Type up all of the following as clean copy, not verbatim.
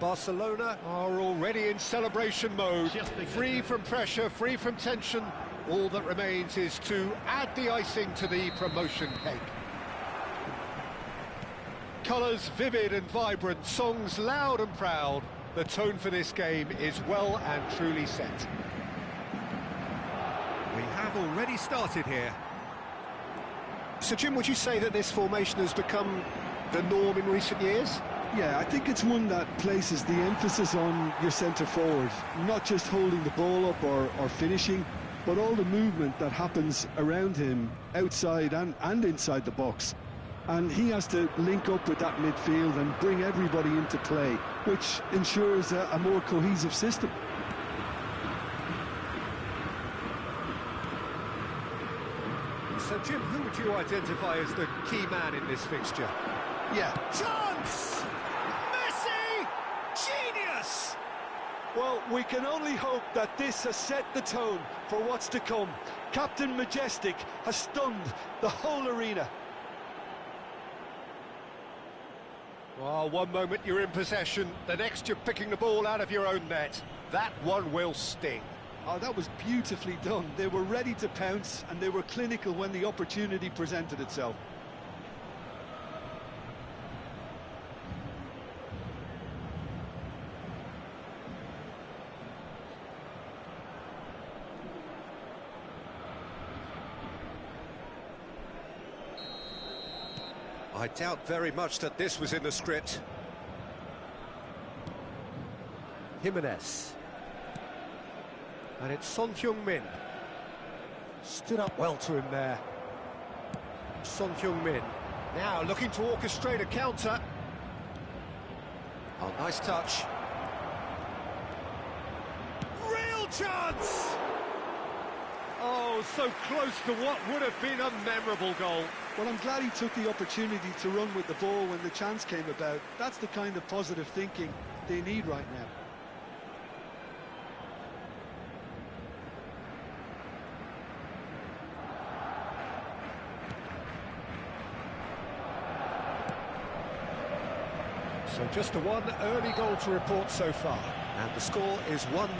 Barcelona are already in celebration mode, free from pressure, free from tension. All that remains is to add the icing to the promotion cake. Colours vivid and vibrant, songs loud and proud. The tone for this game is well and truly set. We have already started here. So, Jim, would you say that this formation has become the norm in recent years? Yeah, I think it's one that places the emphasis on your centre-forward, not just holding the ball up or finishing, but all the movement that happens around him, outside and inside the box. And he has to link up with that midfield and bring everybody into play, which ensures a more cohesive system. So, Jim, who would you identify as the key man in this fixture? Yeah. Chance! Messi! Genius! Well, we can only hope that this has set the tone for what's to come. Captain Majestic has stunned the whole arena. Well, one moment you're in possession, the next you're picking the ball out of your own net. That one will sting. Oh, that was beautifully done. They were ready to pounce, and they were clinical when the opportunity presented itself. I doubt very much that this was in the script. Jimenez. And it's Son Heung-min. Stood up well to him there. Son Heung-min. Now looking to orchestrate a counter. Oh, nice touch. Real chance! Oh, so close to what would have been a memorable goal. Well, I'm glad he took the opportunity to run with the ball when the chance came about. That's the kind of positive thinking they need right now. So just the one early goal to report so far. And the score is 1-0.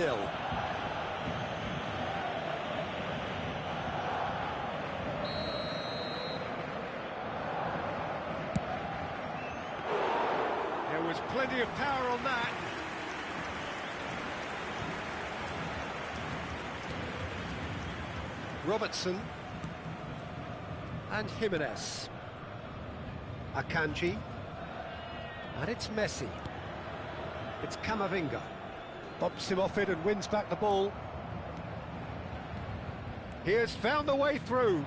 There was plenty of power on that. Robertson. And Jimenez. Akanji. And it's Messi. It's Camavinga. Bumps him off it and wins back the ball. He has found the way through.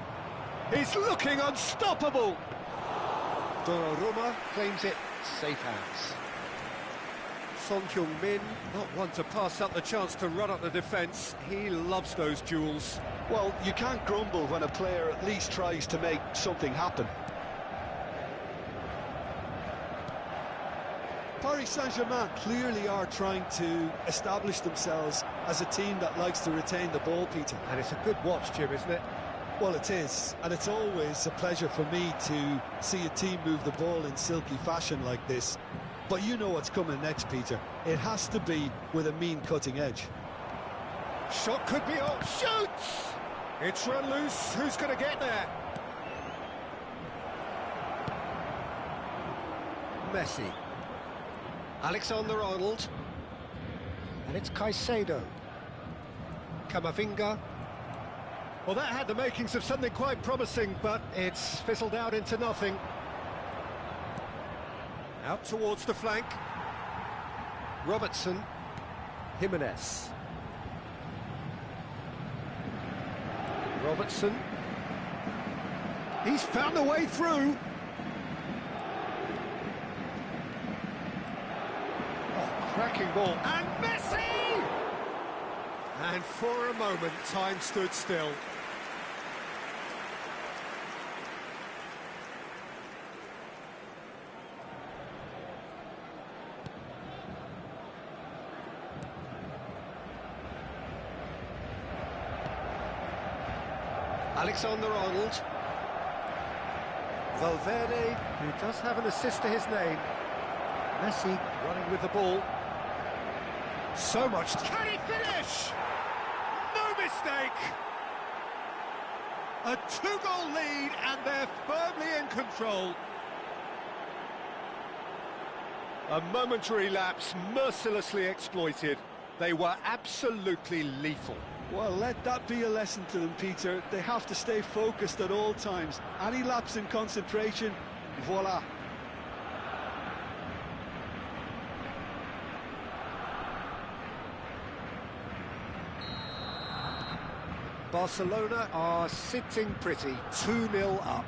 He's looking unstoppable. Donnarumma claims it. Safe hands. Son Heung-min, not one to pass up the chance to run up the defence. He loves those duels. Well, you can't grumble when a player at least tries to make something happen. Paris Saint-Germain clearly are trying to establish themselves as a team that likes to retain the ball, Peter. And it's a good watch, Jim, isn't it? Well, it is, and it's always a pleasure for me to see a team move the ball in silky fashion like this. But you know what's coming next, Peter. It has to be with a mean cutting edge. Shot could be on. Shoots! It's run loose. Who's going to get there? Messi. Alexander-Arnold. And it's Caicedo. Camavinga. Well, that had the makings of something quite promising, but it's fizzled out into nothing. Out towards the flank. Robertson. Jimenez. Robertson. He's found a way through. Oh, cracking ball. And Messi! And for a moment, time stood still. Alexander-Arnold. Valverde, who does have an assist to his name. Messi running with the ball. So much. Can he finish? No mistake! A two-goal lead, and they're firmly in control. A momentary lapse, mercilessly exploited. They were absolutely lethal. Well, let that be a lesson to them, Peter. They have to stay focused at all times. Any lapse in concentration, voila. Barcelona are sitting pretty, 2-0 up.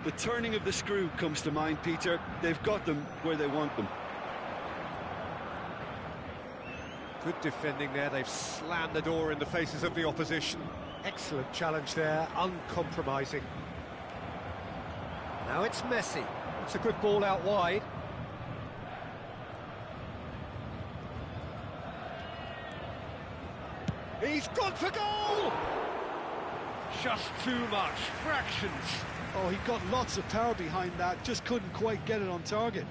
The turning of the screw comes to mind, Peter. They've got them where they want them. Good defending there, they've slammed the door in the faces of the opposition. Excellent challenge there, uncompromising. Now it's Messi. It's a good ball out wide. He's gone for goal! Just too much, fractions. Oh, he got lots of power behind that, just couldn't quite get it on target.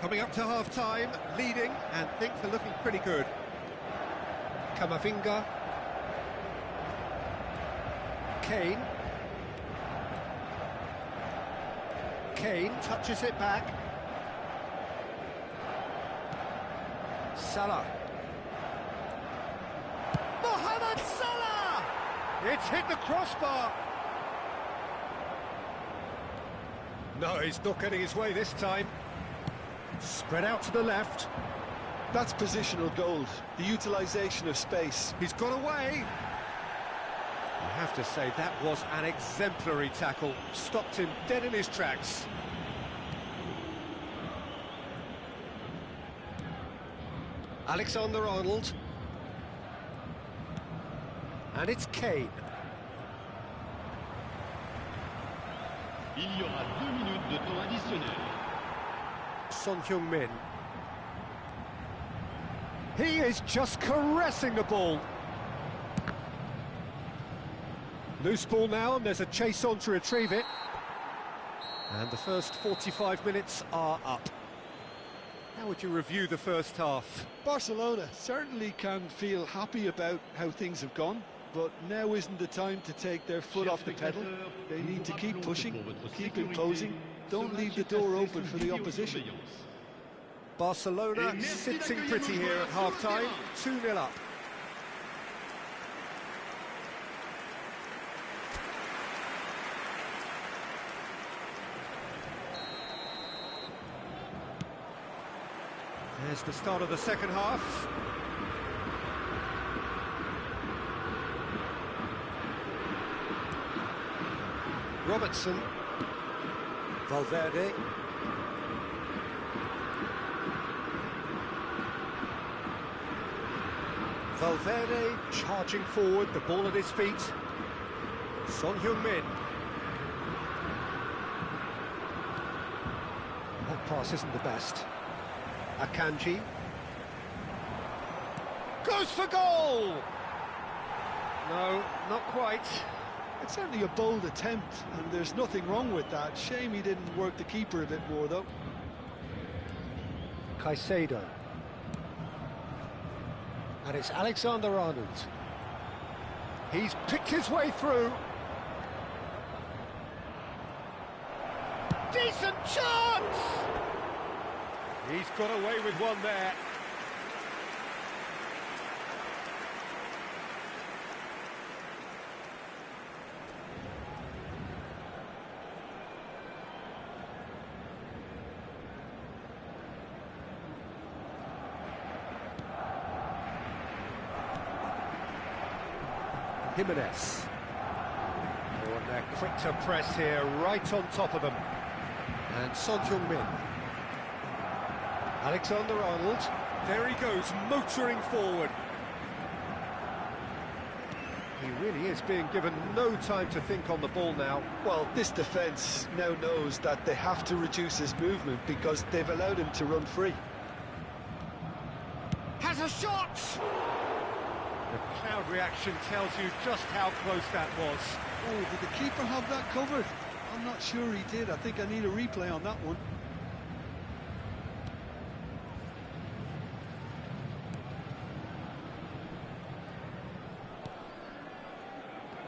Coming up to half-time, leading, and things are looking pretty good. Camavinga. Kane. Kane touches it back. Salah. Mohamed Salah! It's hit the crossbar. No, he's not getting his way this time. Spread out to the left. That's positional gold, the utilisation of space. He's got away. I have to say, that was an exemplary tackle. Stopped him dead in his tracks. Alexander-Arnold. And it's Kane. Il y aura 2 minutes de temps additionnel. Son Heung-min. He is just caressing the ball. Loose ball now, and there's a chase on to retrieve it. And the first 45 minutes are up. How would you review the first half? Barcelona certainly can feel happy about how things have gone, but now isn't the time to take their foot off the pedal. They need to keep pushing, keep imposing, don't leave the door open for the opposition. Barcelona sitting pretty here at half-time, 2-0 up. There's the start of the second half. Robertson. Valverde. Valverde charging forward, the ball at his feet. Son Heung-min. That pass isn't the best. Akanji. Goes for goal! No, not quite. It's certainly a bold attempt, and there's nothing wrong with that. Shame he didn't work the keeper a bit more, though. Caicedo. And it's Alexander-Arnold. He's picked his way through. Decent chance! He's got away with one there. Jimenez. Oh, and they're quick to press here, right on top of them. And Son Heung-min. Alexander-Arnold. There he goes, motoring forward. He really is being given no time to think on the ball now. Well, this defence now knows that they have to reduce his movement because they've allowed him to run free. Has a shot! The crowd reaction tells you just how close that was. Oh, did the keeper have that covered? I'm not sure he did. I think I need a replay on that one.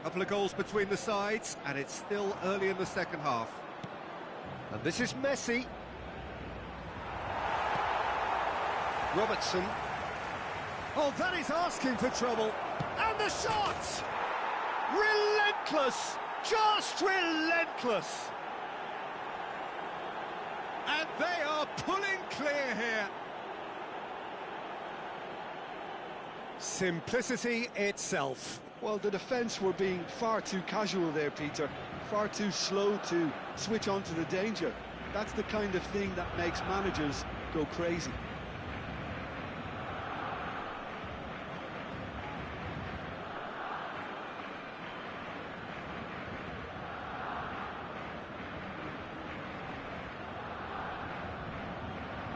Couple of goals between the sides, and it's still early in the second half. And this is Messi. Robertson. Oh, that is asking for trouble. And the shot! Relentless! Just relentless! And they are pulling clear here. Simplicity itself. Well, the defence were being far too casual there, Peter. Far too slow to switch on to the danger. That's the kind of thing that makes managers go crazy.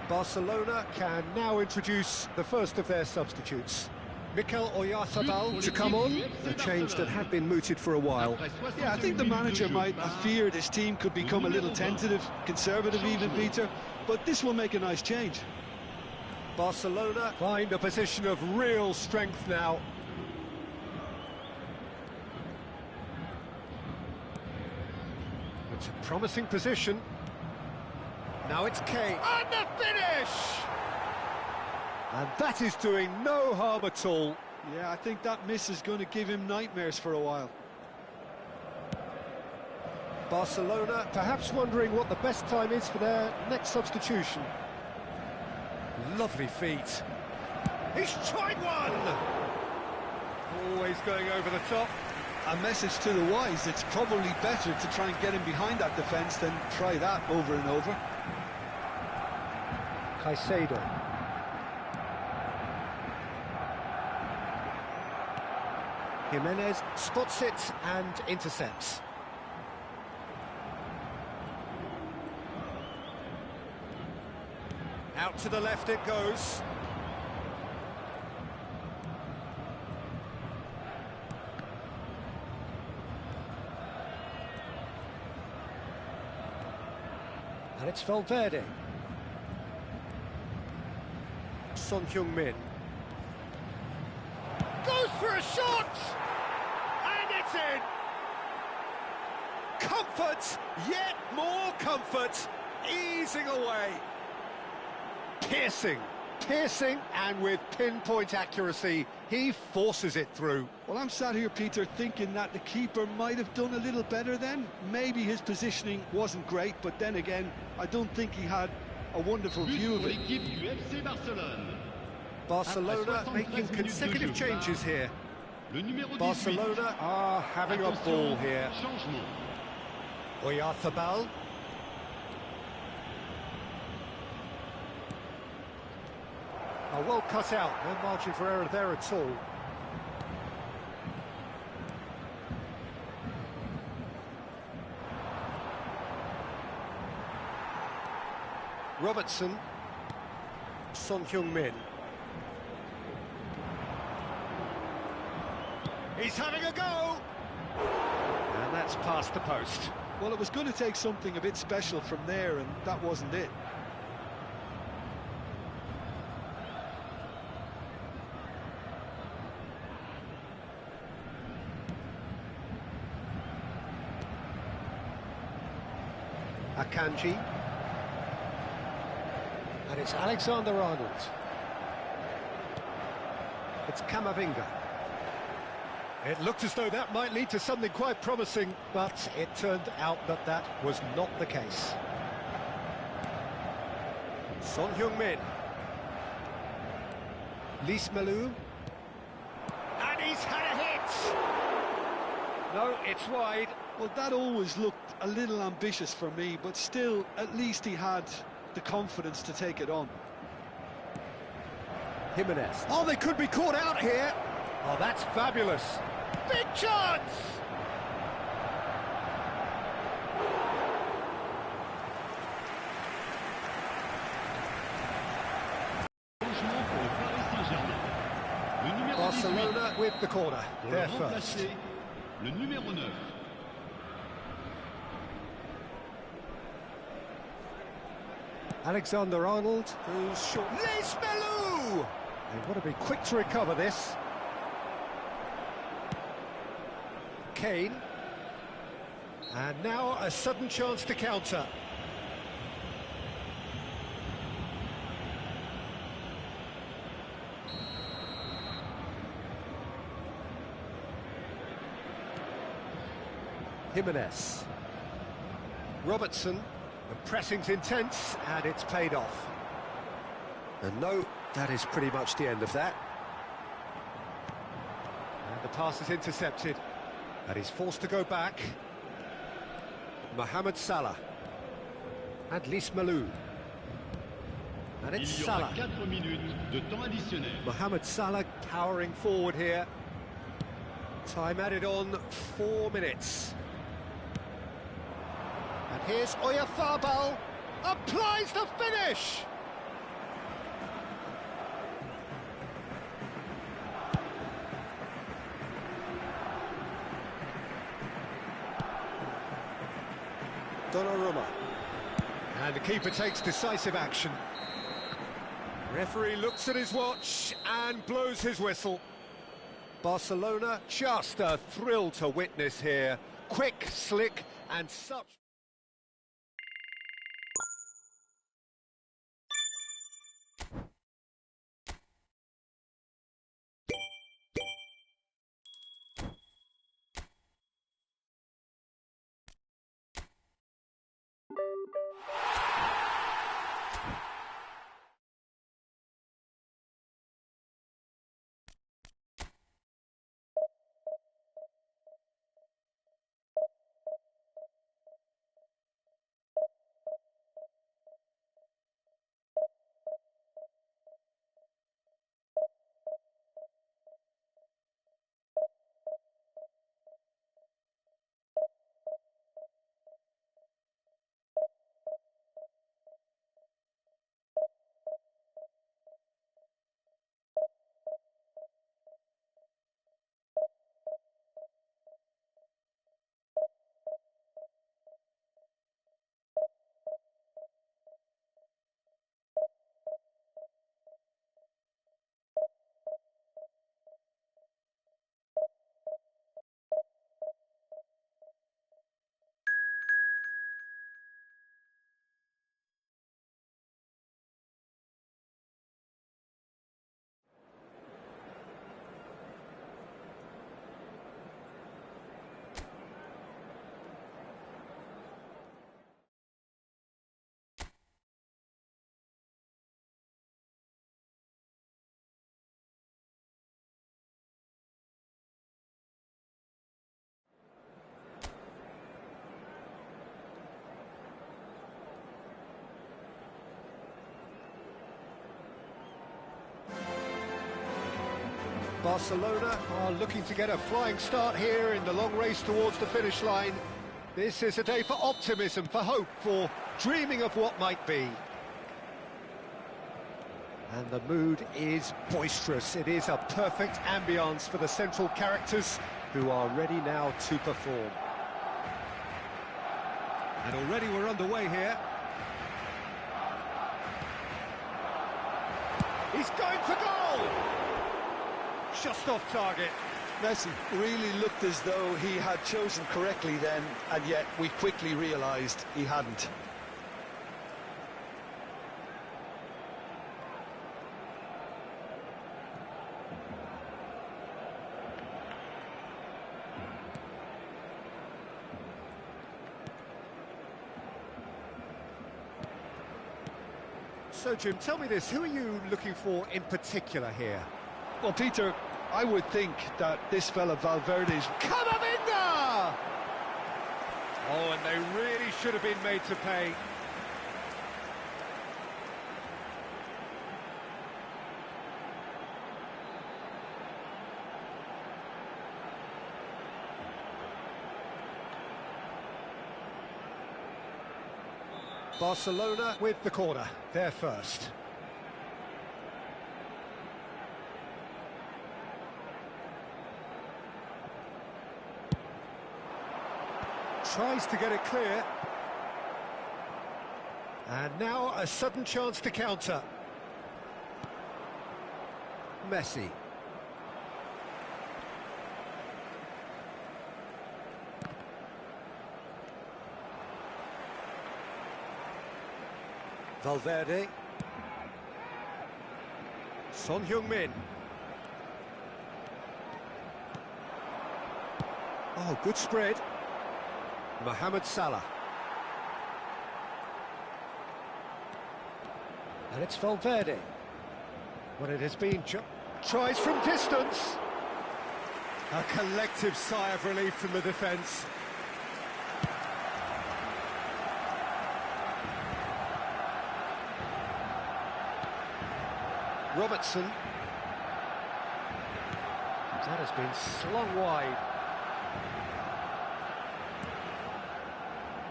Barcelona can now introduce the first of their substitutes. Mikel Oyarzabal to come on, a change that had been mooted for a while. Yeah, I think the manager might have feared his team could become a little tentative, conservative even, Peter, but this will make a nice change. Barcelona find a position of real strength now. It's a promising position. Now it's Kane. And the finish! And that is doing no harm at all. Yeah, I think that miss is going to give him nightmares for a while. Barcelona perhaps wondering what the best time is for their next substitution. Lovely feet. He's tried one! Always going over the top. A message to the wise, it's probably better to try and get him behind that defence than try that over and over. Caicedo. Jimenez spots it and intercepts. Out to the left it goes. And it's Valverde. Son Heung-min. Goes for a shot! And it's in! Comfort, yet more comfort, easing away. Piercing, and with pinpoint accuracy, he forces it through. Well, I'm sat here, Peter, thinking that the keeper might have done a little better then. Maybe his positioning wasn't great, but then again, I don't think he had a wonderful view of it. Barcelona making consecutive changes here. Barcelona are having a ball here. Oyarzabal. Oh, well cut out, no margin for error there at all. Robertson. Son Heung-min. He's having a go! And that's past the post. Well, it was going to take something a bit special from there, and that wasn't it. Akanji. And it's Alexander-Arnold. It's Camavinga. It looked as though that might lead to something quite promising, but it turned out that that was not the case. Son Heung-min. Lismalu. And he's had a hit! No, it's wide. Well, that always looked a little ambitious for me, but still, at least he had the confidence to take it on. Jimenez. Oh, they could be caught out here. Oh, that's fabulous. Big chance! Barcelona with the corner. They're first. Le numéro 9. Alexander-Arnold, who's short. Lismalu! They want to be quick to recover this. Kane. And now a sudden chance to counter. Jimenez. Robertson. The pressing's intense, and it's paid off. And no, that is pretty much the end of that. And the pass is intercepted. And he's forced to go back. Mohamed Salah. And Lismalou. And it's Il y aura Salah. 4 minutes de temps additionnel. Mohamed Salah powering forward here. Time added on 4 minutes. And here's Efootball. Applies the finish. Donnarumma. And the keeper takes decisive action. Referee looks at his watch and blows his whistle. Barcelona, just a thrill to witness here. Quick, slick, and such... Barcelona are looking to get a flying start here in the long race towards the finish line. This is a day for optimism, for hope, for dreaming of what might be. And the mood is boisterous. It is a perfect ambience for the central characters who are ready now to perform. And already we're underway here. He's going for goal! Just off target. Messi really looked as though he had chosen correctly then, and yet we quickly realised he hadn't. So, Jim, tell me this, who are you looking for in particular here? Well, Peter, I would think that this fella Valverde's... Camavinga! Oh, and they really should have been made to pay. Barcelona with the corner, they're first. Tries to get it clear. And now a sudden chance to counter. Messi. Valverde. Son Heung-min. Oh, good spread. Mohamed Salah. And it's Valverde. Well, it has been tries from distance. A collective sigh of relief from the defence. Robertson. That has been slung wide.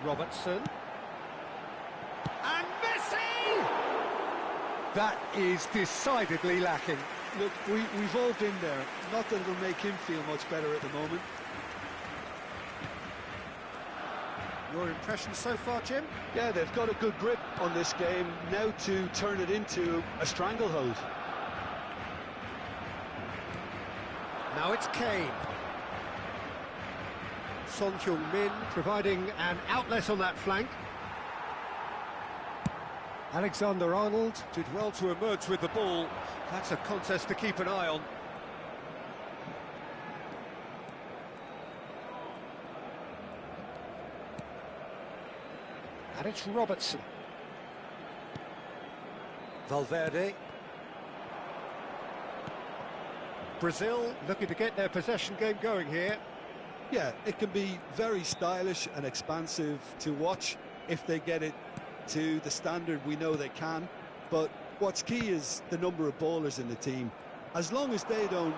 Robertson. And Messi! That is decidedly lacking. Look, we've all been there. Not that it'll make him feel much better at the moment. Your impression so far, Jim? Yeah, they've got a good grip on this game. Now to turn it into a stranglehold. Now it's Kane. Son Heung-min providing an outlet on that flank. Alexander-Arnold did well to emerge with the ball. That's a contest to keep an eye on. And it's Robertson. Valverde. Brazil looking to get their possession game going here. Yeah, it can be very stylish and expansive to watch if they get it to the standard we know they can. But what's key is the number of ballers in the team. As long as they don't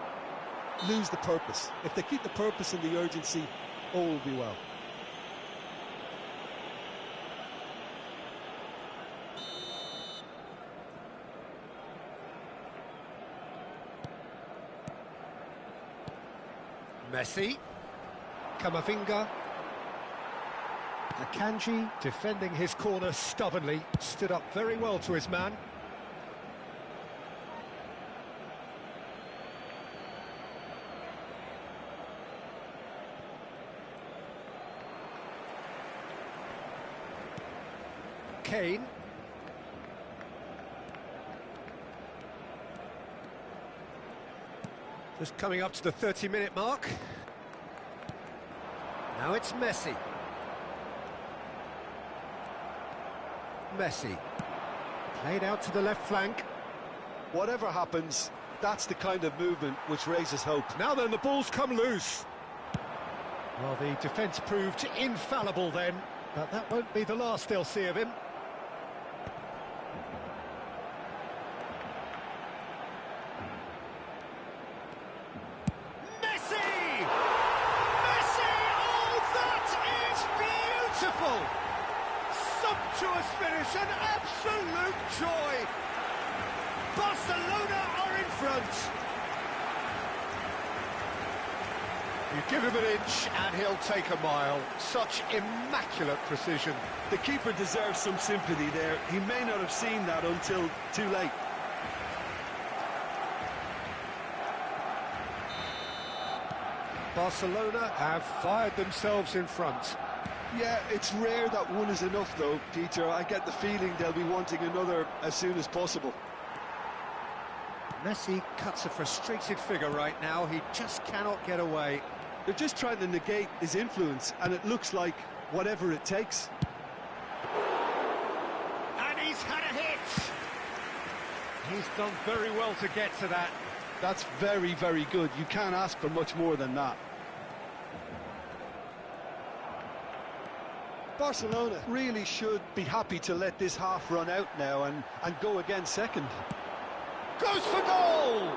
lose the purpose, if they keep the purpose and the urgency, all will be well. Messi. Kamavinga. Akanji defending his corner stubbornly, stood up very well to his man. Kane. Just coming up to the 30-minute mark. Now it's Messi. Messi. Played out to the left flank. Whatever happens, that's the kind of movement which raises hope. Now then, the ball's come loose. Well, the defence proved infallible then, but that won't be the last they'll see of him. Sumptuous finish, an absolute joy. Barcelona are in front. You give him an inch and he'll take a mile. Such immaculate precision. The keeper deserves some sympathy there. He may not have seen that until too late. Barcelona have fired themselves in front. Yeah, it's rare that one is enough though, Peter. I get the feeling they'll be wanting another as soon as possible. Messi cuts a frustrated figure right now. He just cannot get away. They're just trying to negate his influence, and it looks like whatever it takes. And he's had a hit. He's done very well to get to that. That's very, very good. You can't ask for much more than that. Barcelona really should be happy to let this half run out now and go again second. Goes for goal!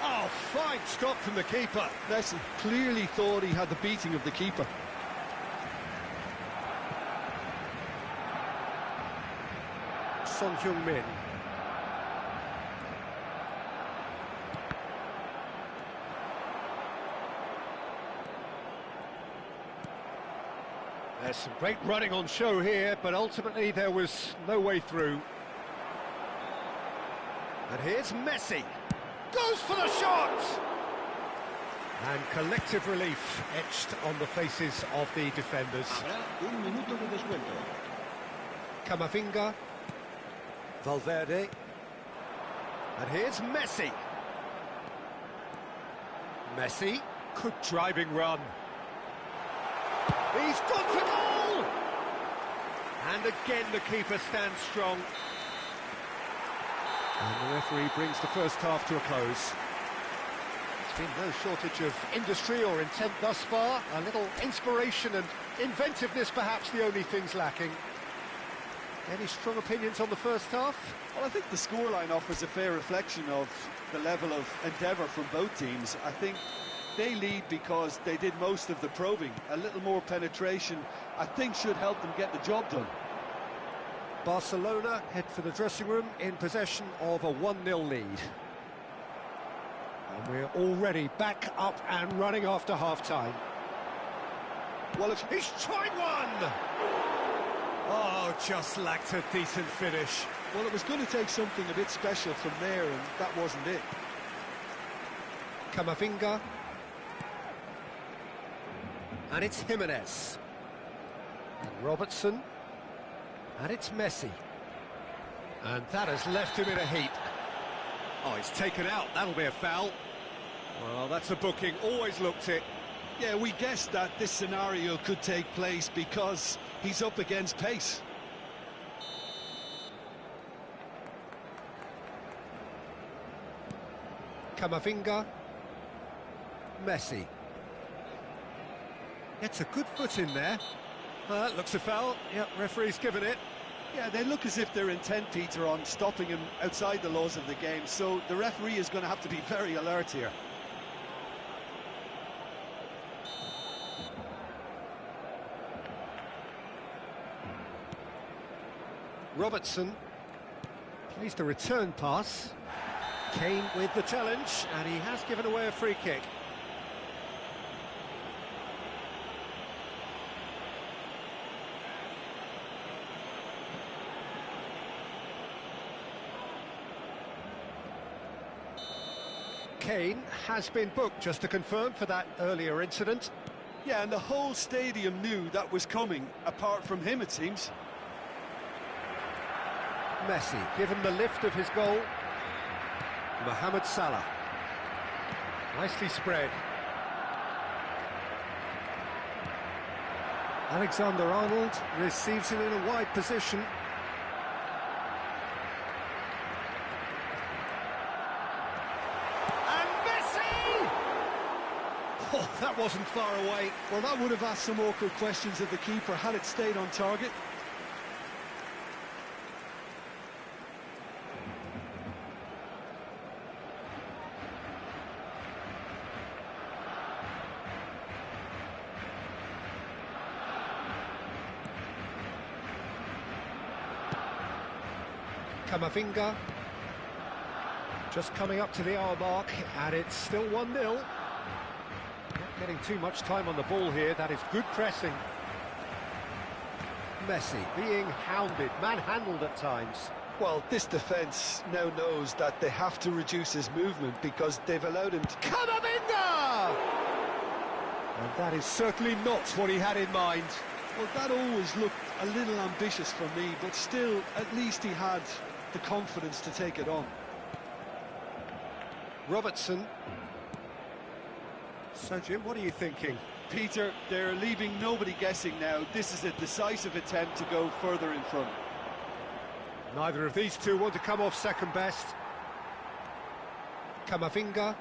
Oh, fine stop from the keeper. Messi clearly thought he had the beating of the keeper. Son Heung-min. There's some great running on show here, but ultimately there was no way through. And here's Messi. Goes for the shot! And collective relief etched on the faces of the defenders. Kamavinga. Valverde. And here's Messi. Messi. Good driving run. He's gone for goal! And again the keeper stands strong. And the referee brings the first half to a close. There's been no shortage of industry or intent thus far. A little inspiration and inventiveness perhaps the only things lacking. Any strong opinions on the first half? Well, I think the scoreline offers a fair reflection of the level of endeavour from both teams. I think they lead because they did most of the probing. A little more penetration, I think, should help them get the job done. Barcelona head for the dressing room in possession of a 1-0 lead. And we're already back up and running after half-time. Well, if he's tried one! Oh, just lacked a decent finish. Well, it was going to take something a bit special from there, and that wasn't it. Camavinga. And it's Jimenez. And Robertson. And it's Messi. And that has left him in a heap. Oh, he's taken out. That'll be a foul. Well, that's a booking. Always looked it. Yeah, we guessed that this scenario could take place because he's up against pace. Camavinga. Messi. Gets a good foot in there. That looks a foul. Yep, referee's given it. Yeah, they look as if they're intent, Peter, on stopping him outside the laws of the game, so the referee is going to have to be very alert here. Robertson plays the return pass. Kane with the challenge, and he has given away a free kick. Kane has been booked, just to confirm, for that earlier incident. Yeah, and the whole stadium knew that was coming, apart from him, it seems. Messi, given the lift of his goal. Mohamed Salah. Nicely spread. Alexander-Arnold receives it in a wide position. And Messi! Oh, that wasn't far away. Well, that would have asked some awkward questions of the keeper had it stayed on target. Camavinga, just coming up to the hour mark, and it's still 1-0. Not getting too much time on the ball here. That is good pressing. Messi being hounded, manhandled at times. Well, this defence now knows that they have to reduce his movement because they've allowed him to... Camavinga! And that is certainly not what he had in mind. Well, that always looked a little ambitious for me, but still, at least he had the confidence to take it on. Robertson. So, Jim, what are you thinking? Peter, they're leaving nobody guessing now. This is a decisive attempt to go further in front. Neither of these two want to come off second best. Camavinga.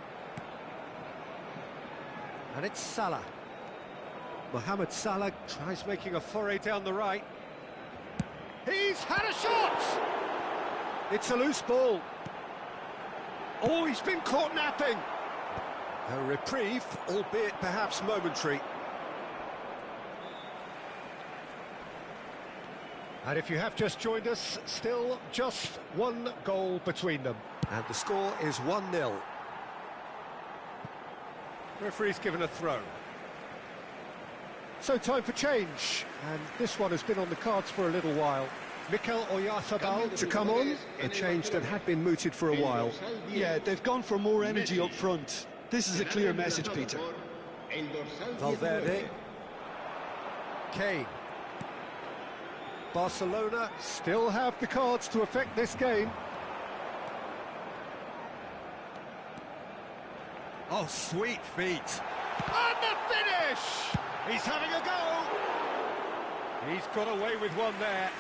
And it's Salah. Mohamed Salah tries making a foray down the right. He's had a shot! It's a loose ball. Oh, he's been caught napping. A reprieve, albeit perhaps momentary. And if you have just joined us, still just one goal between them. And the score is 1-0. Referee's given a throw. So time for change, and this one has been on the cards for a little while. Mikel Oyarzabal to come on, a change that had been mooted for a while. Yeah, they've gone for more energy up front. This is a clear message, Peter. Valverde. Kane. Barcelona still have the cards to affect this game. Oh, sweet feet. And the finish! He's having a go! He's got away with one there.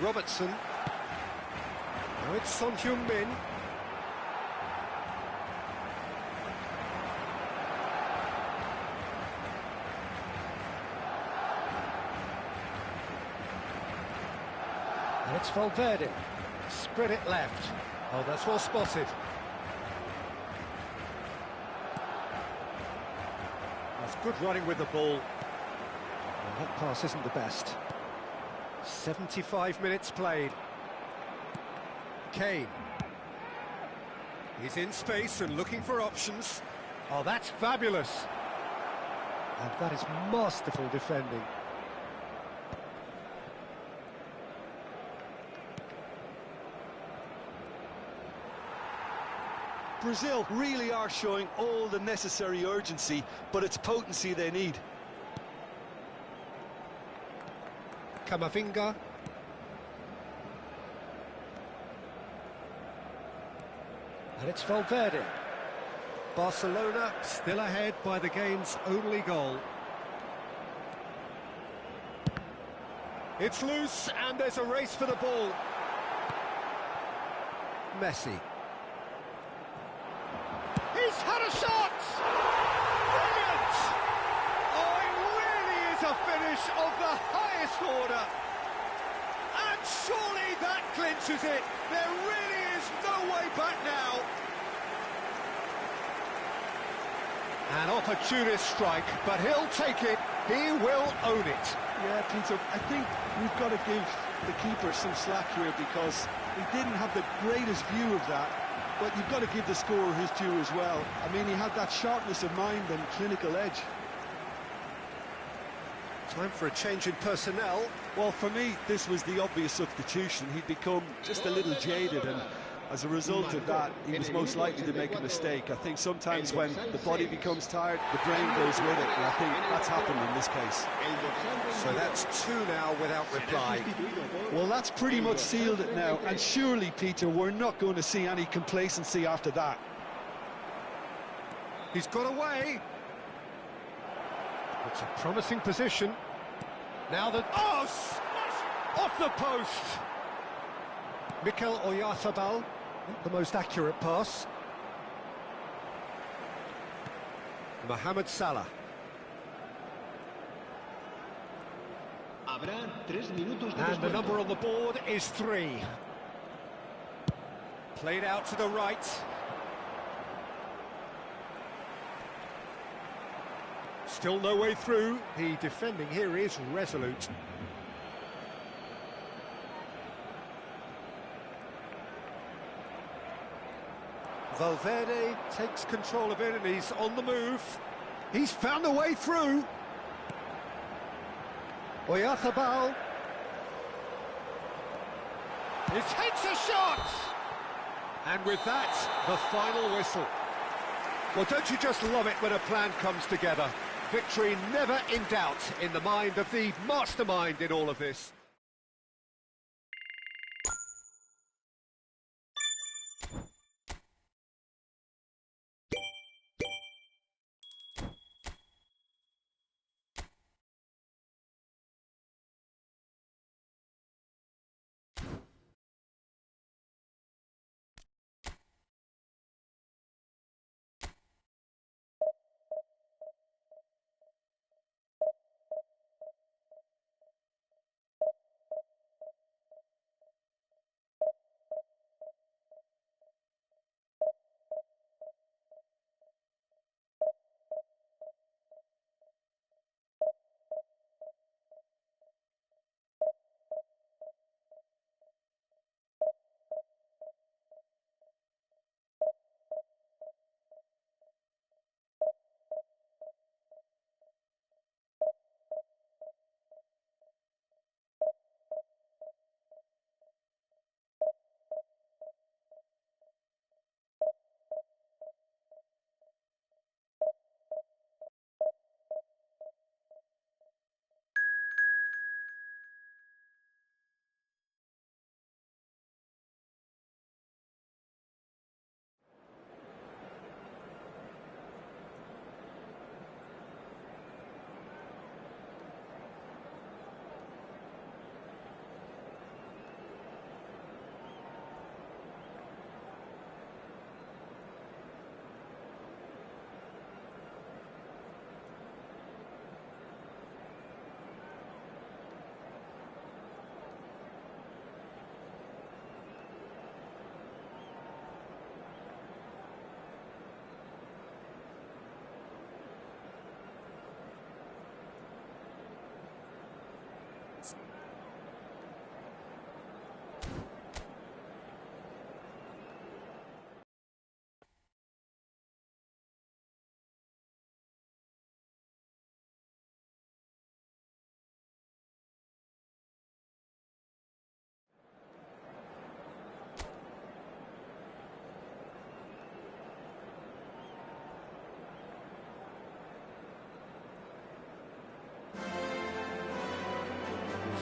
Robertson. Now it's Son Heung-min. And it's Valverde. Spread it left. Oh, that's well spotted. That's good running with the ball. Well, that pass isn't the best. 75 minutes played. Kane. He's in space and looking for options. Oh, that's fabulous. And that is masterful defending. Brazil really are showing all the necessary urgency, but it's potency they need. Camavinga. And it's Valverde. Barcelona still ahead by the game's only goal. It's loose and there's a race for the ball. Messi. He's had a shot! Brilliant! Oh, it really is a finish of the highest order. And surely that clinches it. There really is no way back now. An opportunist strike, but he'll take it. He will own it. Yeah, Peter, I think we've got to give the keeper some slack here because he didn't have the greatest view of that. But you've got to give the scorer his due as well. I mean, he had that sharpness of mind and clinical edge. Time for a change in personnel. Well, for me, this was the obvious substitution. He'd become just a little jaded, and as a result of that, he was most likely to make a mistake. I think sometimes when the body becomes tired, the brain goes with it, and I think that's happened in this case. So that's two now without reply. Well, that's pretty much sealed it now, and surely, Peter, we're not going to see any complacency after that. He's got away. It's a promising position. Now that... Oh, smash! Off the post! Mikel Oyarzabal, not the most accurate pass. Mohamed Salah. And the number on the board is 3. Played out to the right. Still no way through. The defending here is resolute. Valverde takes control of it and he's on the move. He's found a way through. Oyarzabal. His head's a shot! And with that, the final whistle. Well, don't you just love it when a plan comes together? Victory never in doubt in the mind of the mastermind in all of this.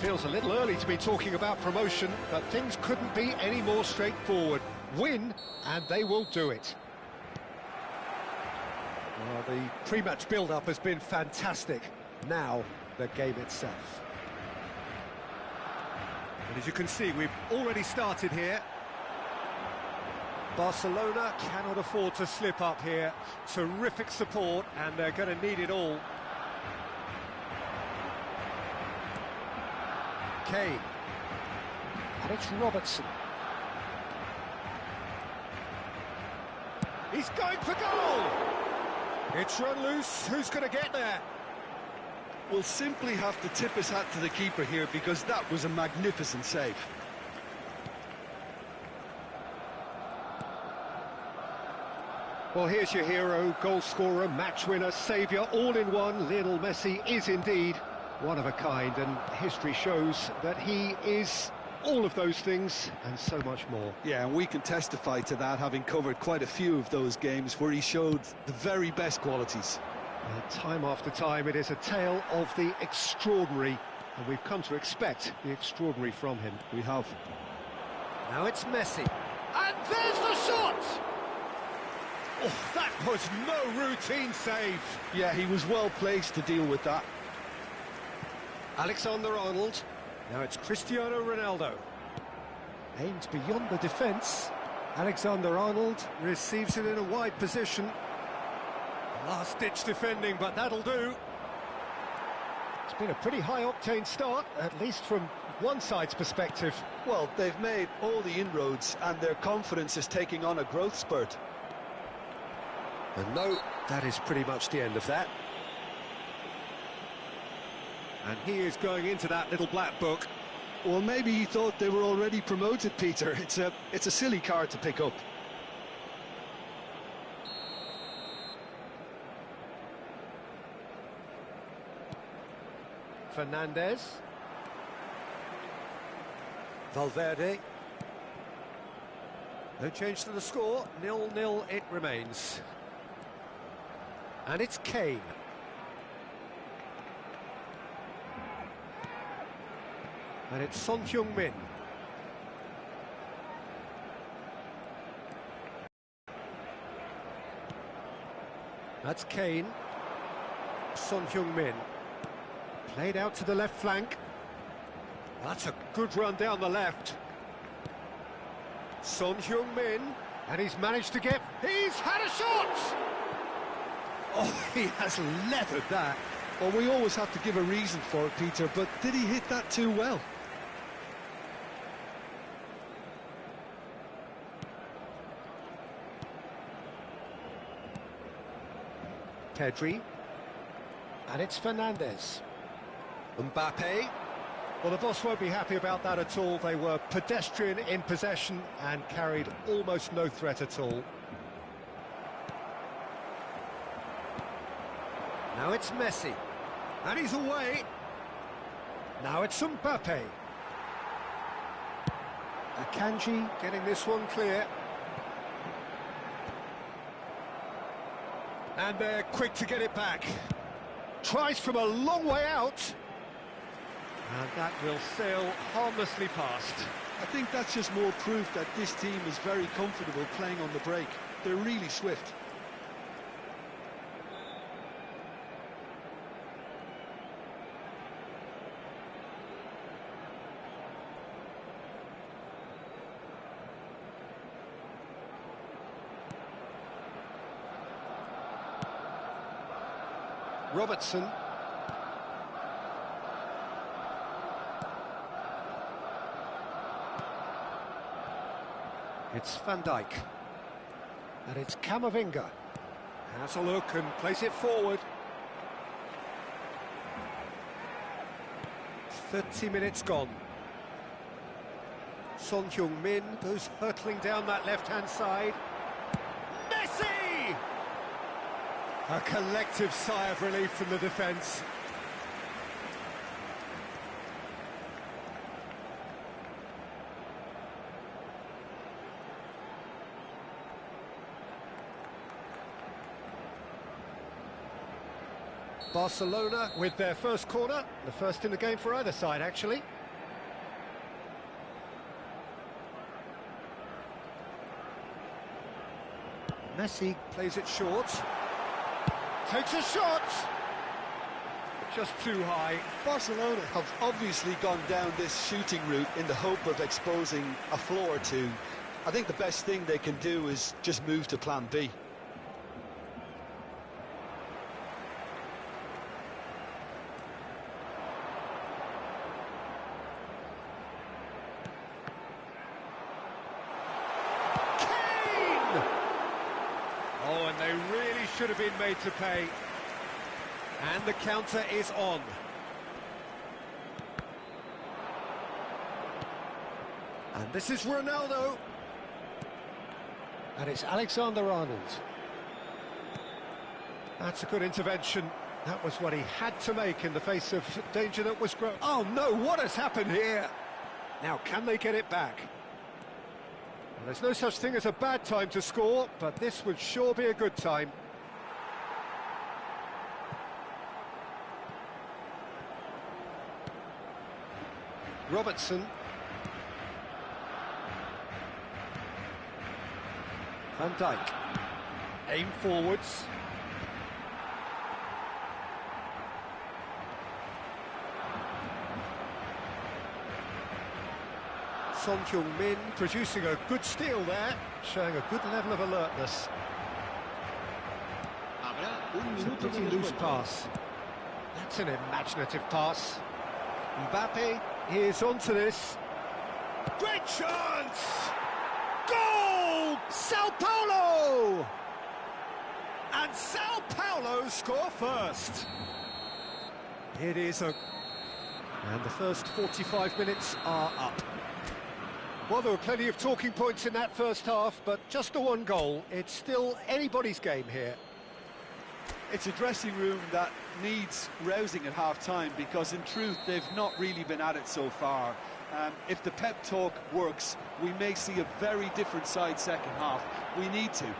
feels a little early to be talking about promotion, but things couldn't be any more straightforward. Win, and they will do it. Well, the pre-match build-up has been fantastic. Now, the game itself. And as you can see, we've already started here. Barcelona cannot afford to slip up here. Terrific support, and they're going to need it all. Kane. And it's Robertson. He's going for goal! It's run loose. Who's going to get there? We'll simply have to tip his hat to the keeper here, because that was a magnificent save. Well, here's your hero, goal scorer, match winner, saviour, all in one. Lionel Messi is indeed one of a kind, and history shows that he is all of those things and so much more. Yeah, and we can testify to that, having covered quite a few of those games where he showed the very best qualities. Time after time, it is a tale of the extraordinary, and we've come to expect the extraordinary from him. We have. Now it's Messi, and there's the shot! Oh, that was no routine save. Yeah, he was well placed to deal with that. Alexander-Arnold. Now it's Cristiano Ronaldo. Aimed beyond the defence. Alexander-Arnold receives it in a wide position. Last-ditch defending, but that'll do. It's been a pretty high-octane start, at least from one side's perspective. Well, they've made all the inroads, and their confidence is taking on a growth spurt. And no, that is pretty much the end of that. And he is going into that little black book. Well, maybe he thought they were already promoted, Peter. It's a silly card to pick up. Fernandes. Valverde. No change to the score, 0-0 it remains. And it's Kane. And it's Son Heung-min. That's Kane. Son Heung-min. Played out to the left flank. That's a good run down the left. Son Heung-min. And he's managed to get... He's had a shot! Oh, he has leathered that. Well, we always have to give a reason for it, Peter, but did he hit that too well? Pedri. And it's Fernandes. Mbappe. Well, the boss won't be happy about that at all. They were pedestrian in possession and carried almost no threat at all. Now it's Messi. And he's away. Now it's Mbappe. Akanji getting this one clear. And they're quick to get it back. Tries from a long way out. And that will sail harmlessly past. I think that's just more proof that this team is very comfortable playing on the break. They're really swift. Robertson. It's Van Dijk. And it's Camavinga. Has a look and plays it forward. 30 minutes gone. Son Heung-min goes hurtling down that left-hand side. Messi! A collective sigh of relief from the defence. Barcelona with their first corner, the first in the game for either side, actually. Messi plays it short. Takes a shot! Just too high. Barcelona have obviously gone down this shooting route in the hope of exposing a flaw or two. I think the best thing they can do is just move to plan B. Oh, and they really should have been made to pay. And the counter is on. And this is Ronaldo. And it's Alexander-Arnold. That's a good intervention. That was what he had to make in the face of danger that was growing. Oh no, what has happened here? Now, can they get it back? Well, there's no such thing as a bad time to score, but this would sure be a good time. Robertson. Van Dijk. Aim forwards. Son Heung-min producing a good steal there, showing a good level of alertness. It's a pretty loose pass. That's an imaginative pass. Mbappe is onto this. Great chance! Goal! Sao Paulo! And Sao Paulo score first. It is a... And the first 45 minutes are up. Well, there were plenty of talking points in that first half, but just the one goal. It's still anybody's game here. It's a dressing room that needs rousing at half-time because, in truth, they've not really been at it so far. If the pep talk works, we may see a very different side second half. We need to. And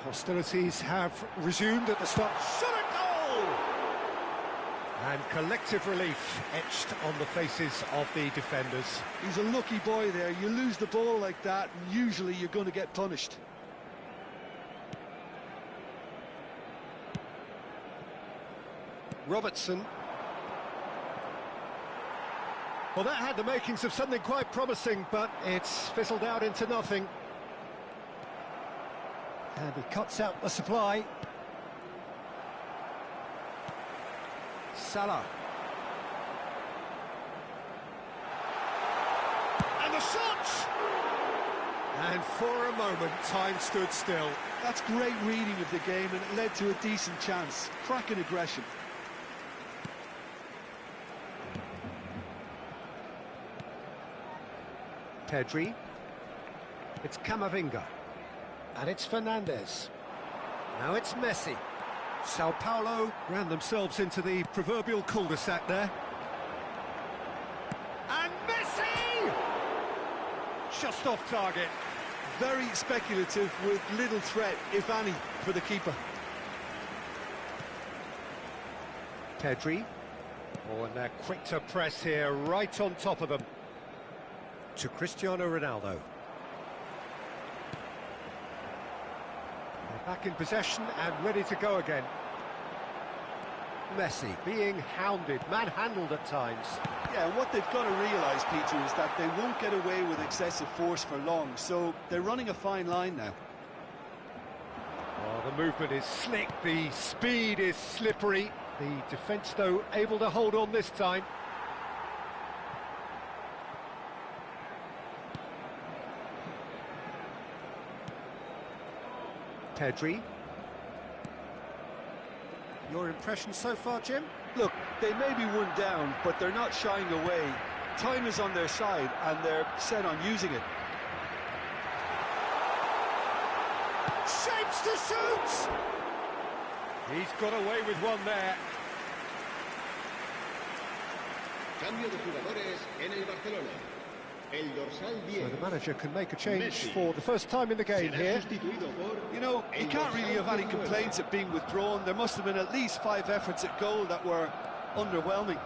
hostilities have resumed at the start. Shot a goal! And collective relief etched on the faces of the defenders. He's a lucky boy there. You lose the ball like that, and usually you're going to get punished. Robertson. Well, that had the makings of something quite promising, but it's fizzled out into nothing. And he cuts out the supply. Salah. And the shot! And for a moment, time stood still. That's great reading of the game, and it led to a decent chance. Cracking aggression. Pedri. It's Camavinga. And it's Fernandes. Now it's Messi. Sao Paulo ran themselves into the proverbial cul-de-sac there. And Messi! Just off target. Very speculative with little threat, if any, for the keeper. Pedri. Oh, and they're quick to press here, right on top of them. To Cristiano Ronaldo. They're back in possession and ready to go again. Messi being hounded, manhandled at times. Yeah, and what they've got to realise, Peter, is that they won't get away with excessive force for long, so they're running a fine line now. Oh, the movement is slick, the speed is slippery. The defence, though, able to hold on this time. Pedri. Your impression so far, Jim? Look, they may be one down, but they're not shying away. Time is on their side, and they're set on using it. Shapes to shoot! He's got away with one there. Cambio de jugadores en el Barcelona. El dorsal 10. So the manager can make a change for the first time in the game here. You know, you can't really have any complaints at being withdrawn. There must have been at least 5 efforts at goal that were underwhelming.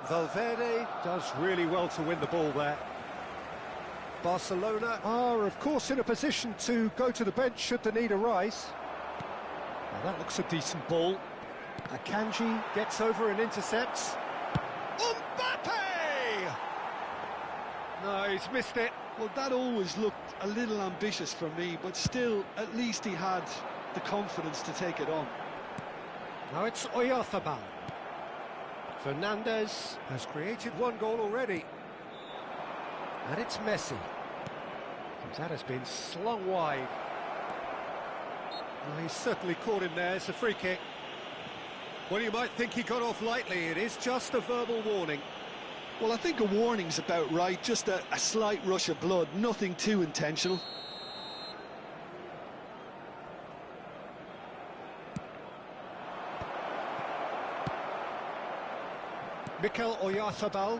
Valverde does really well to win the ball there. Barcelona are, of course, in a position to go to the bench should the need arise. Well, that looks a decent ball. Akanji gets over and intercepts. Mbappe! No, he's missed it. Well, that always looked a little ambitious for me, but still, at least he had the confidence to take it on. Now it's Oyarzabal. Fernandez has created one goal already. And it's Messi. That has been slung wide. Well, he's certainly caught him there. It's a free kick. Well, you might think he got off lightly. It is just a verbal warning. Well, I think a warning's about right. Just a slight rush of blood, nothing too intentional. Mikel Oyarzabal.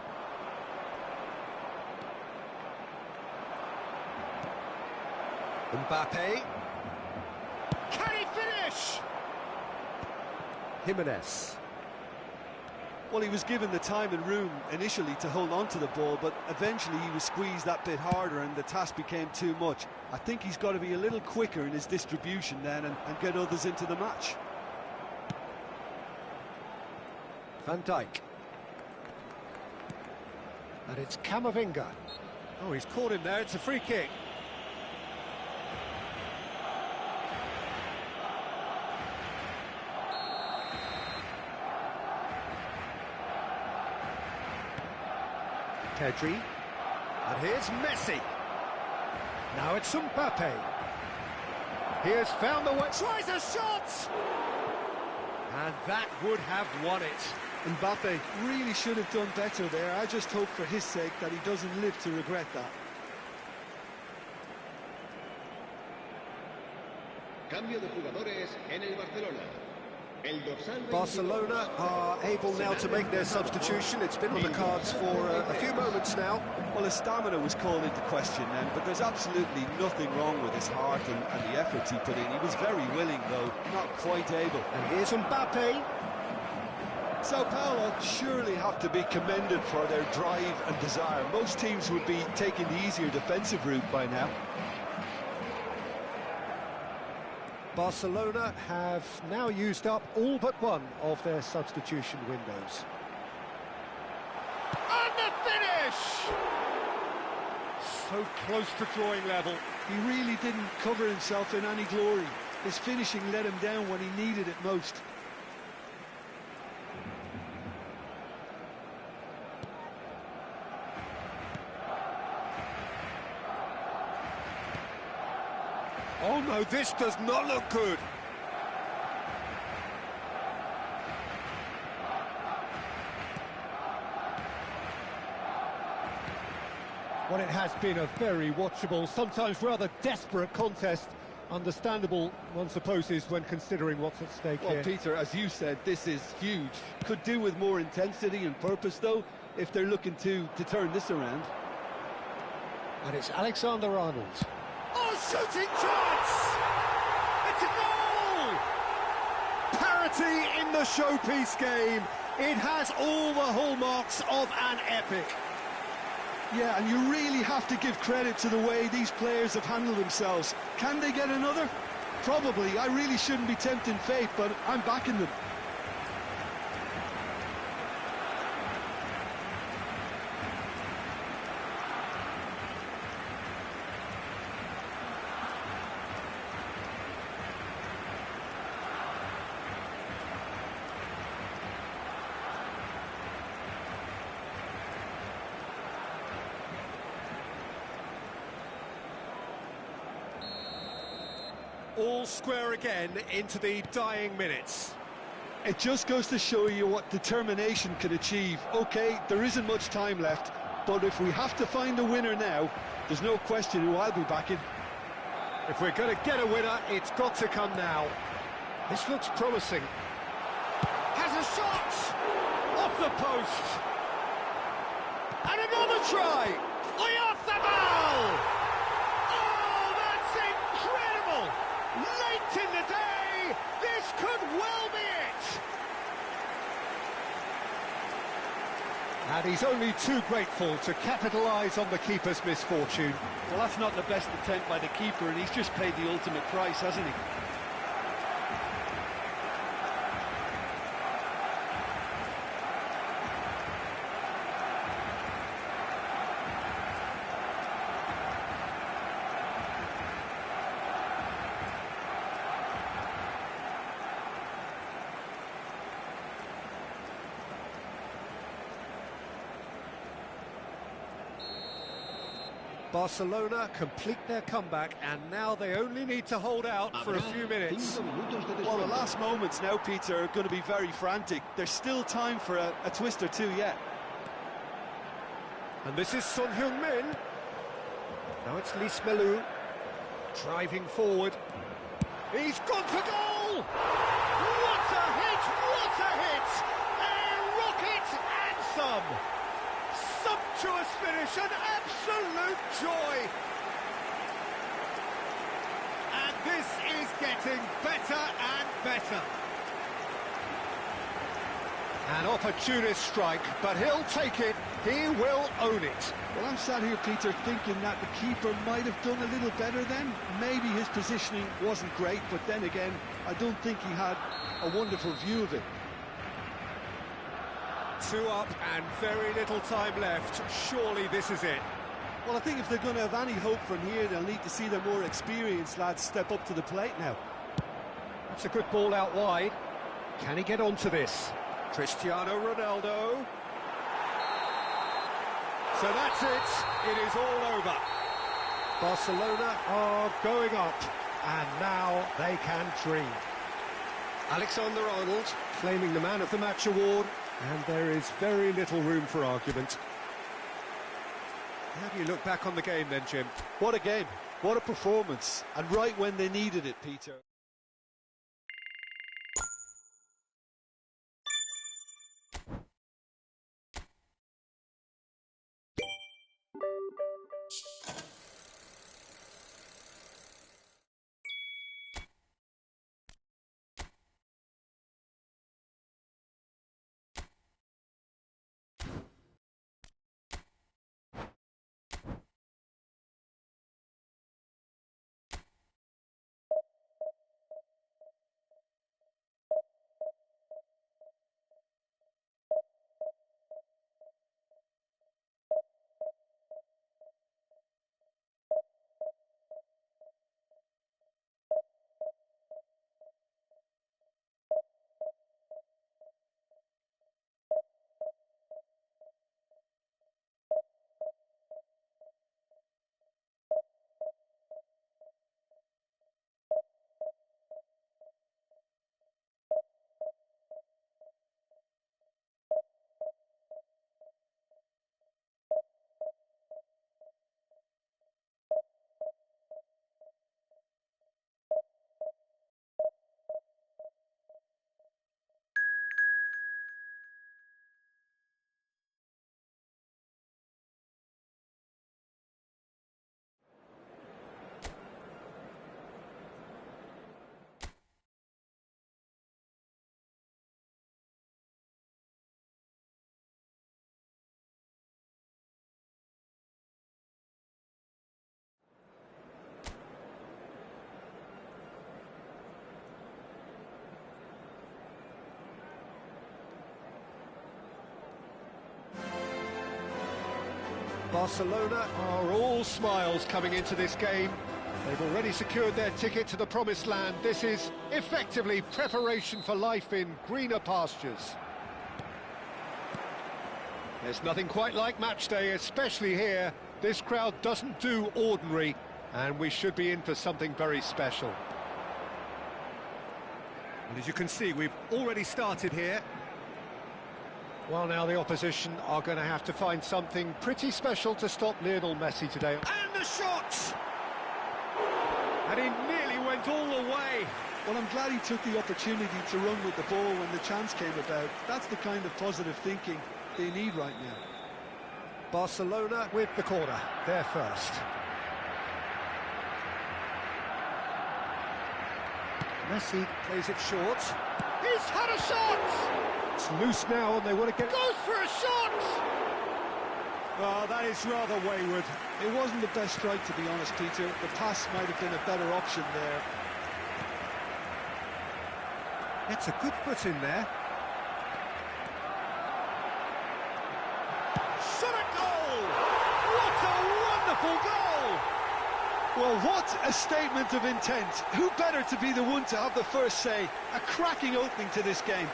Mbappe. Can he finish? Jimenez. Well, he was given the time and room initially to hold on to the ball, but eventually he was squeezed that bit harder and the task became too much. I think he's got to be a little quicker in his distribution then and get others into the match. Van Dijk. And it's Camavinga. Oh, he's caught him there. It's a free kick. Pedri. And here's Messi. Now it's Mbappe. He has found the way. Tries a shot! And that would have won it. Mbappe really should have done better there. I just hope for his sake that he doesn't live to regret that. Cambio de jugadores en el Barcelona. El dorsal Barcelona are able now to make their substitution. It's been on the cards for a few moments now. Well, his stamina was called into question then, but there's absolutely nothing wrong with his heart and the efforts he put in. He was very willing, though, not quite able. And here's Mbappe. Sao Paulo surely have to be commended for their drive and desire. Most teams would be taking the easier defensive route by now. Barcelona have now used up all but one of their substitution windows. And the finish! So close to drawing level. He really didn't cover himself in any glory. His finishing let him down when he needed it most. Oh no, this does not look good. Well, it has been a very watchable, sometimes rather desperate contest. Understandable, one supposes, when considering what's at stake here. Well, Peter, as you said, this is huge. Could do with more intensity and purpose, though, if they're looking to turn this around. And it's Alexander-Arnold. Oh, shooting chance! It's a goal! Parity in the showpiece game. It has all the hallmarks of an epic. Yeah, and you really have to give credit to the way these players have handled themselves. Can they get another? Probably. I really shouldn't be tempting fate, but I'm backing them. All square again into the dying minutes. It just goes to show you what determination can achieve. OK, there isn't much time left, but if we have to find a winner now, there's no question who I'll be backing. If we're going to get a winner, it's got to come now. This looks promising. Has a shot! Off the post! And another try! Oyarzabal! Late in the day, this could well be it. And he's only too grateful to capitalise on the keeper's misfortune. Well, that's not the best attempt by the keeper, and he's just paid the ultimate price, hasn't he? Barcelona complete their comeback, and now they only need to hold out for a few minutes. Well, the last moments now, Peter, are going to be very frantic. There's still time for a twist or two yet. And this is Son Heung-min. Now it's Lee Smelu driving forward. He's gone for goal! What a hit! What a hit! A rocket and some! Sumptuous finish, an absolute joy! And this is getting better and better. An opportunist strike, but he'll take it, he will own it. Well, I'm sat here, Peter, thinking that the keeper might have done a little better then. Maybe his positioning wasn't great, but then again, I don't think he had a wonderful view of it. 2 up and very little time left. Surely this is it. Well, I think if they're going to have any hope from here, they'll need to see their more experienced lads step up to the plate now. That's a good ball out wide. Can he get onto this? Cristiano Ronaldo. So that's it. It is all over. Barcelona are going up, and now they can dream. Alexander-Arnold claiming the Man of the Match award, and there is very little room for argument. How do you look back on the game then, Jim? What a game, what a performance, and right when they needed it, Peter. Barcelona are all smiles coming into this game. They've already secured their ticket to the promised land. This is effectively preparation for life in greener pastures. There's nothing quite like match day, especially here. This crowd doesn't do ordinary, and we should be in for something very special. And as you can see, we've already started here. Well, now the opposition are going to have to find something pretty special to stop Lionel Messi today. And the shot! And he nearly went all the way. Well, I'm glad he took the opportunity to run with the ball when the chance came about. That's the kind of positive thinking they need right now. Barcelona with the corner, they're first. Messi plays it short. He's had a shot! It's loose now and they want to get... Goes for a shot! Oh, that is rather wayward. It wasn't the best strike, to be honest, Peter. The pass might have been a better option there. It's a good foot in there. Shot a goal! What a wonderful goal! Well, what a statement of intent. Who better to be the one to have the first say? A cracking opening to this game.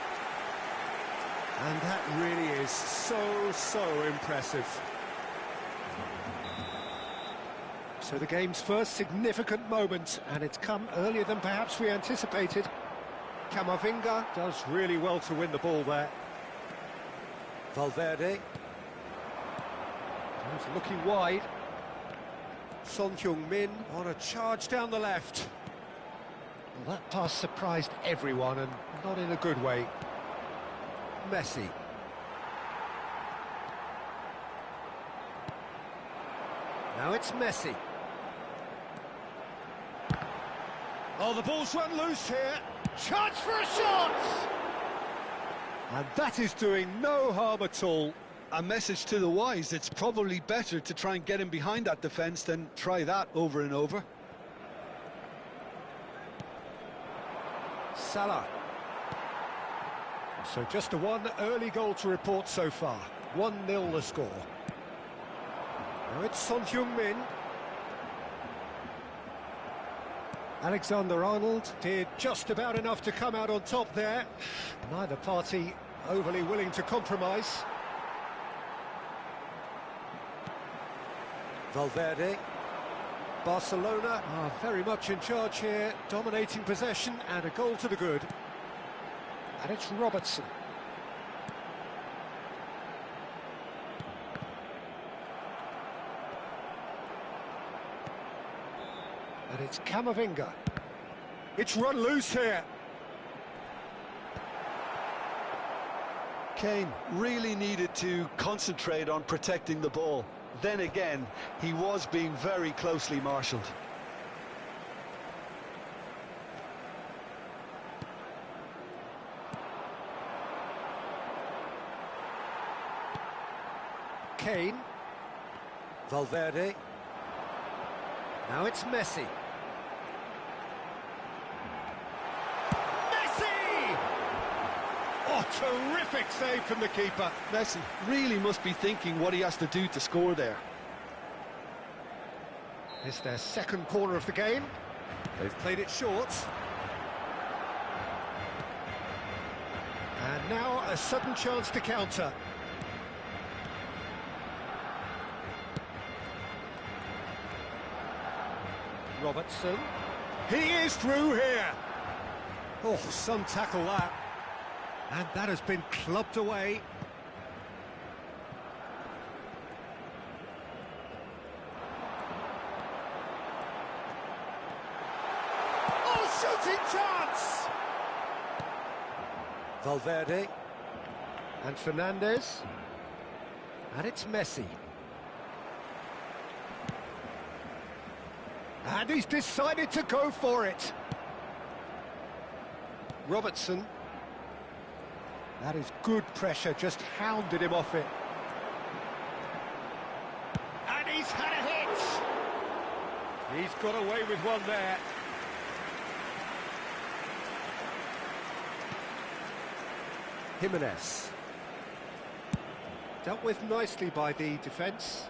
And that really is so impressive. So the game's first significant moment, and it's come earlier than perhaps we anticipated. Camavinga does really well to win the ball there. Valverde. He's looking wide. Son Heung-min on a charge down the left. Well, that pass surprised everyone, and not in a good way. Messi. Now it's Messi. Oh, the ball's run loose here. Chance for a shot! And that is doing no harm at all. A message to the wise, it's probably better to try and get him behind that defence than try that over and over. Salah. So just a one early goal to report so far. 1-0 the score. Now it's Son Heung-min. Alexander-Arnold did just about enough to come out on top there. Neither party overly willing to compromise. Valverde. Barcelona are very much in charge here, dominating possession and a goal to the good. And it's Robertson. And it's Camavinga. It's run loose here. Kane really needed to concentrate on protecting the ball. Then again, he was being very closely marshalled. Kane. Valverde. Now it's Messi. Messi! Oh, terrific save from the keeper. Messi really must be thinking what he has to do to score there. It's their second corner of the game. They've played it short. And now a sudden chance to counter. Robertson. He is through here. Oh, some tackle that. And that has been clubbed away. Oh, shooting chance! Valverde. And Fernandes. And it's Messi. And he's decided to go for it. Robertson. That is good pressure, just hounded him off it. And he's had a hit! He's got away with one there. Jimenez. Dealt with nicely by the defence.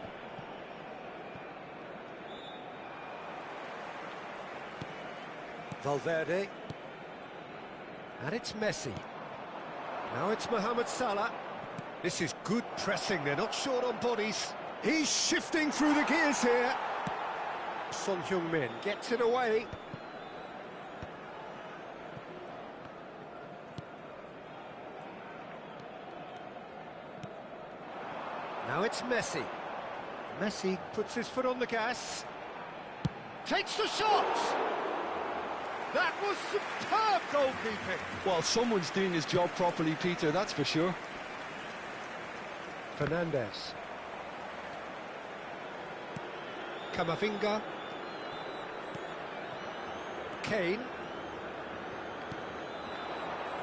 Valverde. And it's Messi. Now it's Mohamed Salah. This is good pressing, they're not short on bodies. He's shifting through the gears here. Son Heung-min gets it away. Now it's Messi. Messi puts his foot on the gas. Takes the shot! That was superb goalkeeping. Well, someone's doing his job properly, Peter, that's for sure. Fernandes. Camavinga. Kane.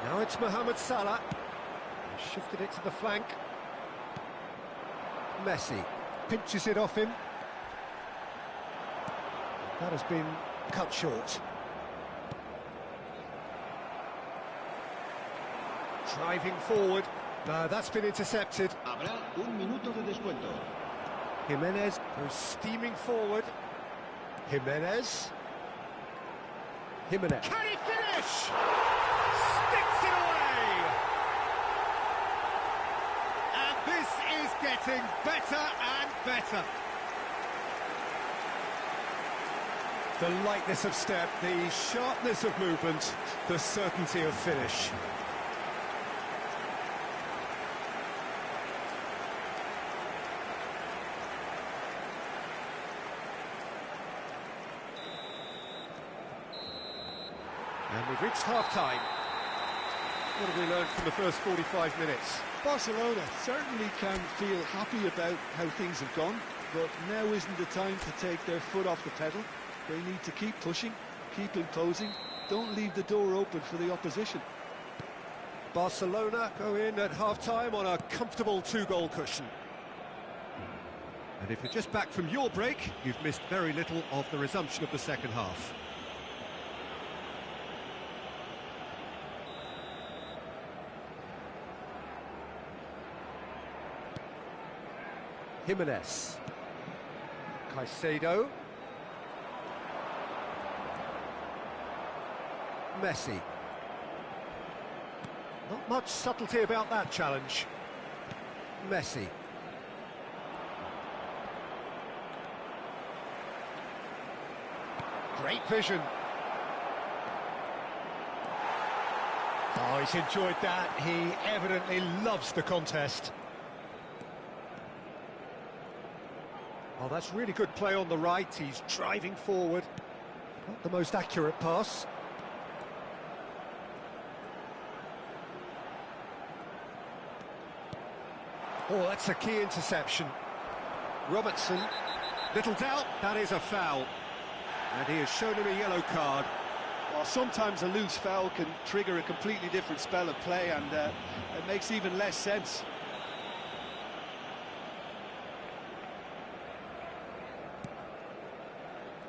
Now it's Mohamed Salah. Shifted it to the flank. Messi pinches it off him. That has been cut short. Driving forward. No, that's been intercepted. Habrá un minuto de descuento. Jimenez goes steaming forward. Jimenez. Jimenez. Can he finish? Sticks it away! And this is getting better and better. The lightness of step, the sharpness of movement, the certainty of finish. And we've reached half-time. What have we learned from the first 45 minutes? Barcelona certainly can feel happy about how things have gone, but now isn't the time to take their foot off the pedal. They need to keep pushing, keep imposing, don't leave the door open for the opposition. Barcelona go in at half-time on a comfortable two-goal cushion. And if you're just back from your break, you've missed very little of the resumption of the second half. Jimenez. Caicedo. Messi. Not much subtlety about that challenge. Messi. Great vision. Oh, he's enjoyed that. He evidently loves the contest. Oh, that's really good play on the right. He's driving forward. Not the most accurate pass. Oh, that's a key interception. Robertson. Little doubt, that is a foul. And he has shown him a yellow card. Well, sometimes a loose foul can trigger a completely different spell of play, and it makes even less sense.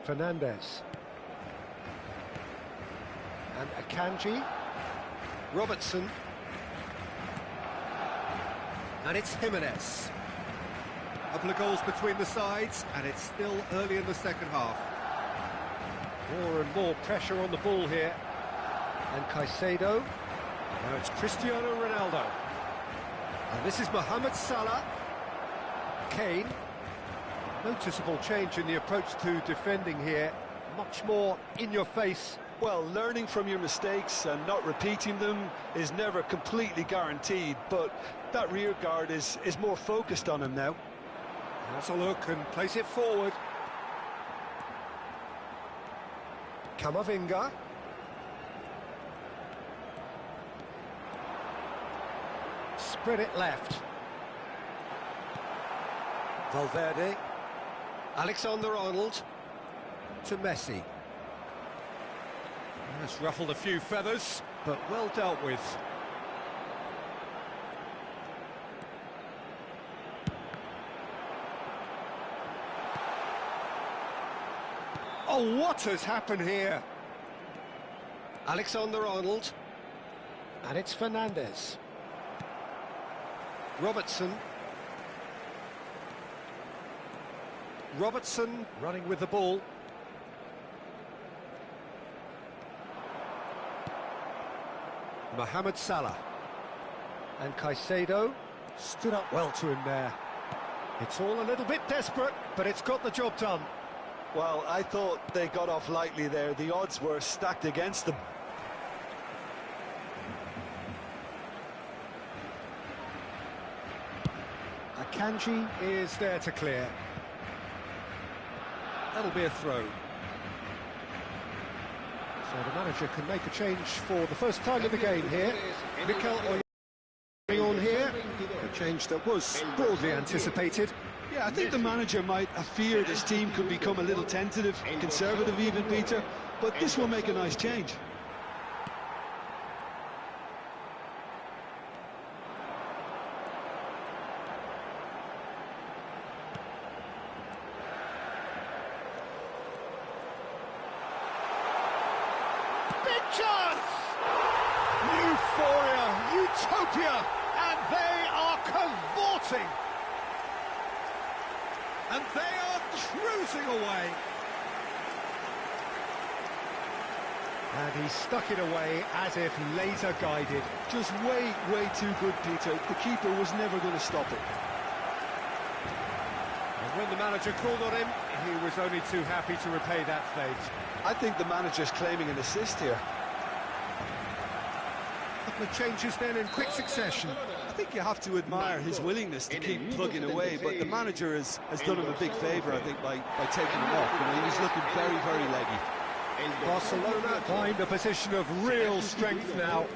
Fernandez. And Akanji. Robertson. And it's Jimenez. A couple of goals between the sides, and it's still early in the second half. More and more pressure on the ball here. And Caicedo. Now it's Cristiano Ronaldo. And this is Mohamed Salah. Kane. Noticeable change in the approach to defending here. Much more in your face. Well, learning from your mistakes and not repeating them is never completely guaranteed, but that rear guard is more focused on him now. Has a look and plays it forward. Camavinga. Spread it left. Valverde. Alexander-Arnold to Messi. That's ruffled a few feathers, but well dealt with. Oh, what has happened here? Alexander-Arnold. And it's Fernandez. Robertson. Robertson running with the ball. Mohamed Salah. And Caicedo stood up well to him there. It's all a little bit desperate, but it's got the job done. Well, I thought they got off lightly there. The odds were stacked against them. Akanji is there to clear. That'll be a throw. So the manager can make a change for the first time in the game here. Mikel on here. A change that was broadly anticipated. Yeah, I think the manager might have feared his team could become a little tentative, conservative even, Peter, but this will make a nice change. Big chance! Euphoria, utopia, and they are cavorting. And they are cruising away. And he stuck it away as if laser guided. Just way too good, Peter. The keeper was never going to stop it. And when the manager called on him, he was only too happy to repay that fate. I think the manager's claiming an assist here. Couple of changes then in quick succession. I think you have to admire his willingness to keep plugging away, but the manager has done him a big favour, I think, by taking him off. You know, he was looking very leggy. Barcelona find a position of real strength now.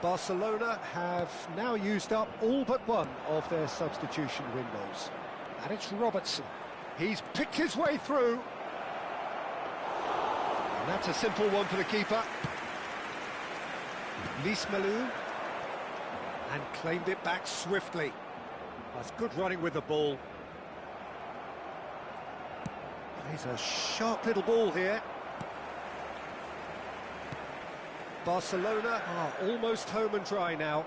Barcelona have now used up all but one of their substitution windows. And it's Robertson. He's picked his way through. And that's a simple one for the keeper. Lismalu. And claimed it back swiftly. That's good running with the ball. He's a sharp little ball here. Barcelona are almost home and dry now.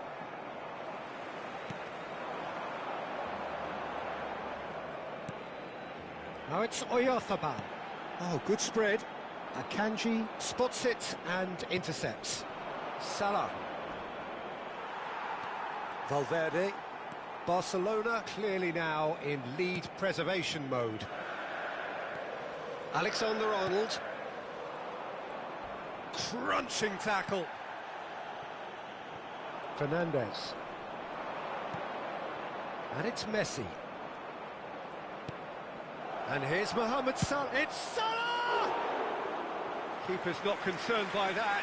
Now it's Oyarzabal. Oh, good spread. Akanji spots it and intercepts. Salah. Valverde. Barcelona clearly now in lead preservation mode. Alexander-Arnold. Crunching tackle. Fernandez. And it's Messi. And here's Mohamed Salah. It's Salah! Keeper's not concerned by that.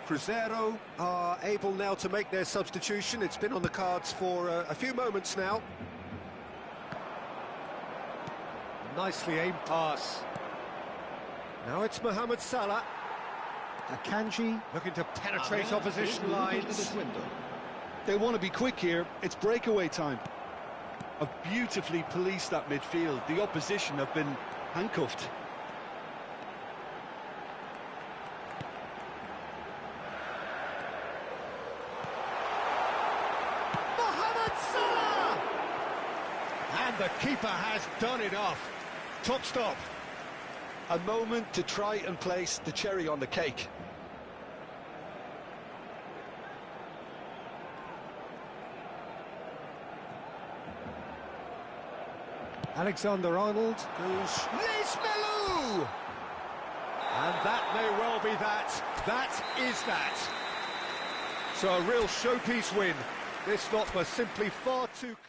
Cruzeiro are able now to make their substitution. It's been on the cards for a few moments now. Nicely aimed pass. Now it's Mohamed Salah. Akanji looking to penetrate opposition lines. They want to be quick here. It's breakaway time. Have beautifully policed that midfield. The opposition have been handcuffed. Mohamed Salah! And the keeper has done it off. Top stop. A moment to try and place the cherry on the cake. Alexander-Arnold goes Lismalu! And that may well be that. That is that. So a real showpiece win. This stop was simply far too close.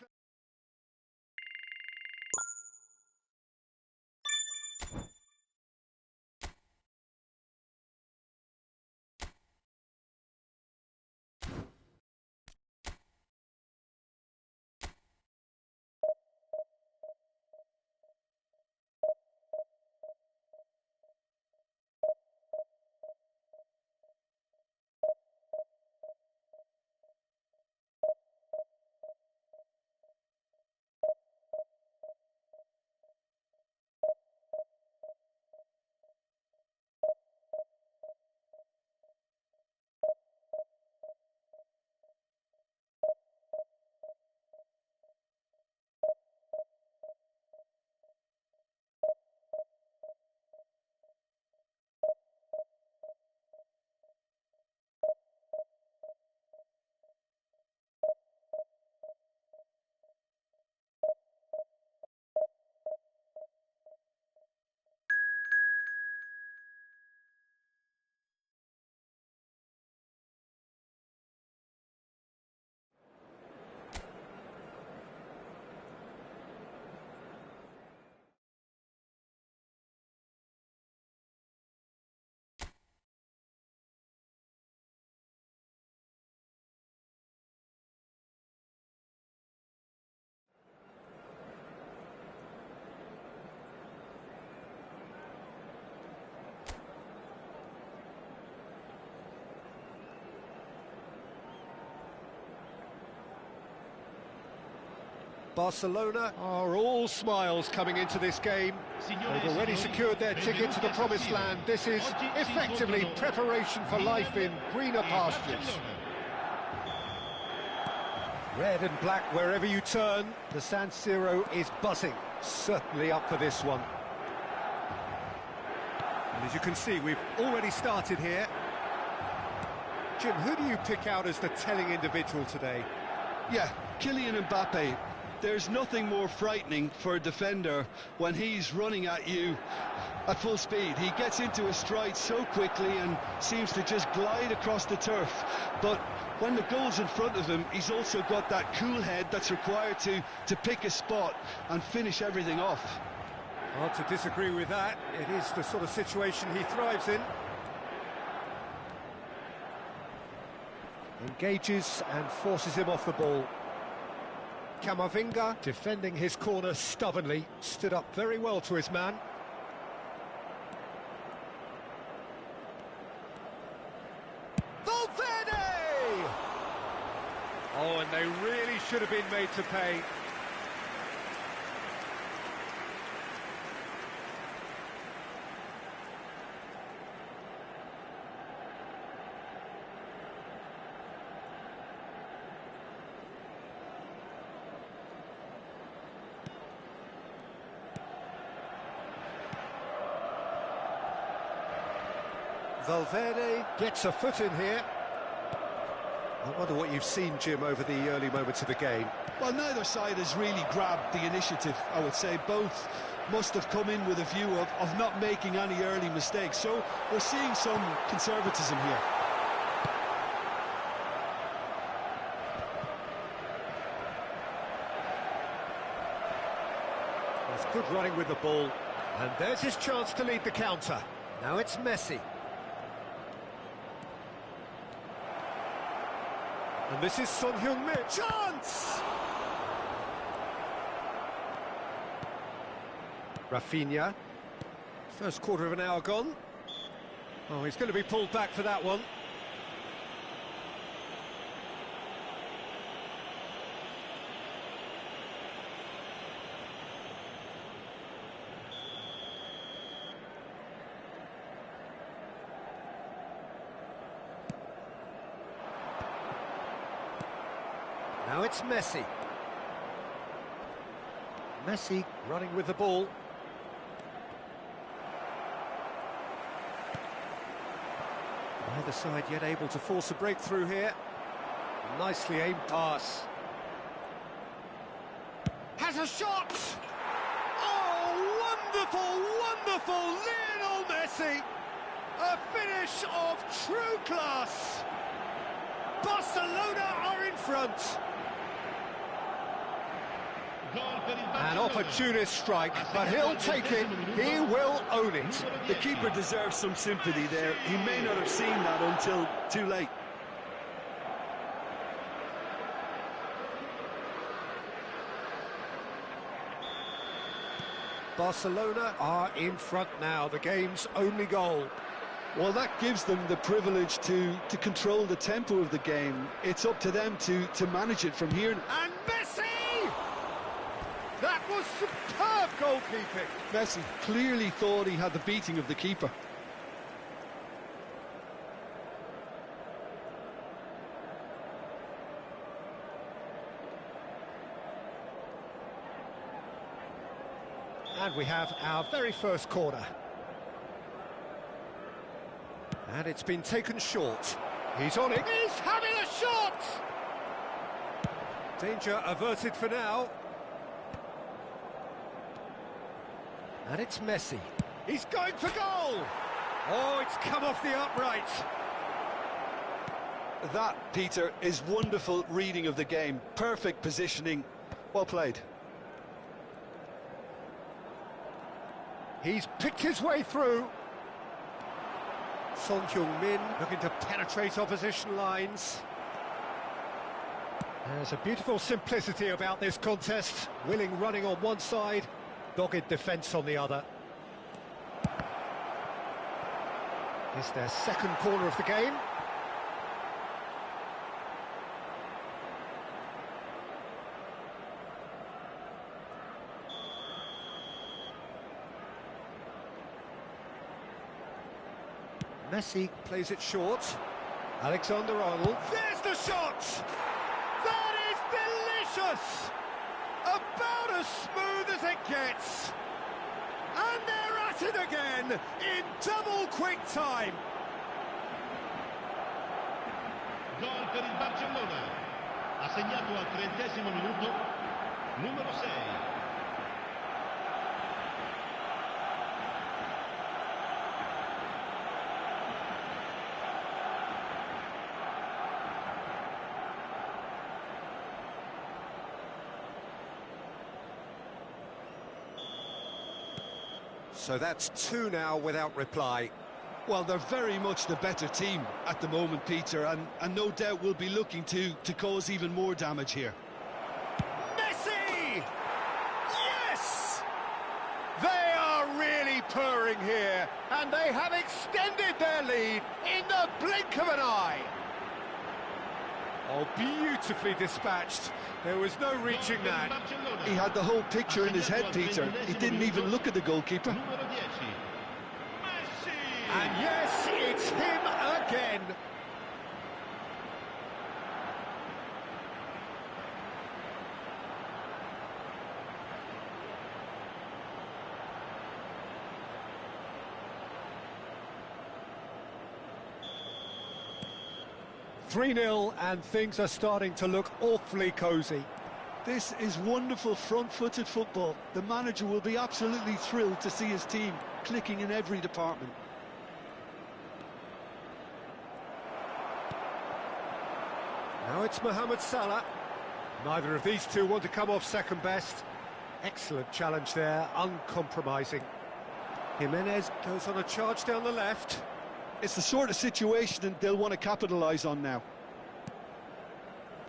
Barcelona are all smiles coming into this game. They've already secured their ticket to the promised land. This is effectively preparation for life in greener pastures. Red and black wherever you turn. The San Siro is buzzing. Certainly up for this one. And as you can see, we've already started here. Jim, who do you pick out as the telling individual today? Yeah, Kylian Mbappe. There's nothing more frightening for a defender when he's running at you at full speed. He gets into his stride so quickly and seems to just glide across the turf. But when the goal's in front of him, he's also got that cool head that's required to pick a spot and finish everything off. Hard to disagree with that. It is the sort of situation he thrives in. Engages and forces him off the ball. Camavinga, defending his corner stubbornly, stood up very well to his man. Valverde! Oh, and they really should have been made to pay. Valverde gets a foot in here. I wonder what you've seen, Jim, over the early moments of the game. Well, neither side has really grabbed the initiative, I would say. Both must have come in with a view of not making any early mistakes. So we're seeing some conservatism here. There's good running with the ball. And there's his chance to lead the counter. Now it's Messi. And this is Son Heung-min. Chance! Rafinha. First quarter of an hour gone. Oh, he's going to be pulled back for that one. Now it's Messi. Messi running with the ball. Neither side yet able to force a breakthrough here. Nicely aimed pass. Has a shot! Oh, wonderful, wonderful! Lionel Messi! A finish of true class! Barcelona are in front! An opportunist strike, but he'll take it, he will own it. The keeper deserves some sympathy there. He may not have seen that until too late. Barcelona are in front now, the game's only goal. Well, that gives them the privilege to control the tempo of the game. It's up to them to manage it from here. And Messi! That was superb goalkeeping. Messi clearly thought he had the beating of the keeper. And we have our very first corner. And it's been taken short. He's on it. He's having a shot! Danger averted for now. And it's Messi. He's going for goal! Oh, it's come off the upright. That, Peter, is wonderful reading of the game. Perfect positioning. Well played. He's picked his way through. Son Heung-min looking to penetrate opposition lines. There's a beautiful simplicity about this contest. Willing running on one side, dogged defence on the other. It's their second corner of the game. Messi plays it short. Alexander-Arnold. There's the shot! That is delicious! About as smooth as it gets. And they're at it again in double quick time. Gol per il Barcellona. Ha segnato al 30° minuto numero 6. So that's 2 now without reply. Well, they're very much the better team at the moment, Peter, and no doubt will be looking to cause even more damage here. Messi! Yes! They are really purring here, and they have extended their lead in the blink of an eye. Oh, beautifully dispatched. There was no reaching that. He had the whole picture in his head, Peter. He didn't even look at the goalkeeper. And yes, it's him again. (3-0) and things are starting to look awfully cosy. This is wonderful front-footed football. The manager will be absolutely thrilled to see his team clicking in every department. Now it's Mohamed Salah. Neither of these two want to come off second best. Excellent challenge there, uncompromising. Jimenez goes on a charge down the left. It's the sort of situation that they'll want to capitalise on now.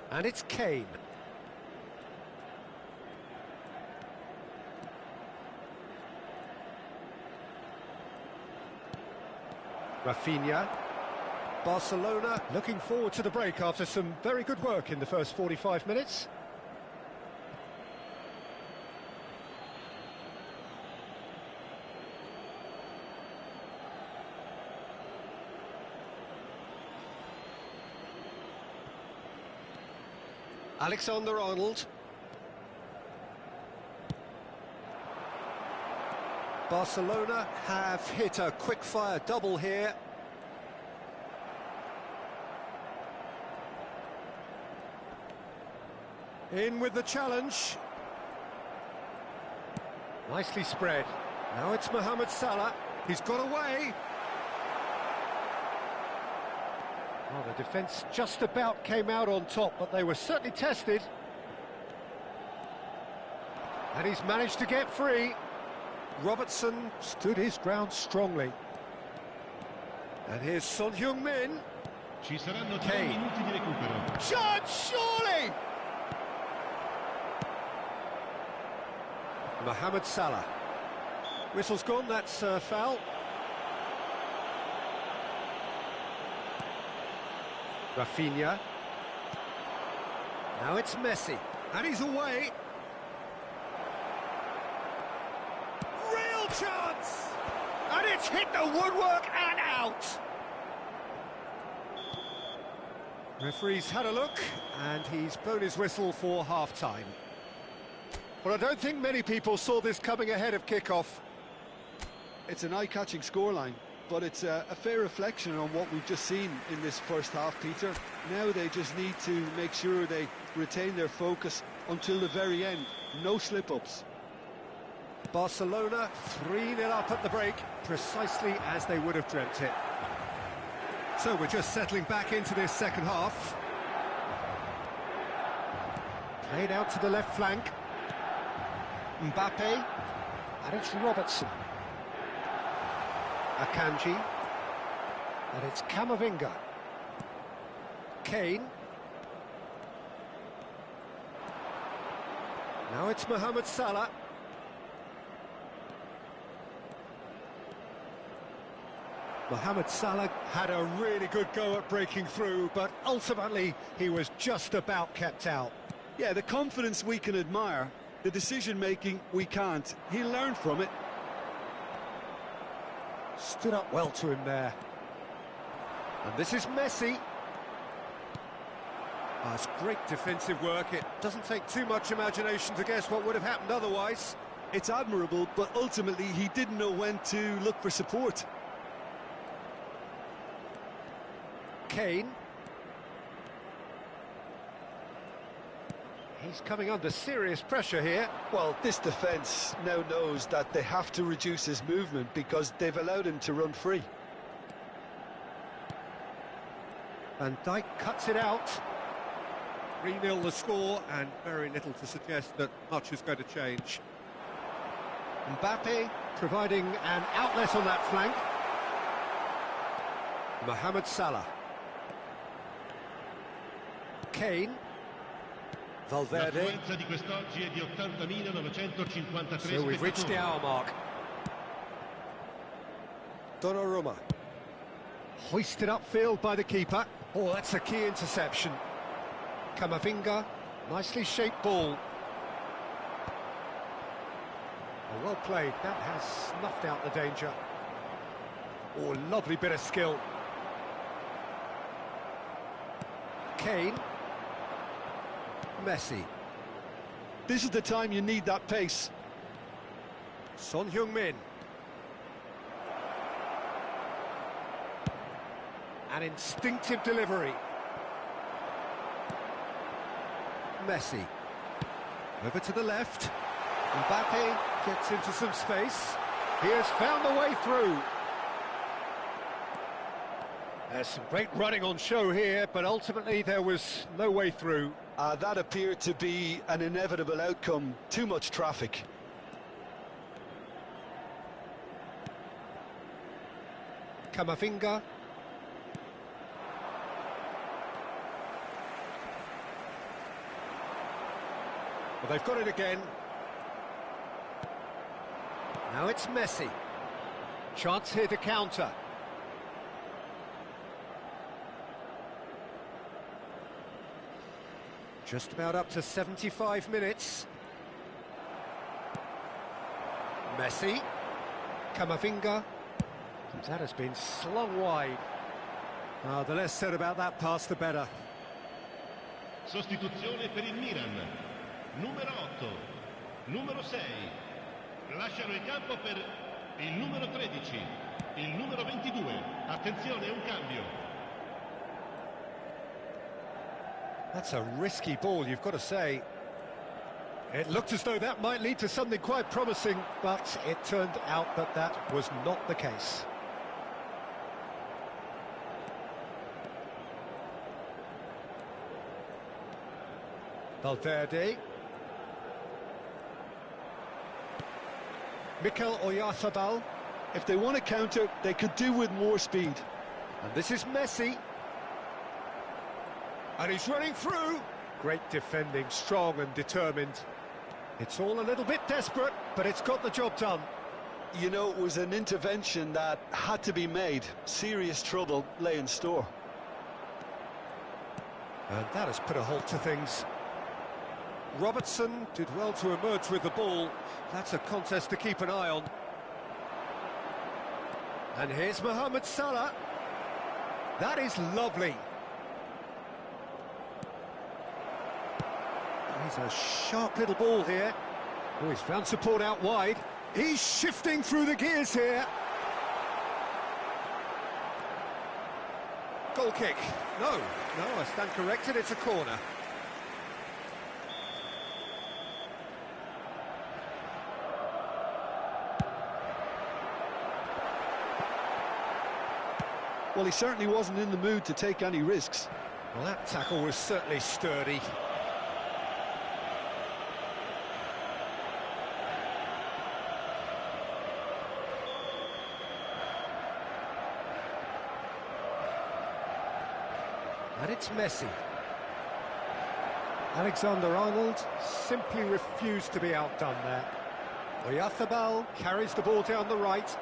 And it's Kane. Rafinha. Barcelona looking forward to the break after some very good work in the first 45 minutes. Alexander-Arnold. Barcelona have hit a quick-fire double here. In with the challenge. Nicely spread. Now it's Mohamed Salah. He's got away. Well, the defence just about came out on top, but they were certainly tested. And he's managed to get free. Robertson stood his ground strongly. And here's Son Heung-min. Ci saranno 3 Kane. minuti di recupero. Chance, surely! Mohamed Salah. Whistle's gone, that's foul. Rafinha. Now it's Messi. And he's away. Real chance! And it's hit the woodwork and out. Referee's had a look, and he's blown his whistle for half-time. Well, I don't think many people saw this coming ahead of kick-off. It's an eye-catching scoreline, but it's a fair reflection on what we've just seen in this first half, Peter. Now they just need to make sure they retain their focus until the very end. No slip-ups. Barcelona 3-0 up at the break, precisely as they would have dreamt it. So we're just settling back into this second half. Played out to the left flank. Mbappe, and it's Robertson. Akanji, and it's Camavinga. Kane. Now it's Mohamed Salah. Mohamed Salah had a really good go at breaking through, but ultimately he was just about kept out. Yeah, the confidence we can admire, the decision-making we can't. He'll learn from it. Stood up well to him there. And this is Messi. Oh, it's great defensive work. It doesn't take too much imagination to guess what would have happened otherwise. It's admirable, but ultimately he didn't know when to look for support. Kane. He's coming under serious pressure here. Well, this defence now knows that they have to reduce his movement because they've allowed him to run free. Van Dijk cuts it out. 3-0 the score, and very little to suggest that much is going to change. Mbappe providing an outlet on that flank. Mohamed Salah. Kane. Valverde. L'affluenza di quest'oggi è di 80.953 So we've reached the hour mark. Donnarumma. Hoisted upfield by the keeper. Oh, that's a key interception. Camavinga, nicely shaped ball. Oh, well played, that has snuffed out the danger. Oh, lovely bit of skill. Kane. Messi. This is the time you need that pace. Son Heung-min. An instinctive delivery. Messi. Over to the left. Mbappe gets into some space. He has found the way through. There's some great running on show here, but ultimately there was no way through. That appeared to be an inevitable outcome. Too much traffic. Camavinga. Well, they've got it again. Now it's Messi. Chance here to counter. Just about up to 75 minutes. Messi. Camavinga. That has been slung wide. The less said about that pass, the better. Sostituzione per il Milan. Numero 8, numero 6. Lasciano il campo per il numero 13, il numero 22. Attenzione, un cambio. That's a risky ball, you've got to say. It looked as though that might lead to something quite promising, but it turned out that that was not the case. Valverde. Mikel Oyarzabal. If they want to counter, they could do with more speed. And this is Messi. And he's running through. Great defending, strong and determined. It's all a little bit desperate, but it's got the job done. You know, it was an intervention that had to be made. Serious trouble lay in store. And that has put a halt to things. Robertson did well to emerge with the ball. That's a contest to keep an eye on. And here's Mohamed Salah. That is lovely. He's a sharp little ball here. Oh, he's found support out wide. He's shifting through the gears here. Goal kick. No, I stand corrected, it's a corner. Well, he certainly wasn't in the mood to take any risks. Well, that tackle was certainly sturdy. And it's Messi. Alexander-Arnold simply refused to be outdone there. Oyarzabal carries the ball down the right.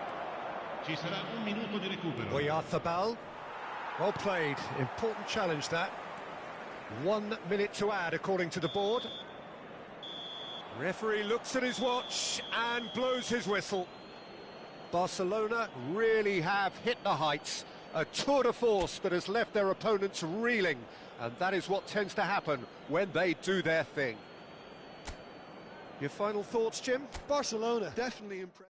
Ci sarà un minuto di recupero. Oyarzabal, well played, important challenge that. 1 minute to add according to the board. Referee looks at his watch and blows his whistle. Barcelona really have hit the heights. A tour de force that has left their opponents reeling, and that is what tends to happen when they do their thing. Your final thoughts, Jim? Barcelona definitely impressed.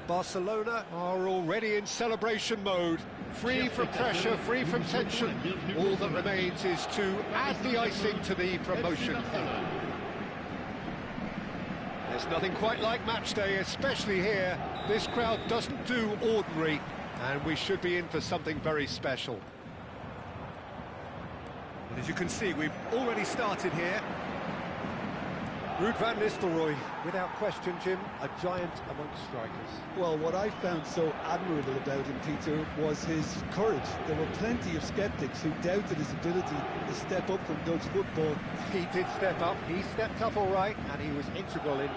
Barcelona are already in celebration mode, free from pressure, free from tension. All that remains is to add the icing to the promotion cake. There's nothing quite like match day, especially here. This crowd doesn't do ordinary, and we should be in for something very special. And as you can see, we've already started here. Ruud van Nistelrooy, without question, Jim, a giant amongst strikers. Well, what I found so admirable about him, Peter, was his courage. There were plenty of sceptics who doubted his ability to step up from Dutch football. He did step up, he stepped up all right, and he was integral in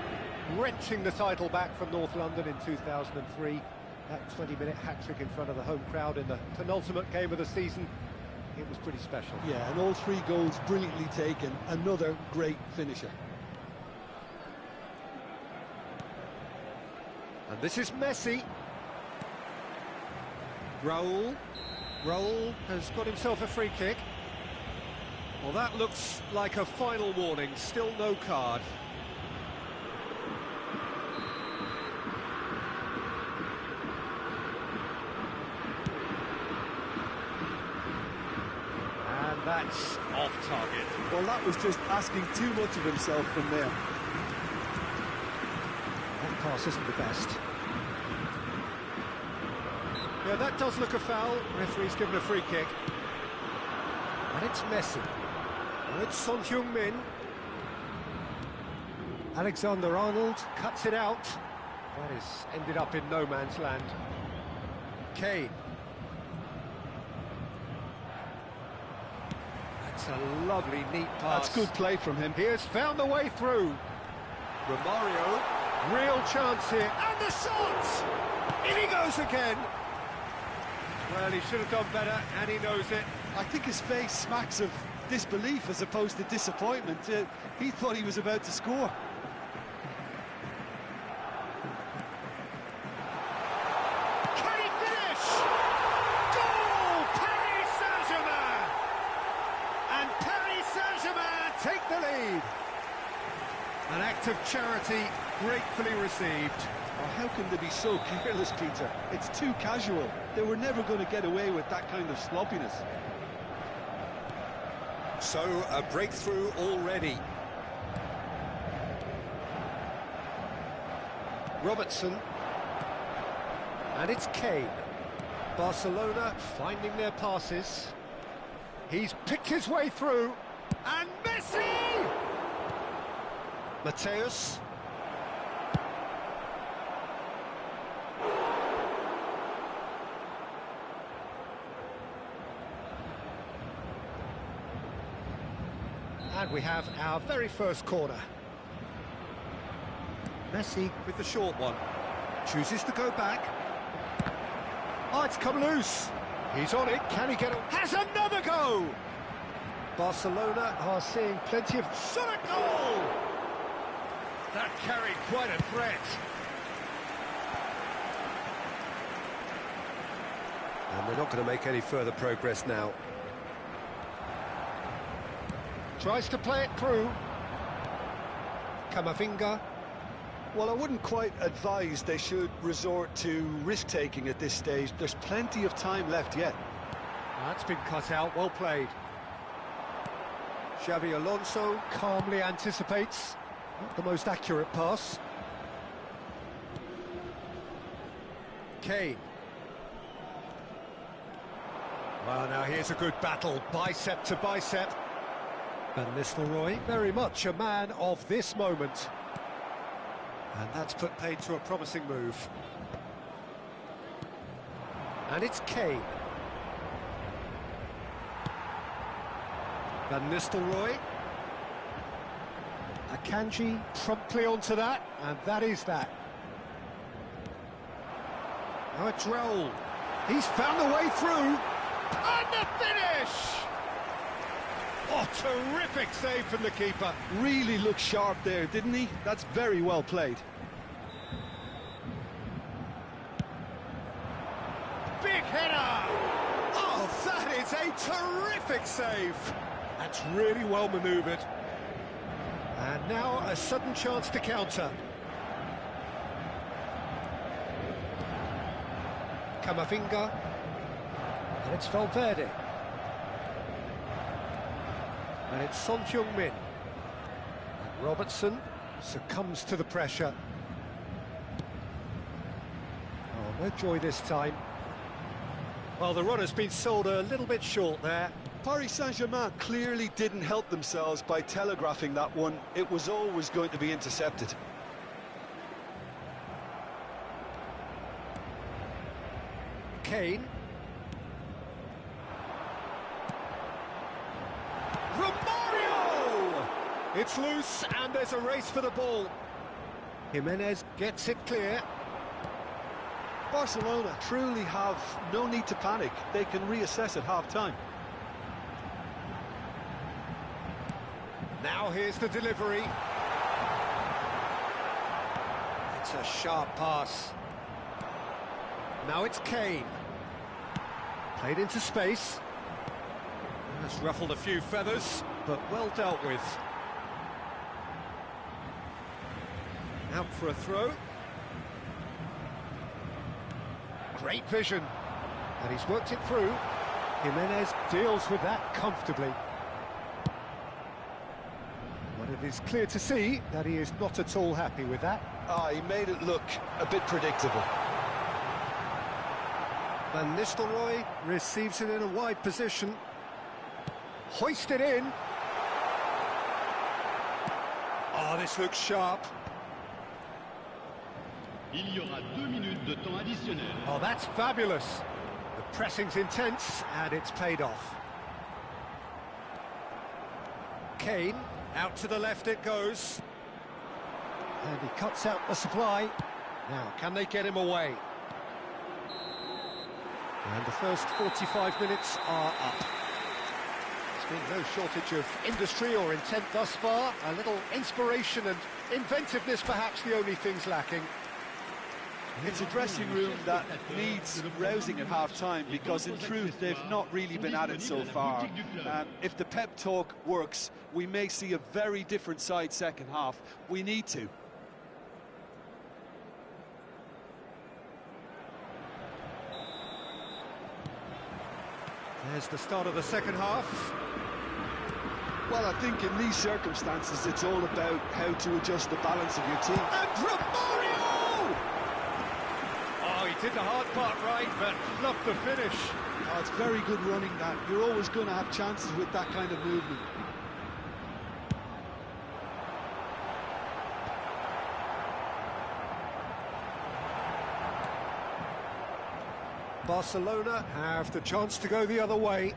wrenching the title back from North London in 2003. That 20-minute hat-trick in front of the home crowd in the penultimate game of the season, it was pretty special. Yeah, and all three goals brilliantly taken. Another great finisher. And this is Messi. Raul has got himself a free kick. Well, that looks like a final warning, still no card. And that's off target. Well, that was just asking too much of himself from there. That pass isn't the best. Yeah, that does look a foul. Referee's given a free kick. And it's Messi. And it's Son Heung-min. Alexander-Arnold cuts it out. That has ended up in no man's land. Kane. That's a lovely, neat pass. That's good play from him. He has found the way through. Romario. Real chance here, and the shot! In he goes again! Well, he should have done better, and he knows it. I think his face smacks of disbelief as opposed to disappointment. He thought he was about to score. Can he finish? Goal! Paris Saint-Germain! An act of charity gratefully received. Oh, how can they be so careless, Peter? It's too casual. They were never going to get away with that kind of sloppiness. So, a breakthrough already. Robertson. And it's Kane. Barcelona finding their passes. He's picked his way through. And Messi! Mateus. And we have our very first corner. Messi with the short one. Chooses to go back. Oh, it's come loose. He's on it. Can he get it? Has another go! Barcelona are seeing plenty of... Shot a goal! That carried quite a threat. And we're not going to make any further progress now. Tries to play it through. Camavinga. Well, I wouldn't quite advise they should resort to risk-taking at this stage. There's plenty of time left yet. That's been cut out, well played. Xabi Alonso calmly anticipates. Not the most accurate pass. Kane. Well, now here's a good battle, bicep to bicep. Van Nistelrooy, very much a man of this moment. And that's put paid to a promising move. And it's Kane. Van Nistelrooy. Akanji promptly onto that, and that is that. Now it's Raul. He's found a way through. And the finish! Oh, terrific save from the keeper. Really looked sharp there, didn't he? That's very well played. Big header! Oh, that is a terrific save. That's really well manoeuvred. And now a sudden chance to counter. Camavinga. And it's Valverde. And it's Son Heung-min. And Robertson succumbs to the pressure. Oh, no joy this time. Well, the runner's been sold a little bit short there. Paris Saint-Germain clearly didn't help themselves by telegraphing that one. It was always going to be intercepted. Kane. Romario! It's loose and there's a race for the ball. Jimenez gets it clear. Barcelona truly have no need to panic. They can reassess at half-time. Now here's the delivery. It's a sharp pass. Now it's Kane. Played into space. That's ruffled a few feathers, but well dealt with. Out for a throw. Great vision. And he's worked it through. Jimenez deals with that comfortably. But it is clear to see that he is not at all happy with that. He made it look a bit predictable. Van Nistelrooy receives it in a wide position. Hoisted in. Oh, this looks sharp. Il y aura 2 minutes de temps additionnel. Oh, that's fabulous. The pressing's intense, and it's paid off. Kane, out to the left it goes. And he cuts out the supply. Now, can they get him away? And the first 45 minutes are up. There's been no shortage of industry or intent thus far. A little inspiration and inventiveness, perhaps the only things lacking. It's a dressing room that needs rousing at half-time because, in truth, they've not really been at it so far. If the pep talk works, we may see a very different side second half. We need to. There's the start of the second half. Well, I think in these circumstances, it's all about how to adjust the balance of your team. And Romario! Oh, he did the hard part right, but fluffed the finish. Oh, it's very good running that. You're always going to have chances with that kind of movement. Barcelona have the chance to go the other way.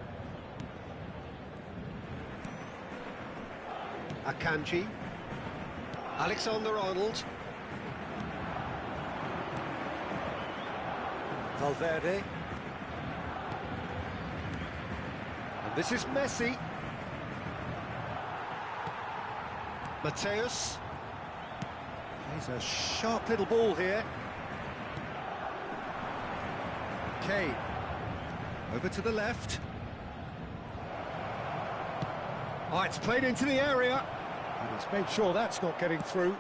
Akanji. Alexander-Arnold. Valverde. And this is Messi. Mateus. Plays a sharp little ball here. Kane. Over to the left. Oh, it's played into the area. And he's made sure that's not getting through.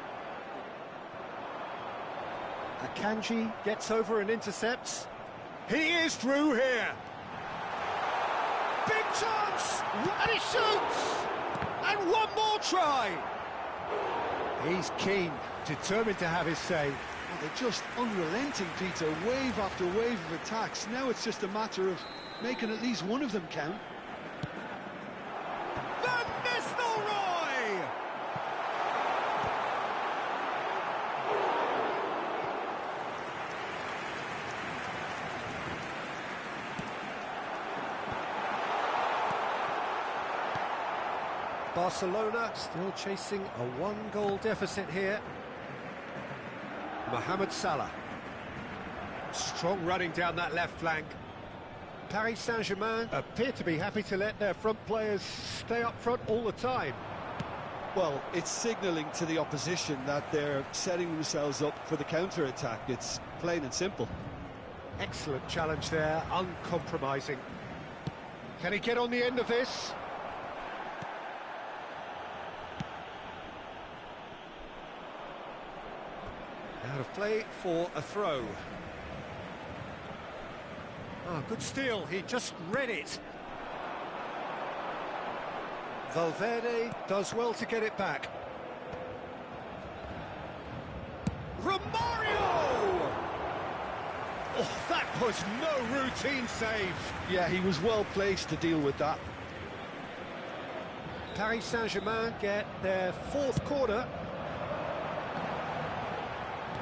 Akanji gets over and intercepts. He is through here. Big chance! And he shoots! And one more try! He's keen, determined to have his say. Oh, they're just unrelenting, Peter. Wave after wave of attacks. Now it's just a matter of making at least one of them count. Van Nistelrooy! Barcelona still chasing a one-goal deficit here. Mohamed Salah. Strong running down that left flank. Paris Saint-Germain appear to be happy to let their front players stay up front all the time. Well, it's signalling to the opposition that they're setting themselves up for the counter-attack. It's plain and simple. Excellent challenge there, uncompromising. Can he get on the end of this? Out of play for a throw. Oh, good steal, he just read it. Valverde does well to get it back. Romario! Oh, that was no routine save. Yeah, he was well placed to deal with that. Paris Saint-Germain get their fourth corner.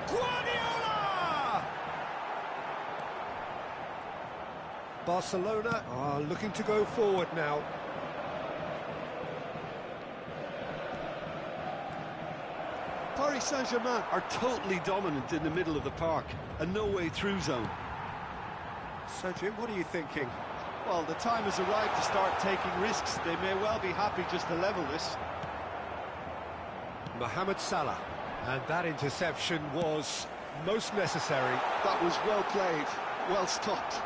Guardiola! Barcelona are looking to go forward now. Paris Saint-Germain are totally dominant in the middle of the park, a no-way through zone. So, Jim, what are you thinking? Well, the time has arrived to start taking risks. They may well be happy just to level this. Mohamed Salah. And that interception was most necessary. That was well played, well stopped.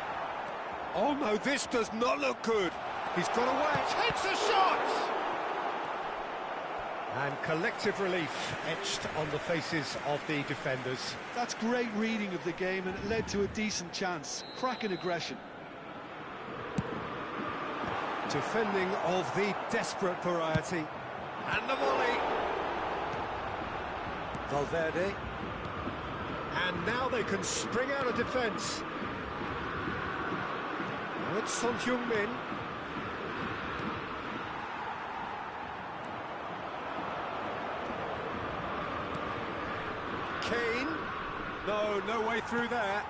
Oh no, this does not look good. He's got away, takes a shot! And collective relief etched on the faces of the defenders. That's great reading of the game, and it led to a decent chance. Cracking aggression. Defending of the desperate variety. And the volley. Valverde. And now they can spring out of defence. Now it's Son Heung-min. Kane. No way through there.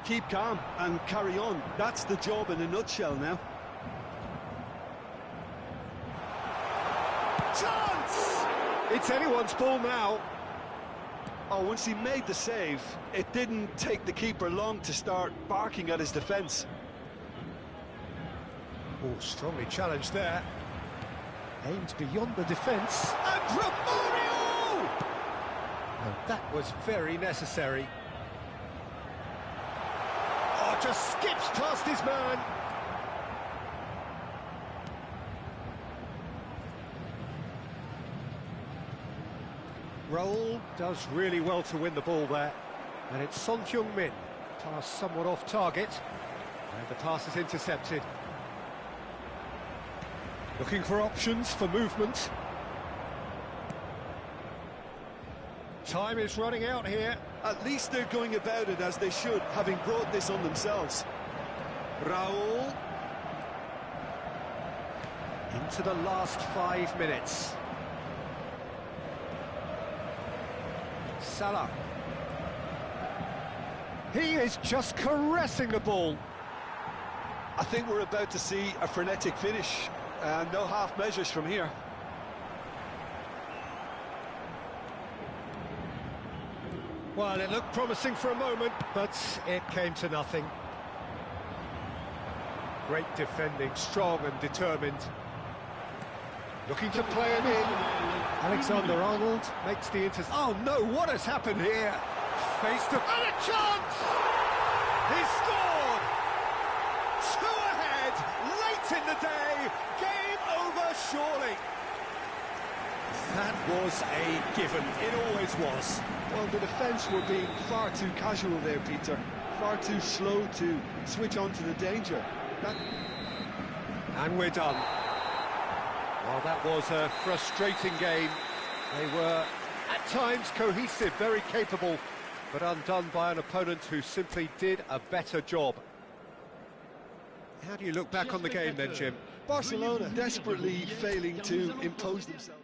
Keep calm and carry on. That's the job in a nutshell now. Chance! It's anyone's ball now. Oh, once he made the save, it didn't take the keeper long to start barking at his defence. Oh, strongly challenged there. Aimed beyond the defence. And Romario! And that was very necessary. Oh, just skips past his man. Raul does really well to win the ball there. And it's Son Heung-min. Pass somewhat off target. And the pass is intercepted. Looking for options for movement. Time is running out here. At least they're going about it as they should, having brought this on themselves. Raul. Into the last 5 minutes. Salah. He is just caressing the ball. I think we're about to see a frenetic finish, and no half measures from here. Well, it looked promising for a moment, but it came to nothing. Great defending, strong and determined. Looking to play it in. Alexander-Arnold makes the intercept. Oh no, what has happened here? Face to... And a chance! He scored! 2 ahead, late in the day. Game over, surely. That was a given. It always was. Well, the defence were being far too casual there, Peter. Far too slow to switch on to the danger. And we're done. Well, that was a frustrating game. They were, at times, cohesive, very capable, but undone by an opponent who simply did a better job. How do you look back on the game then, Jim? Barcelona desperately failing to impose themselves.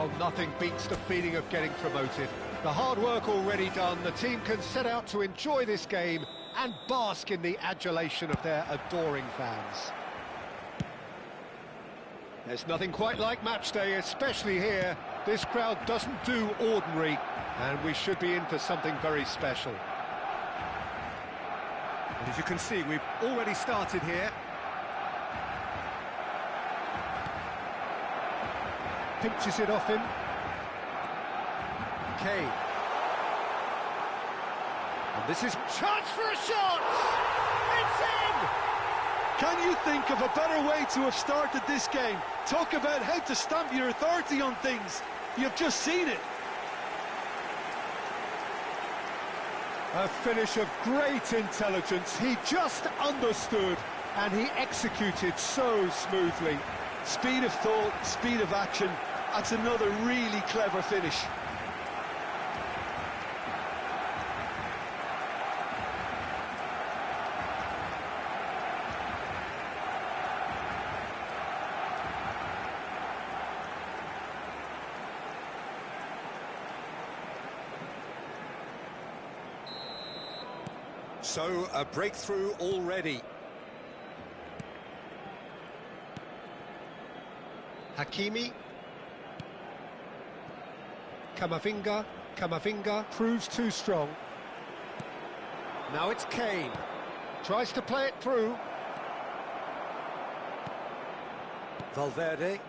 Well, nothing beats the feeling of getting promoted. The hard work already done, the team can set out to enjoy this game and bask in the adulation of their adoring fans. There's nothing quite like match day, especially here. This crowd doesn't do ordinary, and we should be in for something very special. And as you can see, we've already started here. Pinches it off him. Kane. And this is chance for a shot! It's in! Can you think of a better way to have started this game? Talk about how to stamp your authority on things. You've just seen it. A finish of great intelligence. He just understood and he executed so smoothly. Speed of thought, speed of action. That's another really clever finish. So, a breakthrough already. Hakimi. Kamavinga proves too strong. Now it's Kane. Tries to play it through. Valverde.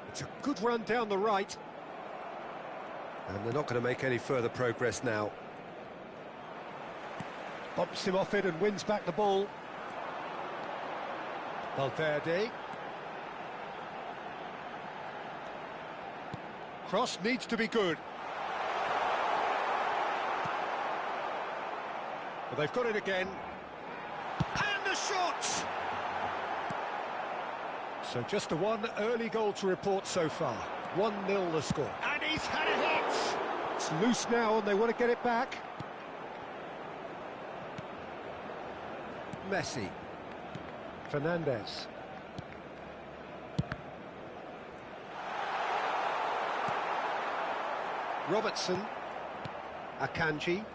It's a good run down the right. And they're not going to make any further progress now. Bumps him off it and wins back the ball. Valverde. Cross needs to be good. Well, they've got it again. And the shot! So just the one early goal to report so far. 1-0 the score. And he's had a hit! It's loose now and they want to get it back. Messi. Fernandes. Robertson. Akanji.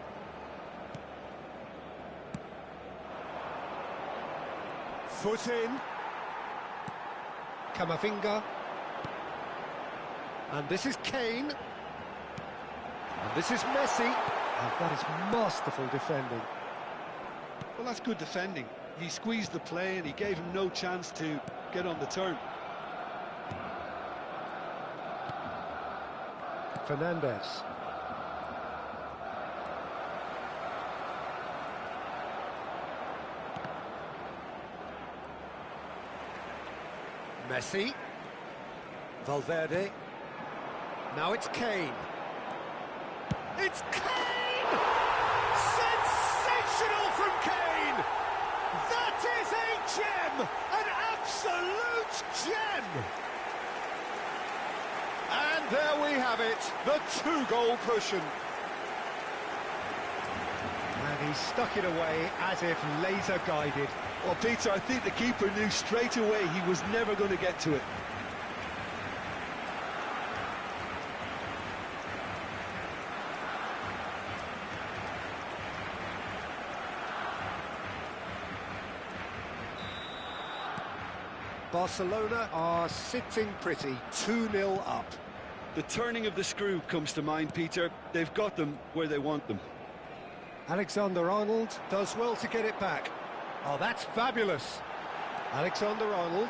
Foot in. Kamavinga. And this is Kane. And this is Messi. And that is masterful defending. Well, that's good defending. He squeezed the play and he gave him no chance to get on the turn. Fernandes. Messi. Valverde. Now it's Kane. It's Kane! Sensational from Kane! That is a gem! An absolute gem! And there we have it, the two-goal cushion. And he stuck it away as if laser-guided. Well, Peter, I think the keeper knew straight away he was never going to get to it. Barcelona are sitting pretty, 2-0 up. The turning of the screw comes to mind, Peter. They've got them where they want them. Alexander-Arnold does well to get it back. Oh, that's fabulous. Alexander-Arnold.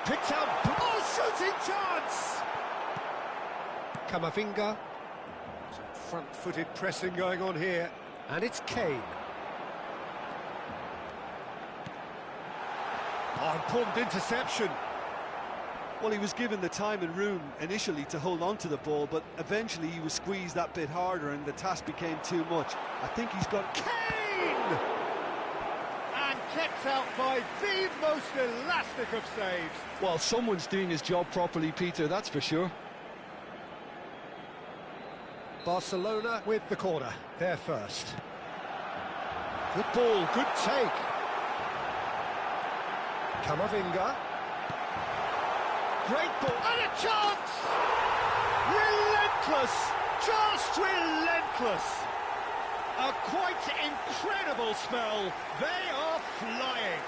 Picks out... Oh, shooting chance! Kamavinga. Some front-footed pressing going on here. And it's Kane. Oh, important interception. Well, he was given the time and room initially to hold on to the ball, but eventually he was squeezed that bit harder and the task became too much. I think he's got... Kane! And kept out by the most elastic of saves. Well, someone's doing his job properly, Peter, that's for sure. Barcelona with the corner. They're first. Good ball, good take. Camavinga. Great ball, and a chance! Relentless, just relentless. A quite incredible spell. They are flying.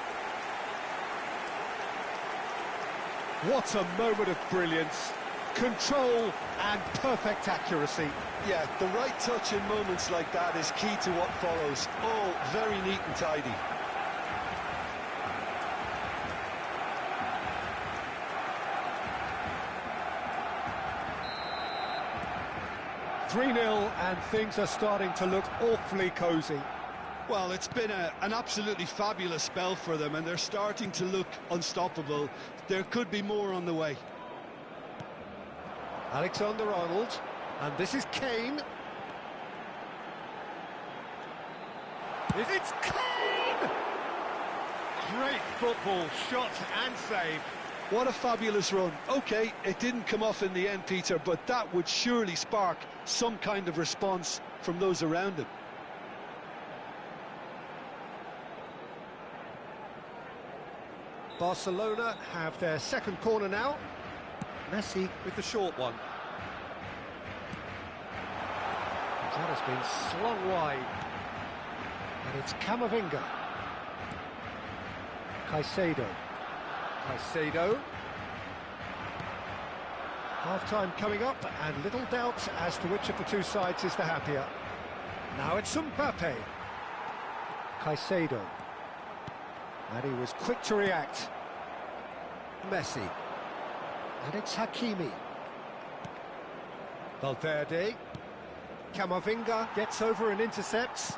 What a moment of brilliance. Control and perfect accuracy. Yeah, the right touch in moments like that is key to what follows. All very neat and tidy. (3-0) and things are starting to look awfully cosy. Well, it's been an absolutely fabulous spell for them, and they're starting to look unstoppable. There could be more on the way. Alexander-Arnold, and this is Kane. It's Kane! Great football, shot and save. What a fabulous run. OK, it didn't come off in the end, Peter, but that would surely spark some kind of response from those around him. Barcelona have their second corner now. Messi with the short one. That has been slung wide. And it's Camavinga. Caicedo. Half-time coming up, and little doubt as to which of the two sides is the happier. Now it's Mbappe. Caicedo. And he was quick to react. Messi. And it's Hakimi. Valverde. Camavinga gets over and intercepts.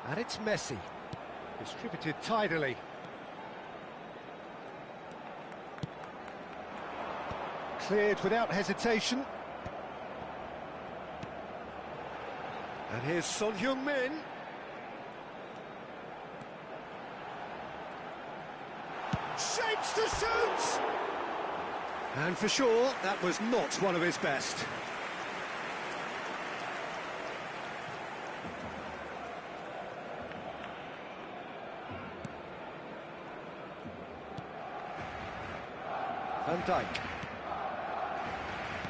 And it's Messi. Distributed tidily. Cleared without hesitation. And here's Son Heung-min. Shapes to shoot! And for sure, that was not one of his best. Van Dijk.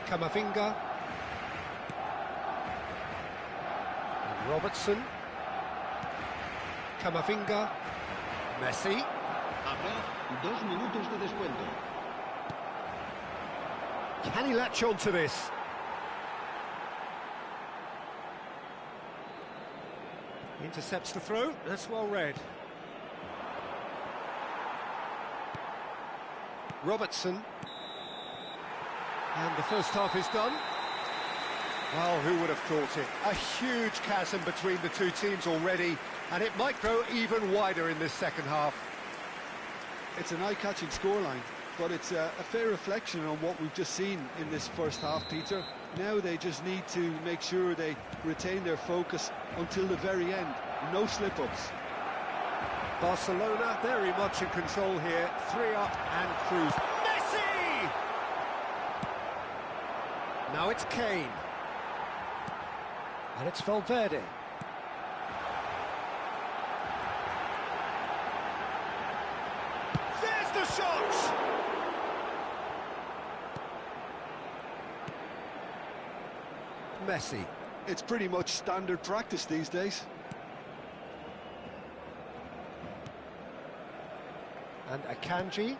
Camavinga. And Robertson. Camavinga. Messi. Habrá 2 minutos de descuento. Can he latch on to this? Intercepts the throw, that's well read. Robertson. And the first half is done. Well, who would have thought it? A huge chasm between the two teams already, and it might grow even wider in this second half. It's an eye-catching scoreline, but it's a fair reflection on what we've just seen in this first half, Peter. Now they just need to make sure they retain their focus until the very end. No slip-ups. Barcelona very much in control here. 3 up and cruise. Messi! Now it's Kane. And it's Valverde. There's the shot! Messi. It's pretty much standard practice these days. And Akanji.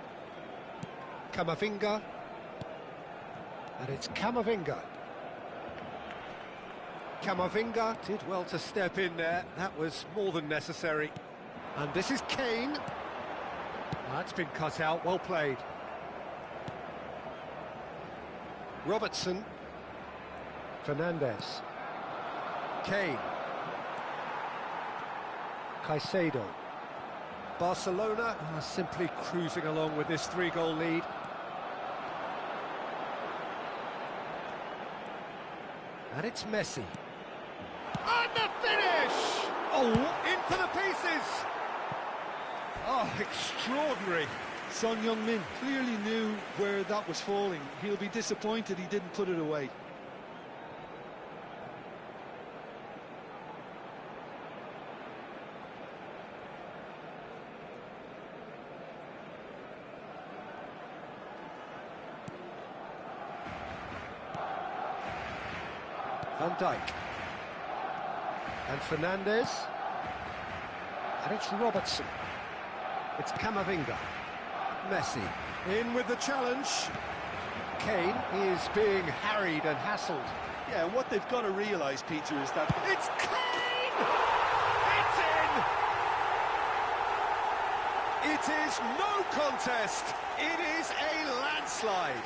Camavinga. And it's Camavinga. Camavinga did well to step in there. That was more than necessary. And this is Kane. That's been cut out. Well played. Robertson. Fernandez. Kane. Caicedo. Barcelona are simply cruising along with this 3-goal lead. And it's Messi. And the finish! Oh, in for the pieces! Oh, extraordinary. Son Heung-min clearly knew where that was falling. He'll be disappointed he didn't put it away. Van Dijk. And Fernandez. And it's Robertson. It's Camavinga. Messi. In with the challenge. Kane is being harried and hassled. Yeah, and what they've got to realise, Peter, is that... It's Kane! It's in! It is no contest. It is a landslide.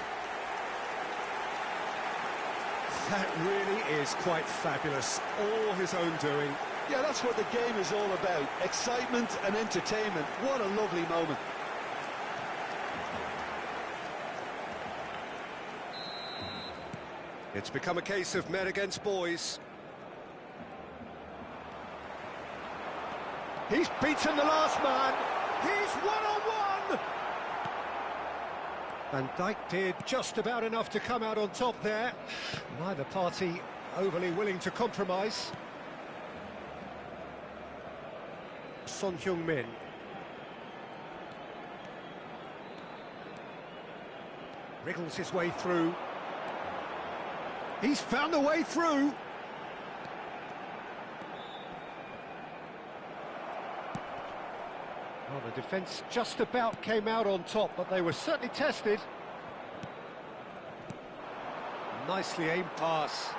That really is quite fabulous. All his own doing. Yeah, that's what the game is all about. Excitement and entertainment. What a lovely moment. It's become a case of men against boys. He's beaten the last man. He's one-on-one. Van Dijk did just about enough to come out on top there. Neither party overly willing to compromise. Son Heung-min. Wriggles his way through. He's found a way through. Well, the defence just about came out on top, but they were certainly tested. Nicely aimed pass.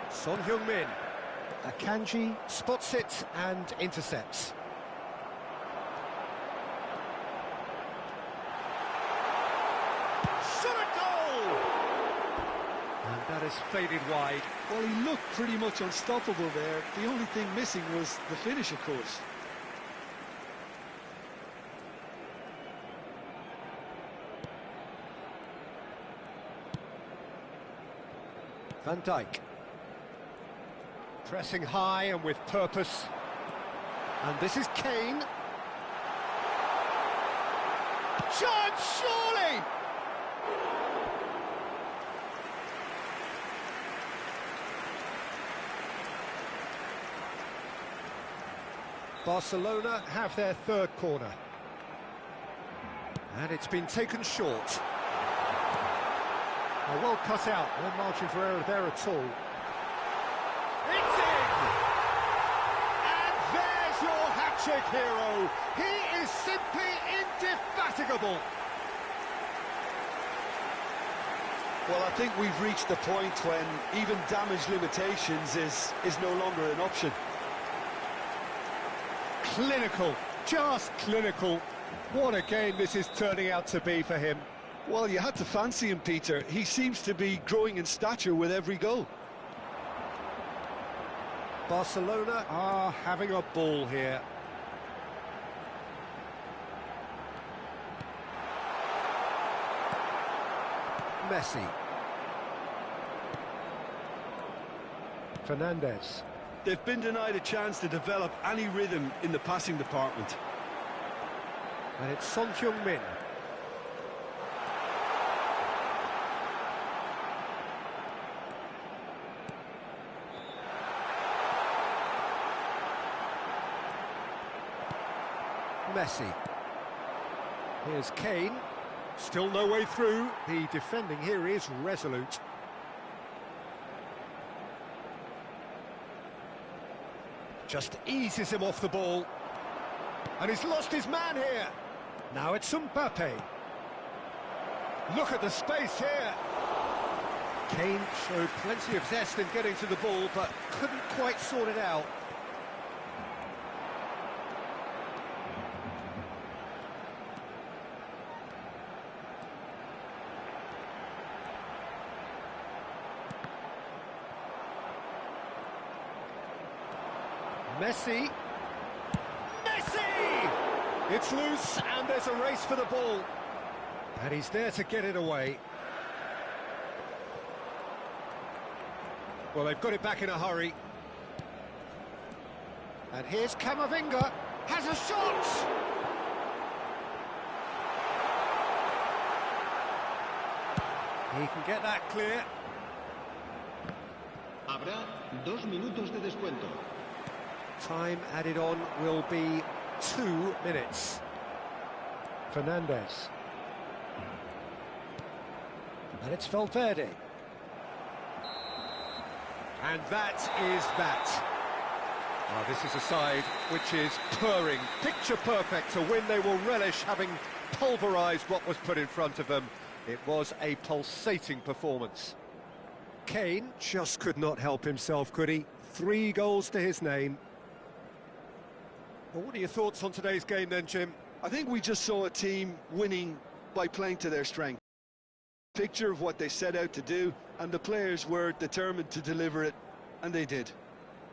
Son Heung-min. Akanji spots it and intercepts. Shot a goal! And that has faded wide. Well, he looked pretty much unstoppable there. The only thing missing was the finish, of course. Van Dijk. Pressing high and with purpose. And this is Kane. Chance, surely! Barcelona have their third corner. And it's been taken short. Well cut out, no margin for error there at all. It's in! And there's your hat-trick hero. He is simply indefatigable. Well, I think we've reached the point when even damage limitations is no longer an option. Clinical, just clinical. What a game this is turning out to be for him. Well, you had to fancy him, Peter. He seems to be growing in stature with every goal. Barcelona are having a ball here. Messi. Fernandez. They've been denied a chance to develop any rhythm in the passing department. And it's Son Heung-min. Messi. Here's Kane. Still no way through. The defending here is resolute. Just eases him off the ball. And he's lost his man here. Now it's Mbappe. Look at the space here. Kane showed plenty of zest in getting to the ball, but couldn't quite sort it out. Messi. Messi! It's loose, and there's a race for the ball. And he's there to get it away. Well, they've got it back in a hurry. And here's Camavinga. Has a shot! He can get that clear. Habrá 2 minutos de descuento. Time added on will be 2 minutes. Fernandez. And it's Valverde. And that is that. Well, this is a side which is purring, picture perfect, a win they will relish, having pulverised what was put in front of them. It was a pulsating performance. Kane just could not help himself, could he? 3 goals to his name. Well, what are your thoughts on today's game then, Jim? I think we just saw a team winning by playing to their strength. Picture of what they set out to do, and the players were determined to deliver it, and they did.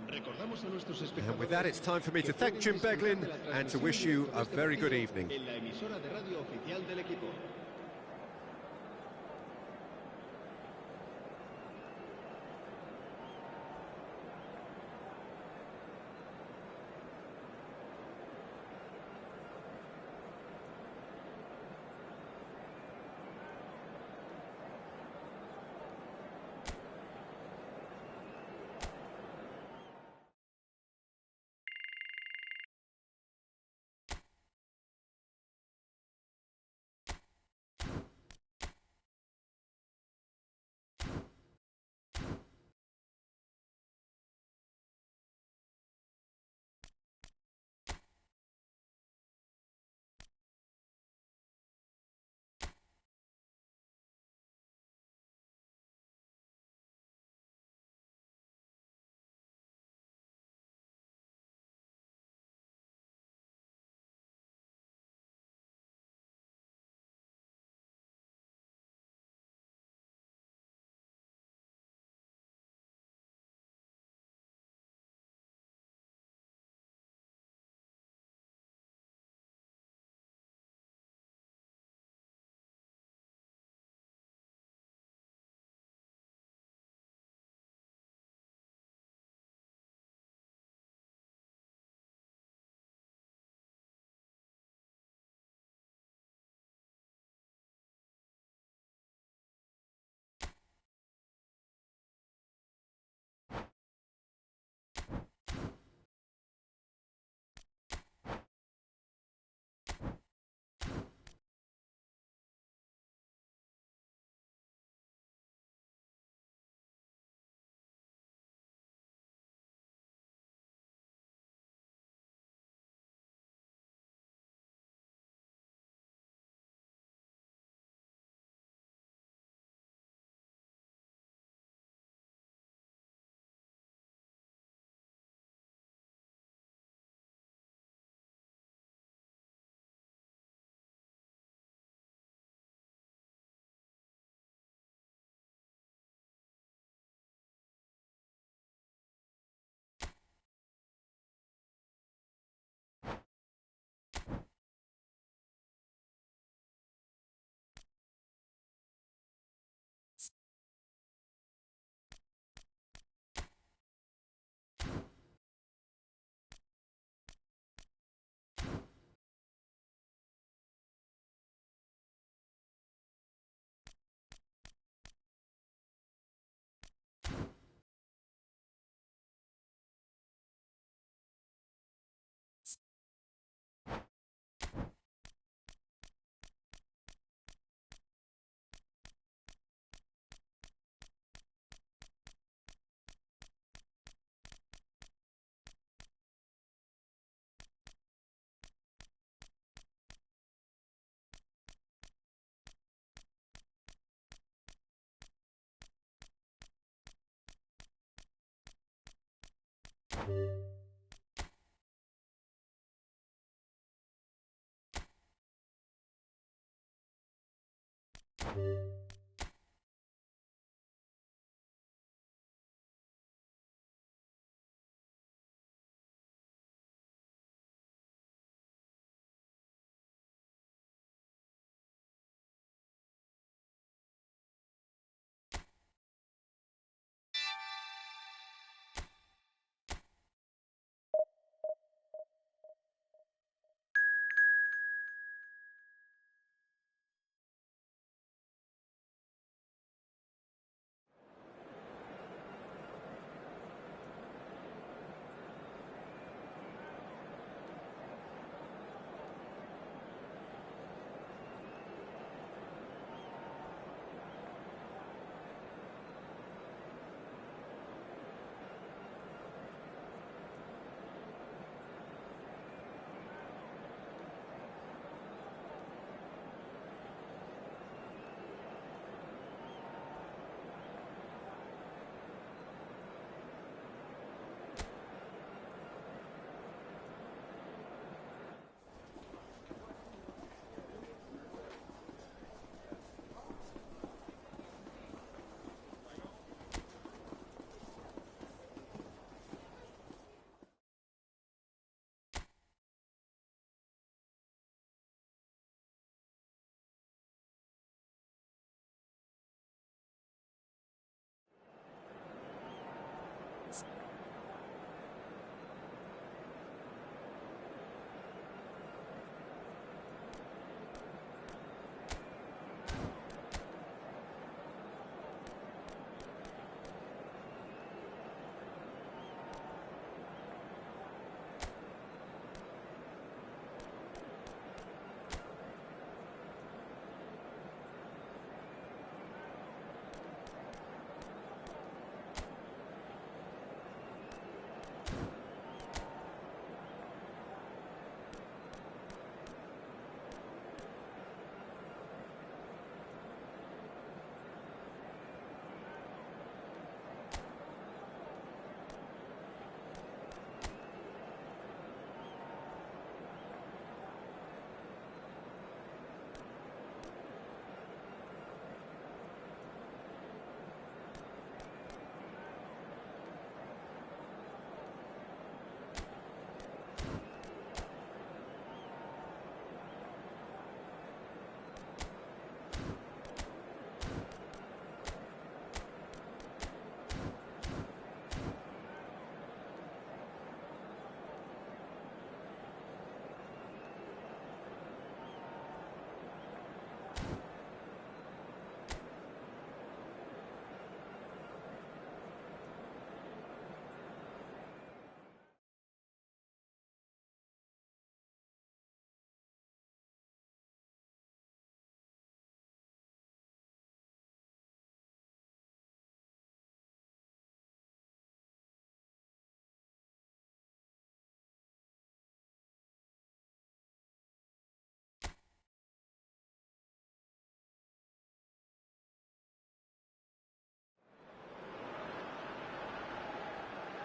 And with that, it's time for me to thank Jim Beglin and to wish you a very good evening.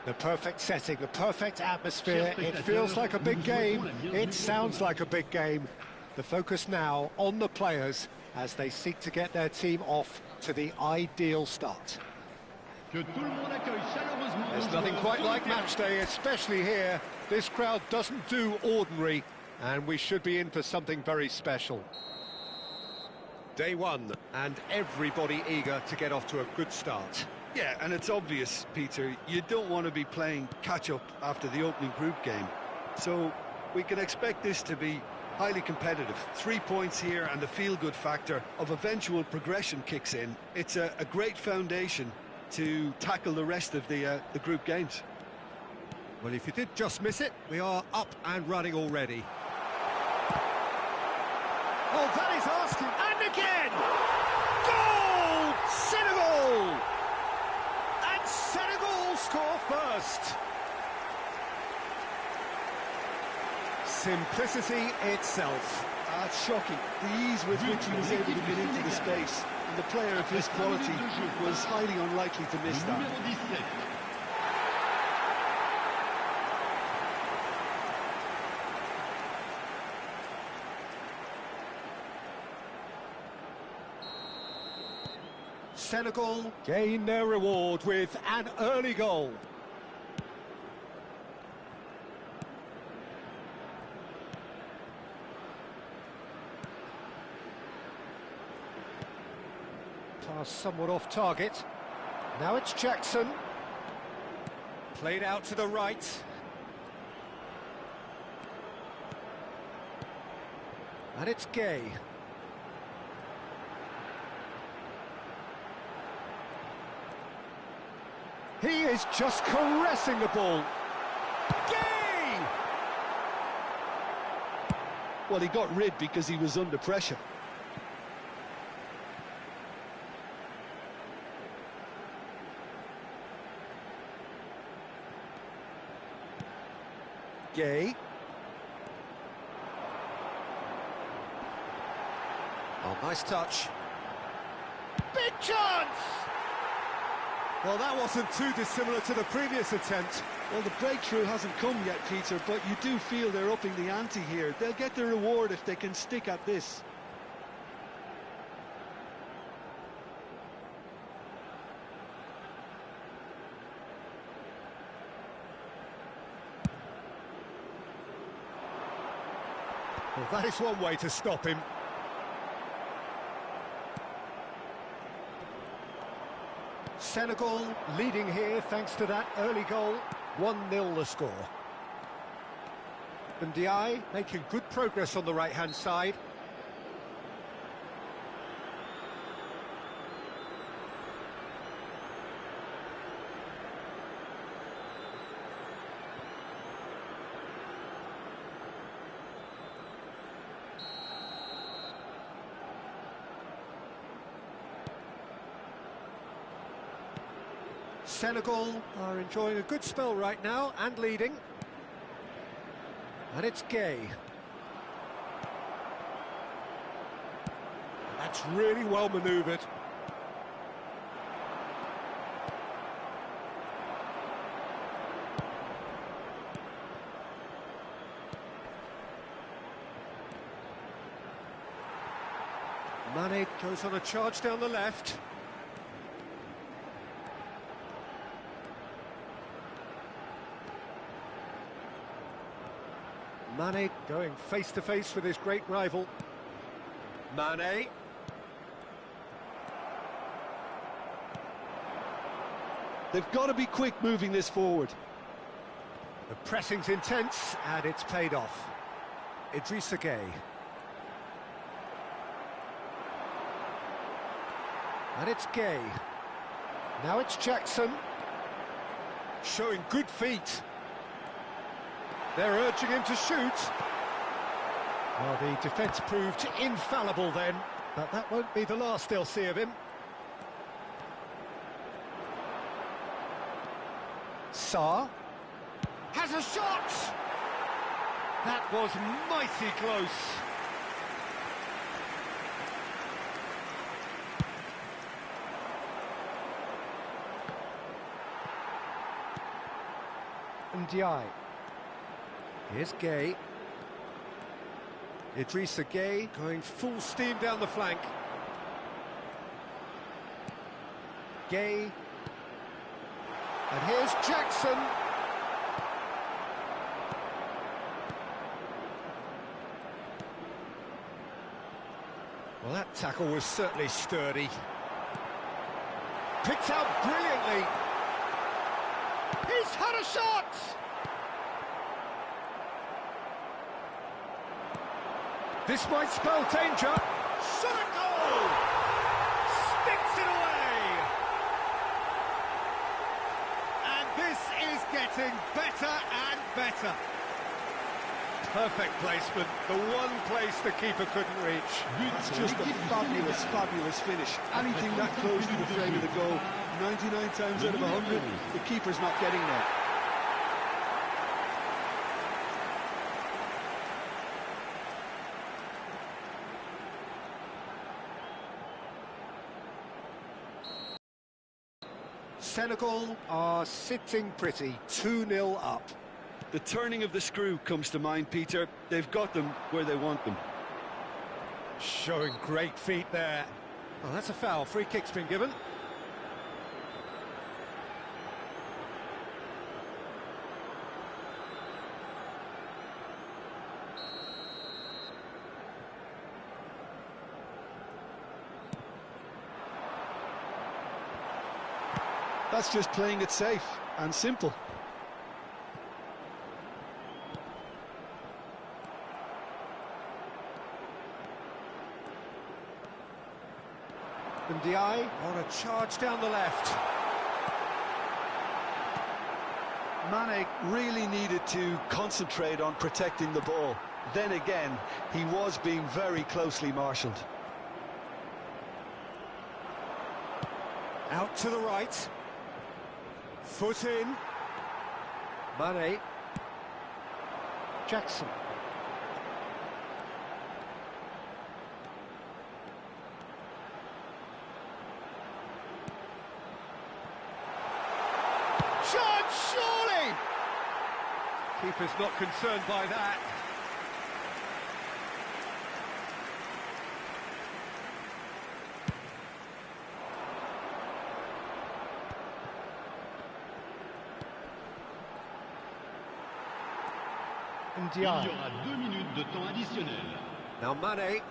The perfect setting, the perfect atmosphere. It feels like a big game. It sounds like a big game. The focus now on the players as they seek to get their team off to the ideal start. There's nothing quite like match day, especially here. This crowd doesn't do ordinary, and we should be in for something very special. Day one, and everybody eager to get off to a good start. Yeah, and it's obvious, Peter, you don't want to be playing catch-up after the opening group game. So we can expect this to be highly competitive. 3 points here and the feel-good factor of eventual progression kicks in. It's a great foundation to tackle the rest of the group games. Well, if you did just miss it, we are up and running already. Oh, that is asking, and again! Goal! Senegal! And Senegal score first. Simplicity itself. That's shocking. The ease with which he was able to get into the space. And the player of his quality was highly unlikely to miss that. Senegal gain their reward with an early goal. Pass somewhat off target. Now it's Jackson. Played out to the right. And it's Gay. He is just caressing the ball. Gay! Well, he got rid because he was under pressure. Gay. Oh, nice touch. Big chance! Well, that wasn't too dissimilar to the previous attempt. Well, the breakthrough hasn't come yet, Peter, but you do feel they're upping the ante here. They'll get their reward if they can stick at this. Well, that is one way to stop him. Senegal leading here thanks to that early goal. 1-0 the score. And Ndiaye making good progress on the right-hand side. Senegal are enjoying a good spell right now and leading. And it's Gay. And that's really well manoeuvred. Mane goes on a charge down the left. Mane going face-to-face with his great rival. Mane. They've got to be quick moving this forward. The pressing's intense, and it's paid off. Idrissa Gay. And it's Gay. Now it's Jackson. Showing good feet. They're urging him to shoot. Well, the defence proved infallible then, but that won't be the last they'll see of him. Sarr has a shot! That was mighty close. Ndiaye. Here's Gay. Idrissa Gay going full steam down the flank. Gay. And here's Jackson. Well, that tackle was certainly sturdy. Picked out brilliantly. He's had a shot! This might spell danger. Shot a goal! Sticks it away! And this is getting better and better. Perfect placement, the one place the keeper couldn't reach. It's just a fabulous, fabulous finish. Anything that close to the frame of the goal, 99 times out of 100, the keeper's not getting there. Senegal are sitting pretty, 2-0 up. The turning of the screw comes to mind, Peter. They've got them where they want them. Showing great feet there. Well, that's a foul. Free kick's been given. That's just playing it safe and simple. Ndiaye on a charge down the left. Mane really needed to concentrate on protecting the ball. Then again, he was being very closely marshalled. Out to the right. Foot in. Mane. Jackson. Shot, surely! Keeper's not concerned by that. Il y aura 2 minutes de temps additionnel. Now Mane.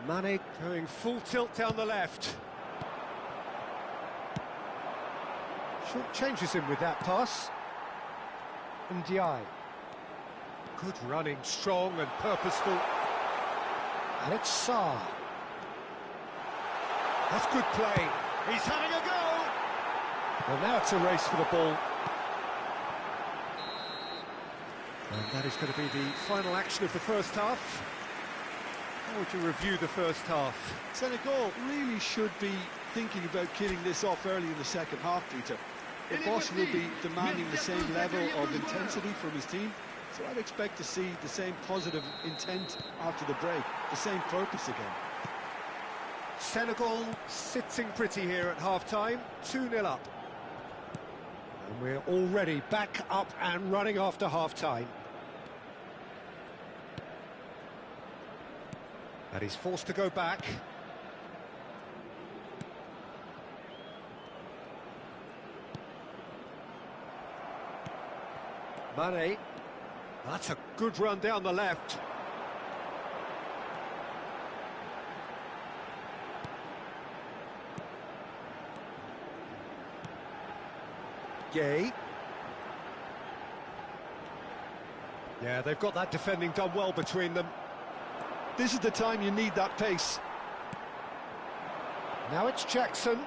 Mane going full tilt down the left. Short changes him with that pass. Ndiaye. Good running, strong and purposeful. And it's Sarr. That's good play. He's having a go. Well, now it's a race for the ball. And that is going to be the final action of the first half. How would you review the first half? Senegal really should be thinking about killing this off early in the second half, Peter. The boss will be demanding the same level of intensity from his team, so I'd expect to see the same positive intent after the break, the same purpose again. Senegal sitting pretty here at half-time, 2-0 up. And we're already back up and running after half-time. And he's forced to go back. Mane. That's a good run down the left. Gay. Yeah, they've got that defending done well between them. This is the time you need that pace. Now it's Jackson.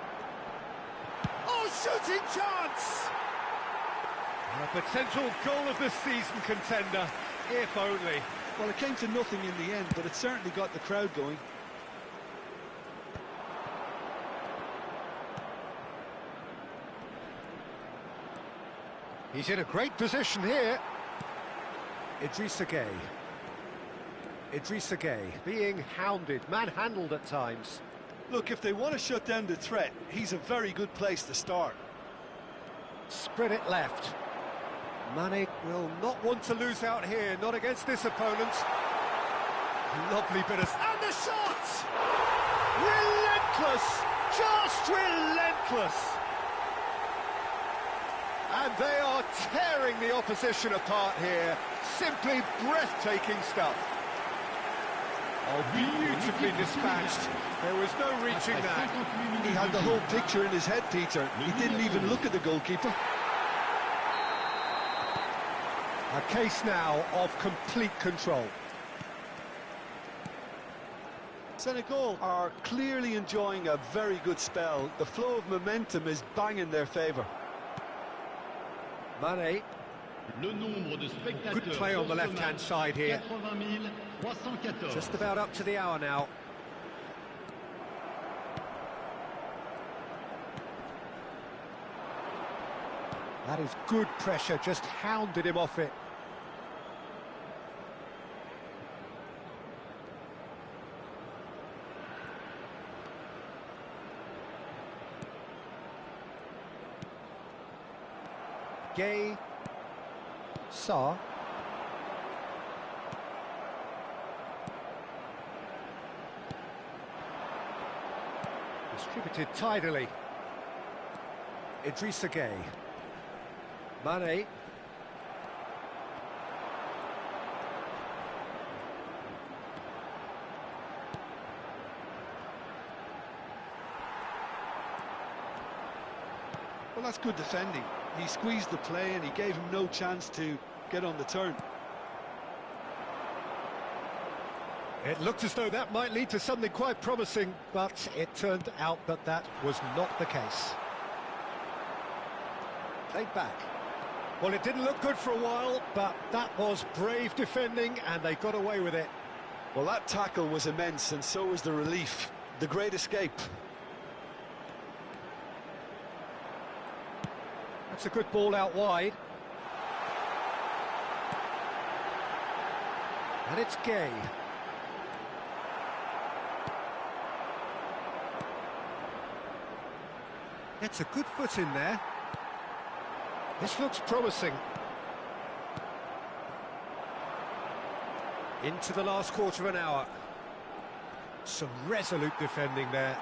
Oh, shooting chance! A potential goal of the season contender, if only. Well, it came to nothing in the end, but it certainly got the crowd going. He's in a great position here. Idrissa Gay. Idrissa Gay being hounded, manhandled at times. Look, if they want to shut down the threat, he's a very good place to start. Spread it left. Mane will not want to lose out here, not against this opponent. Lovely bit of... And the shot! Relentless! Just relentless! And they are tearing the opposition apart here. Simply breathtaking stuff. Oh, beautifully dispatched. There was no reaching that. He had the whole picture in his head, Peter. He didn't even look at the goalkeeper. A case now of complete control. Senegal are clearly enjoying a very good spell. The flow of momentum is bang in their favour. Mane. Good play on the left-hand side here. Just about up to the hour now. That is good pressure, just hounded him off it. Gay. Saw. Distributed tidily. Idrissa Gay. Mane. Well, that's good defending. He squeezed the play and he gave him no chance to get on the turn. It looked as though that might lead to something quite promising, but it turned out that that was not the case. Played back. Well, it didn't look good for a while, but that was brave defending, and they got away with it. Well, that tackle was immense, and so was the relief. The great escape. That's a good ball out wide. And it's Gay. Gets a good foot in there. This looks promising. Into the last quarter of an hour. Some resolute defending there.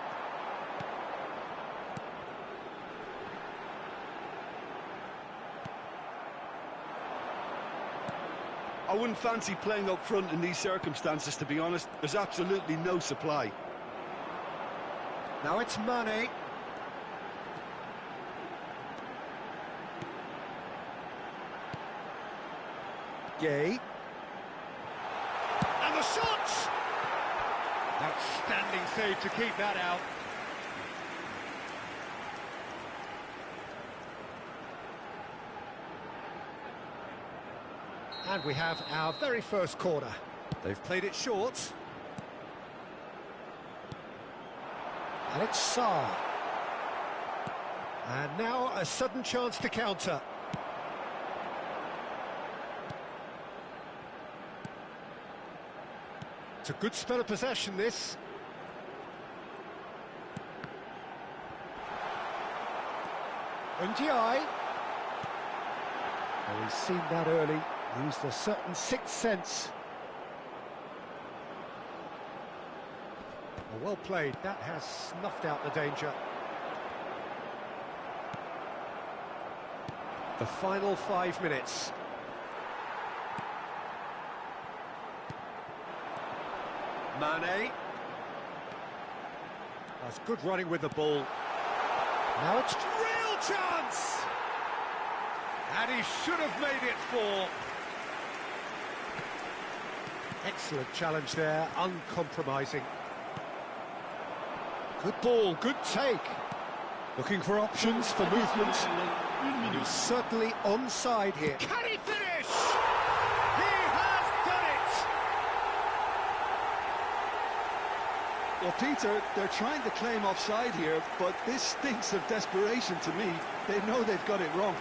I wouldn't fancy playing up front in these circumstances, to be honest. There's absolutely no supply. Now it's Mane. Gay. And the shot! Outstanding save to keep that out. And we have our very first corner. They've played it short. And it's Sarr. And now a sudden chance to counter. It's a good spell of possession, this. Ndiaye. Well, he's seen that early. Used a certain sixth sense. Well played. That has snuffed out the danger. The final 5 minutes. Mane. That's good running with the ball. Now it's real chance! And he should have made it 4. Excellent challenge there, uncompromising. Good ball, good take. Looking for options for movement. He's certainly onside here. Can he finish? He has done it! Well, Peter, they're trying to claim offside here, but this stinks of desperation to me. They know they've got it wrong.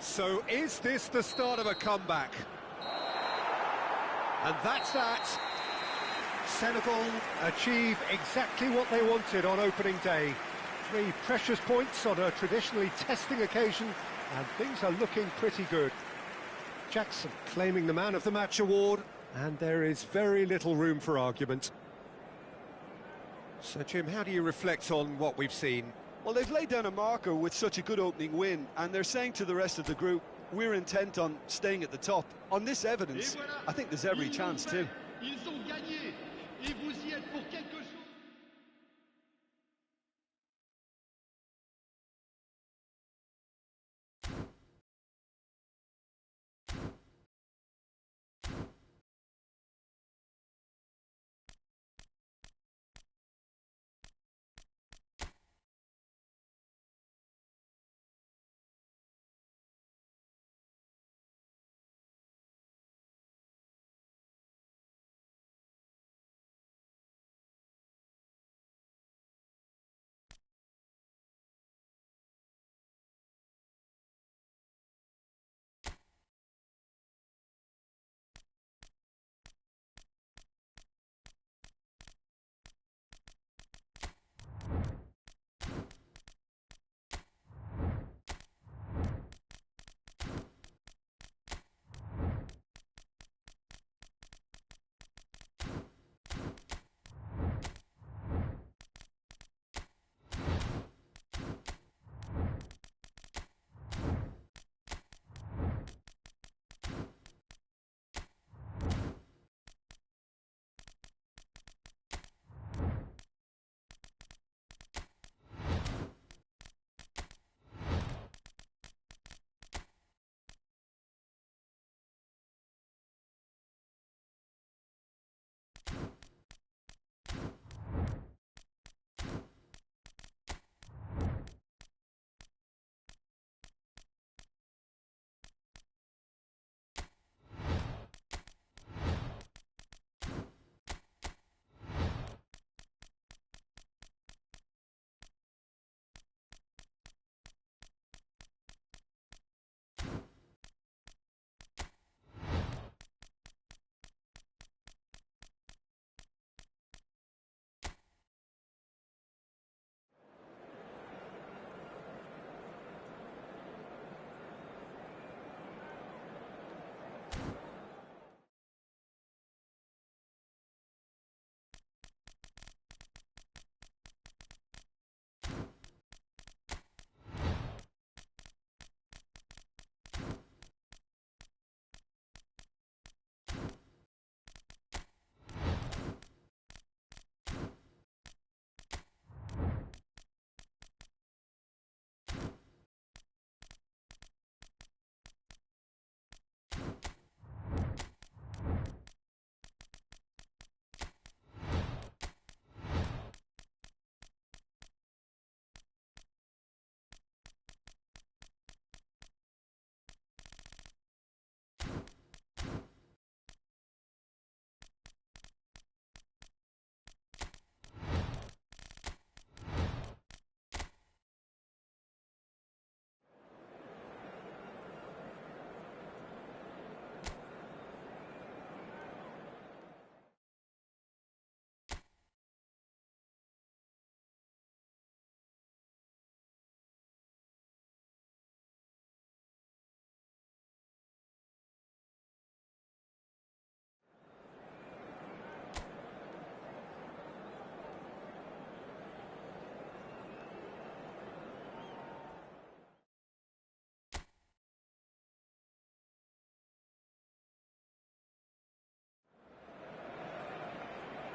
So is this the start of a comeback? And that's that. Senegal achieve exactly what they wanted on opening day. 3 precious points on a traditionally testing occasion, and things are looking pretty good. Jackson claiming the Man of the Match award, and there is very little room for argument. So, Jim, how do you reflect on what we've seen? Well, they've laid down a marker with such a good opening win, and they're saying to the rest of the group, we're intent on staying at the top. On this evidence, I think there's every chance too. Ils ont gagné, et vous y êtes pour quelque chose.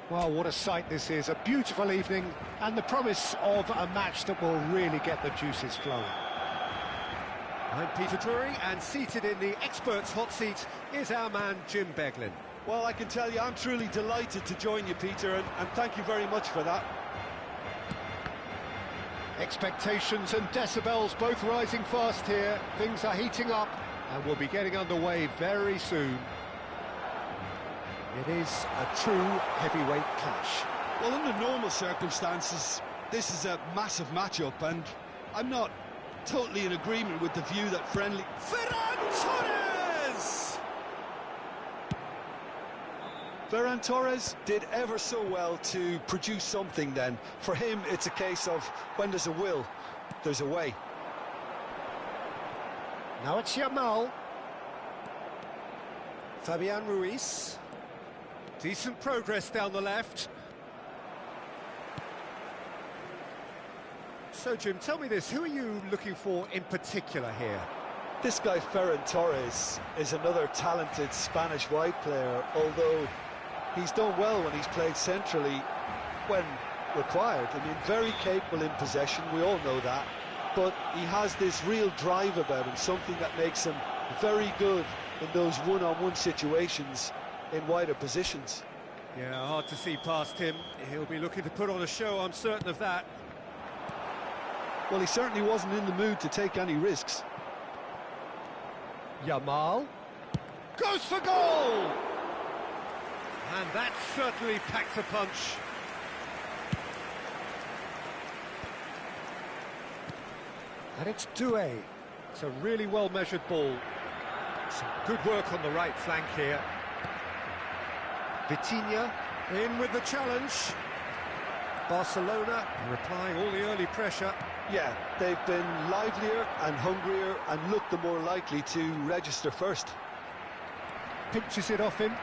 Well, what a sight this is. A beautiful evening and the promise of a match that will really get the juices flowing. I'm Peter Drury, and seated in the experts' hot seat is our man Jim Beglin. Well, I can tell you, I'm truly delighted to join you, Peter, and thank you very much for that. Expectations and decibels both rising fast here. Things are heating up and we'll be getting underway very soon. It is a true heavyweight clash. Well, under normal circumstances, this is a massive matchup, and I'm not totally in agreement with the view that friendly... Ferran Torres! Ferran Torres did ever so well to produce something then. For him, it's a case of when there's a will, there's a way. Now it's Yamal. Fabian Ruiz. Decent progress down the left. So, Jim, tell me this, who are you looking for in particular here? This guy, Ferran Torres, is another talented Spanish wide player, although he's done well when he's played centrally when required. I mean, very capable in possession, we all know that, but he has this real drive about him, something that makes him very good in those one-on-one situations in wider positions. Yeah, hard to see past him. He'll be looking to put on a show, I'm certain of that. Well, he certainly wasn't in the mood to take any risks. Yamal goes for goal! And that certainly packs a punch. And it's Doué. It's a really well-measured ball. Some good work on the right flank here. Vitinha in with the challenge. Barcelona replying all the early pressure. Yeah, they've been livelier and hungrier and looked the more likely to register first. Pinches it off him.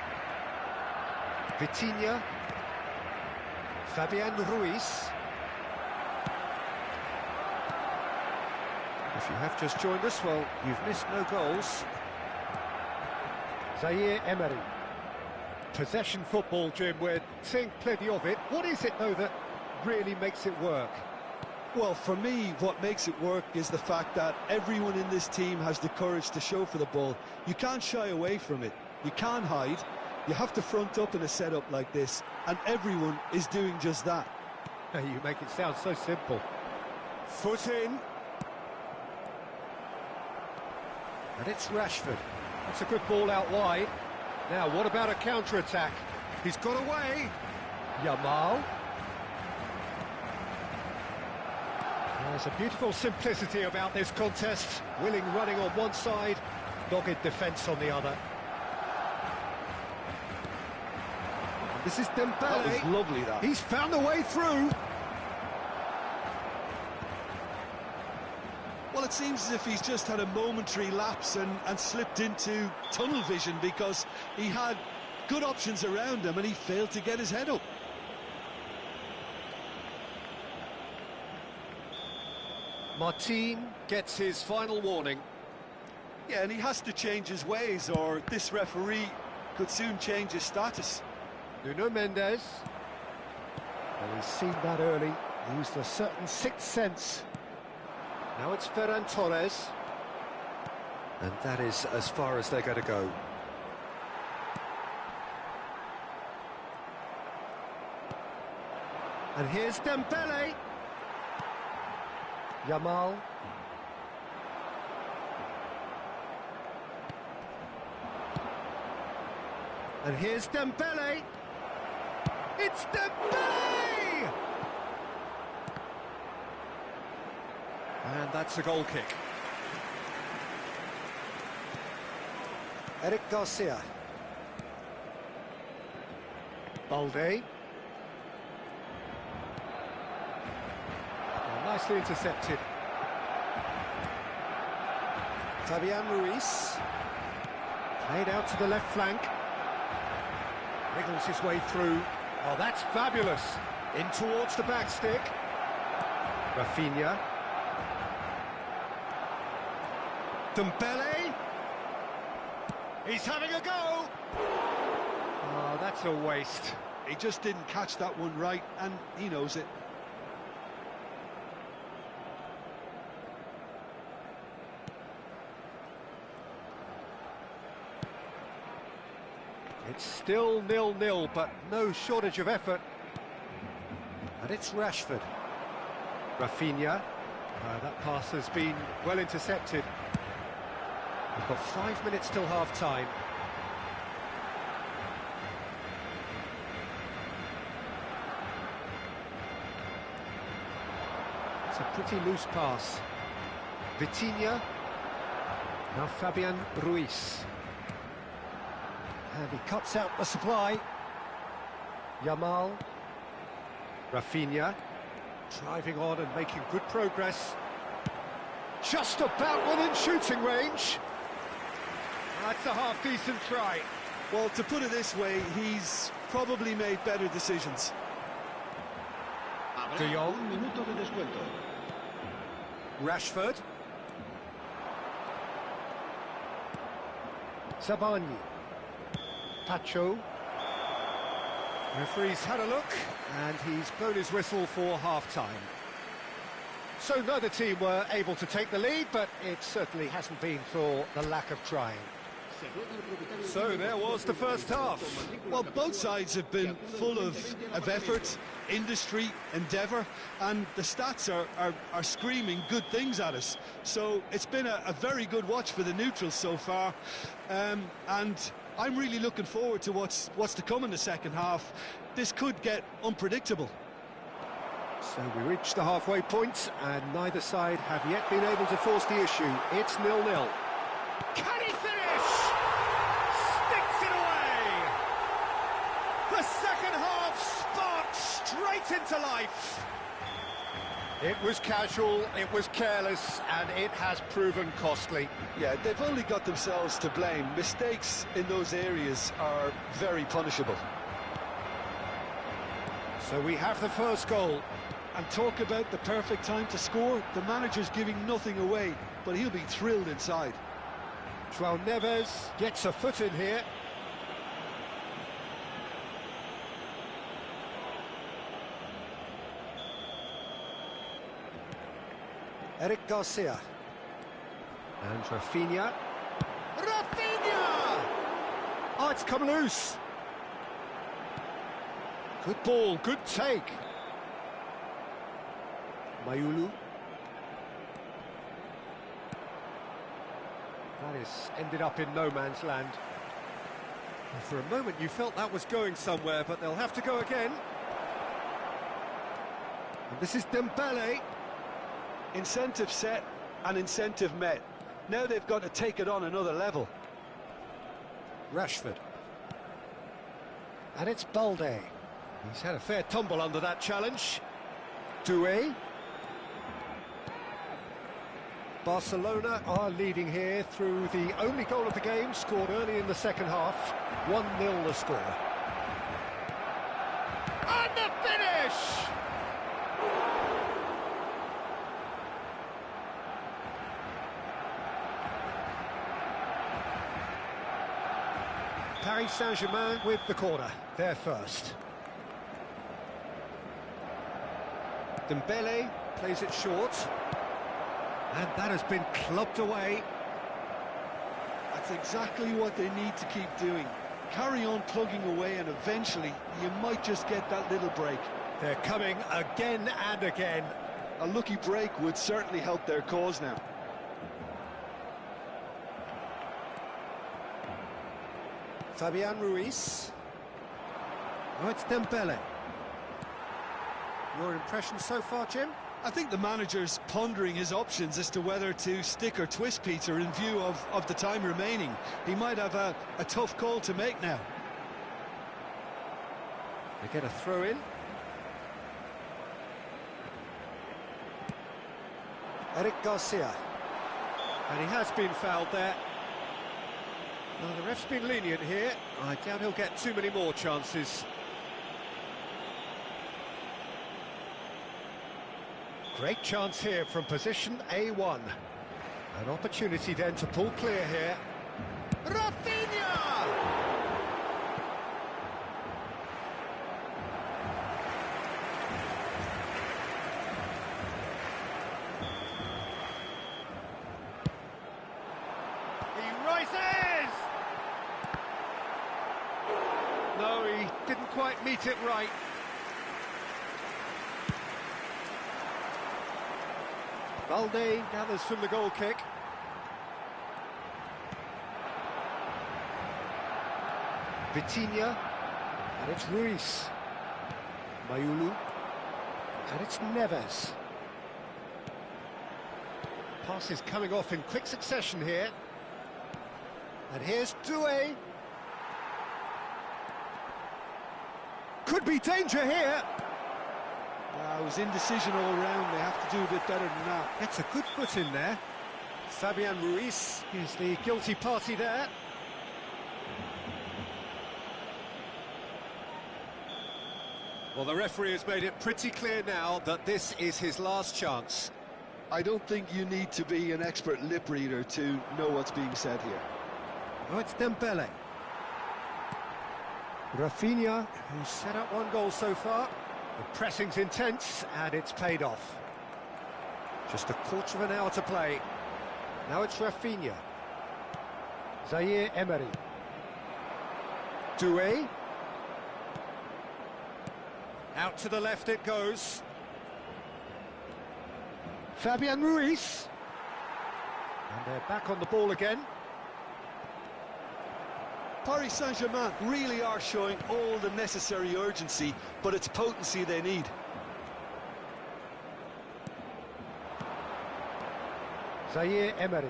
Vitinha. Fabian Ruiz. If you have just joined us, well, you've missed no goals. Zaire Emery. Possession football, Jim, we're seeing plenty of it. What is it, though, that really makes it work? Well, for me, what makes it work is the fact that everyone in this team has the courage to show for the ball. You can't shy away from it. You can't hide. You have to front up in a setup like this, and everyone is doing just that. You make it sound so simple. Foot in. And it's Rashford. That's a good ball out wide. Now, what about a counter-attack? He's got away. Yamal. There's a beautiful simplicity about this contest. Willing running on one side, dogged defence on the other. And this is Dembele. That was lovely, that. He's found a way through. Well, it seems as if he's just had a momentary lapse and slipped into tunnel vision, because he had good options around him and he failed to get his head up. Martin gets his final warning. Yeah, and he has to change his ways, or this referee could soon change his status. Nuno Mendes. Well, he's seen that early. He used a certain sixth sense. Now it's Ferran Torres. And that is as far as they're going to go. And here's Dembele. Yamal. And here's Dembele. It's Dembele! And that's a goal kick. Eric Garcia. Balde. Nicely intercepted. Fabian Ruiz. Played out to the left flank. Wriggles his way through. Oh, that's fabulous. In towards the back stick. Rafinha. Dembele. He's having a go. Oh, that's a waste. He just didn't catch that one right, and he knows it. It's still 0-0, but no shortage of effort. And it's Rashford. Rafinha. That pass has been well intercepted. We've got 5 minutes till half-time. It's a pretty loose pass. Vitinha. Now Fabian Ruiz. And he cuts out the supply. Yamal. Rafinha. Driving on and making good progress. Just about within shooting range. That's a half-decent try. Well, to put it this way, he's probably made better decisions. De Jong. Rashford. Zabani. Pacho. Referee's had a look, and he's blown his whistle for half-time. So neither team were able to take the lead, but it certainly hasn't been for the lack of trying. So there was the first half. Well, both sides have been full of effort, industry, endeavour, and the stats are screaming good things at us. So it's been a very good watch for the neutrals so far, and I'm really looking forward to what's to come in the second half. This could get unpredictable. So we reached the halfway point, and neither side have yet been able to force the issue. It's 0-0. Can he finish? Sticks it away! The second half sparked straight into life. It was casual, it was careless, and it has proven costly. Yeah, they've only got themselves to blame. Mistakes in those areas are very punishable. So we have the first goal. And talk about the perfect time to score. The manager's giving nothing away, but he'll be thrilled inside. João Neves gets a foot in here. Eric Garcia. And Rafinha. Rafinha! Oh, it's come loose. Good ball, good take. Mayulu. That is ended up in no man's land. And for a moment you felt that was going somewhere, but they'll have to go again. And this is Dembele. Incentive set and incentive met. Now they've got to take it on another level. Rashford. And it's Balde. He's had a fair tumble under that challenge. Doué. Barcelona are leading here through the only goal of the game, scored early in the second half. 1-0 the score. And the finish! Paris Saint-Germain with the corner, they're first. Dembele plays it short. And that has been clubbed away. That's exactly what they need to keep doing. Carry on plugging away, and eventually you might just get that little break. They're coming again and again. A lucky break would certainly help their cause now. Fabian Ruiz. Oh, it's Dembele. Your impression so far, Jim? I think the manager's pondering his options as to whether to stick or twist Peter in view of the time remaining. He might have a tough call to make now. They get a throw in. Eric Garcia. And he has been fouled there. Well, the ref's been lenient here. I doubt he'll get too many more chances. Great chance here from position A1. An opportunity then to pull clear here. Rafinha! He rises! No, he didn't quite meet it right. Balde gathers from the goal kick. Vitinha, and it's Ruiz. Mayulu, and it's Neves. Passes coming off in quick succession here. And here's Doué. Could be danger here. It was indecision all round. They have to do a bit better than that. Gets a good foot in there. Fabian Ruiz is the guilty party there. Well, the referee has made it pretty clear now that this is his last chance. I don't think you need to be an expert lip reader to know what's being said here. Oh, it's Dembele. Rafinha, who's set up one goal so far. The pressing's intense, and it's paid off. Just a quarter of an hour to play. Now it's Rafinha. Zaire Emery. Doué. Out to the left it goes. Fabian Ruiz. And they're back on the ball again. Paris Saint-Germain really are showing all the necessary urgency, but it's potency they need. Zaire Emery.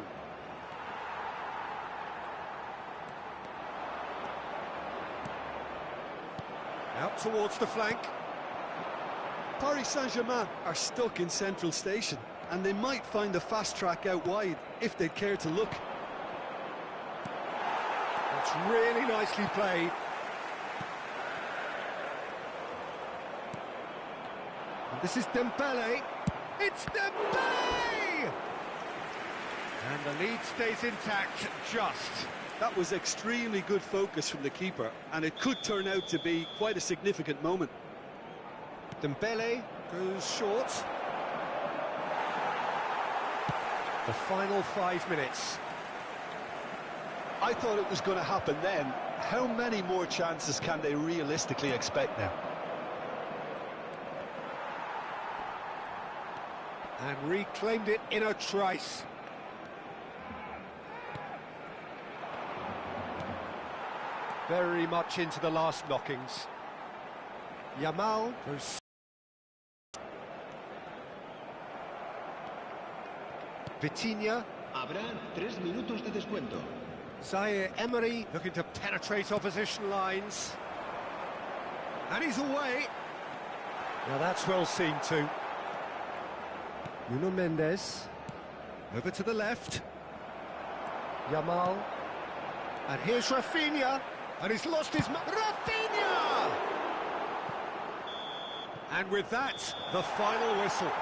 Out towards the flank. Paris Saint-Germain are stuck in Central Station, and they might find a fast track out wide if they'd care to look. That's really nicely played. And this is Dembele. It's Dembele! And the lead stays intact, just. That was extremely good focus from the keeper, and it could turn out to be quite a significant moment. Dembele goes short. The final 5 minutes. I thought it was going to happen then. How many more chances can they realistically expect now? And reclaimed it in a trice. Very much into the last knockings. Yamal goes. Vitinha. Habrá 3 minutos de descuento. Zaire Emery looking to penetrate opposition lines. And he's away. Now that's well seen too. Nuno Mendes. Over to the left. Yamal. And here's Rafinha. And he's lost his... Rafinha! And with that, the final whistle.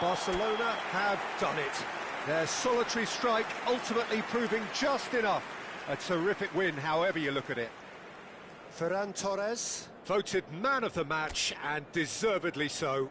Barcelona have done it. Their solitary strike ultimately proving just enough. A terrific win, however you look at it. Ferran Torres, voted man of the match, and deservedly so.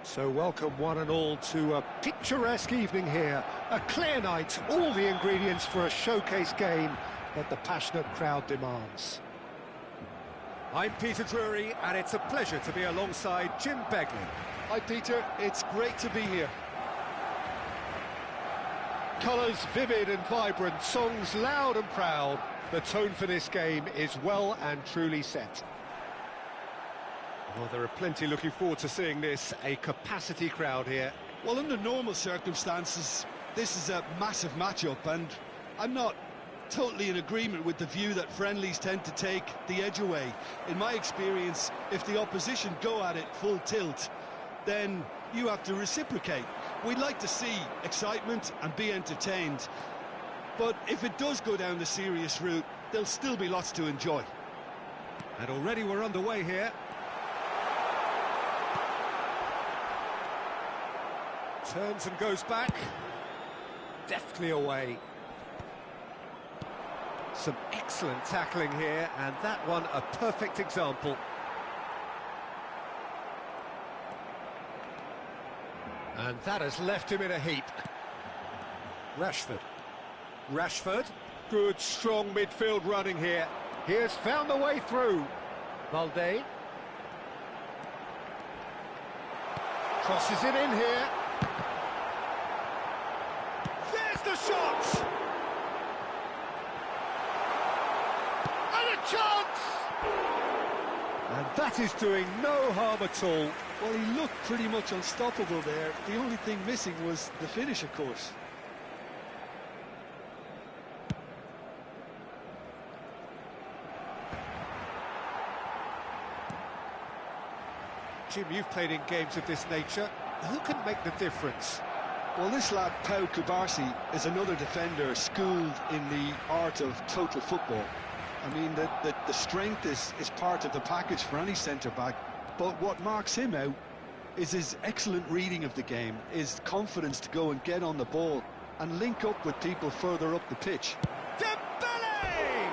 So welcome one and all to a picturesque evening here. A clear night, all the ingredients for a showcase game that the passionate crowd demands. I'm Peter Drury, and it's a pleasure to be alongside Jim Begley. Hi Peter, it's great to be here. Colours vivid and vibrant, songs loud and proud. The tone for this game is well and truly set. Well, there are plenty looking forward to seeing this, a capacity crowd here. Well, under normal circumstances, this is a massive matchup, and I'm not totally in agreement with the view that friendlies tend to take the edge away. In my experience, if the opposition go at it full tilt, then you have to reciprocate. We'd like to see excitement and be entertained, but if it does go down the serious route, there'll still be lots to enjoy. And already we're underway here. Turns and goes back. Deftly away. Some excellent tackling here, and that one a perfect example. And that has left him in a heap. Rashford. Rashford. Good, strong midfield running here. He has found the way through. Valde. Crosses it in here. There's the shot! And a chance! And that is doing no harm at all. Well, he looked pretty much unstoppable there. The only thing missing was the finish, of course. Jim, you've played in games of this nature. Who can make the difference? Well, this lad, Pau Kubarsi, is another defender schooled in the art of total football. I mean, the strength is part of the package for any centre-back, but what marks him out is his excellent reading of the game, his confidence to go and get on the ball and link up with people further up the pitch. Dembele!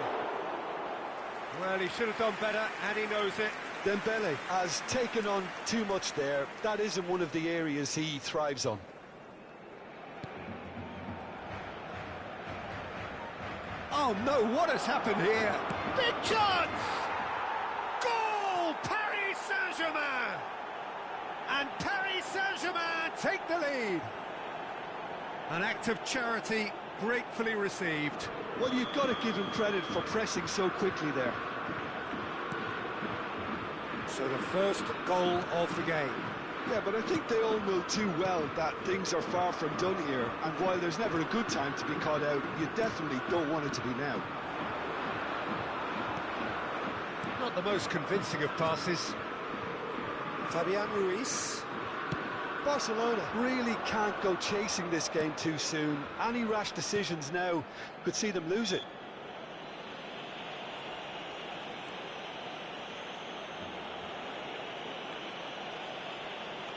Well, he should have done better, and he knows it. Dembele has taken on too much there. That isn't one of the areas he thrives on. Oh no, what has happened here? Big chance! Goal! Paris Saint-Germain! And Paris Saint-Germain take the lead. An act of charity gratefully received. Well, you've got to give him credit for pressing so quickly there. So the first goal of the game. Yeah, but I think they all know too well that things are far from done here, and while there's never a good time to be caught out, you definitely don't want it to be now. Not the most convincing of passes. Fabian Ruiz. Barcelona really can't go chasing this game too soon. Any rash decisions now could see them lose it.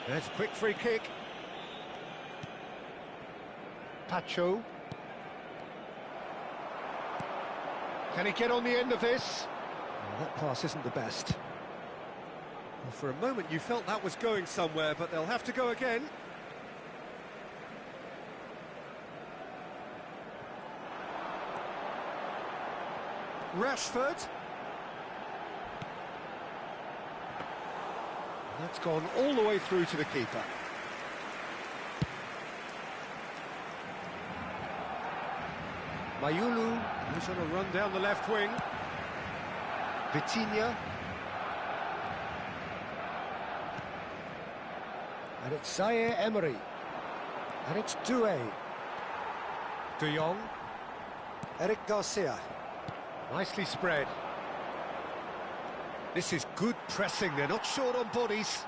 There's a quick free kick. Pacho. Can he get on the end of this? Oh, that pass isn't the best. Well, for a moment you felt that was going somewhere, but they'll have to go again. Rashford. That's gone all the way through to the keeper. Mayulu, who's on a run down the left wing. Vitinha. And it's Zaire Emery. And it's Doué. De Jong. Eric Garcia. Nicely spread. This is good pressing, they're not short on bodies.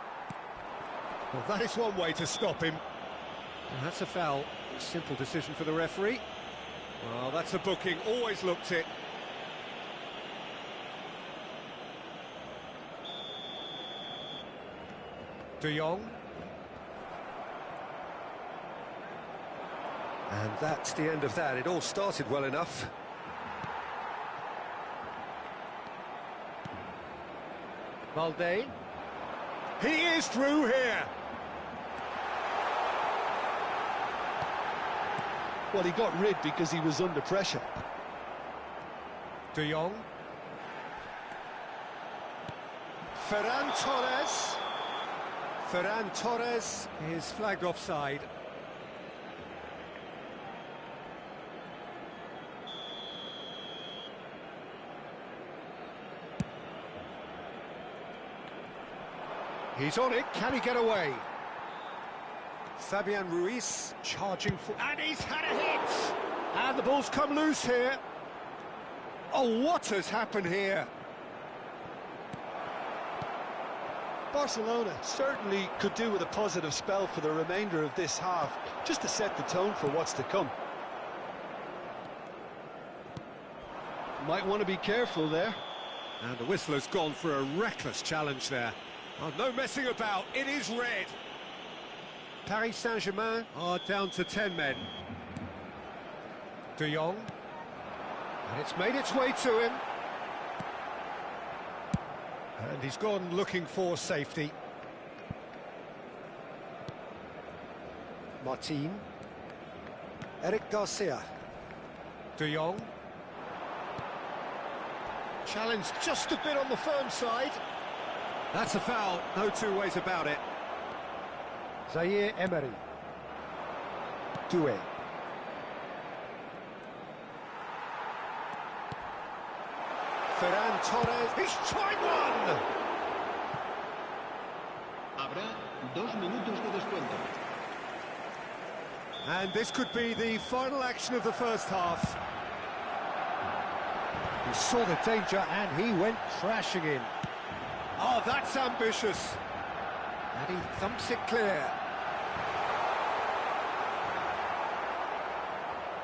Well, that is one way to stop him. And that's a foul. A simple decision for the referee. Well, that's a booking, always looked it. De Jong. And that's the end of that. It all started well enough. Valde. He is through here. Well, he got rid because he was under pressure. De Jong. Ferran Torres. Ferran Torres is flagged offside. He's on it, can he get away? Fabian Ruiz charging for... And he's had a hit! And the ball's come loose here. Oh, what has happened here? Barcelona certainly could do with a positive spell for the remainder of this half, just to set the tone for what's to come. Might want to be careful there. And the whistle has gone for a reckless challenge there. Oh, no messing about, it is red. Paris Saint-Germain are down to 10 men. De Jong. And it's made its way to him. And he's gone looking for safety. Martin. Eric Garcia. De Jong. Challenge just a bit on the firm side. That's a foul, no two ways about it. Zaire Emery. Doué. Ferran Torres, he's tried one! Habrá 2 minutos de descuento. And this could be the final action of the first half. He saw the danger and he went crashing in. Oh, that's ambitious. And he thumps it clear.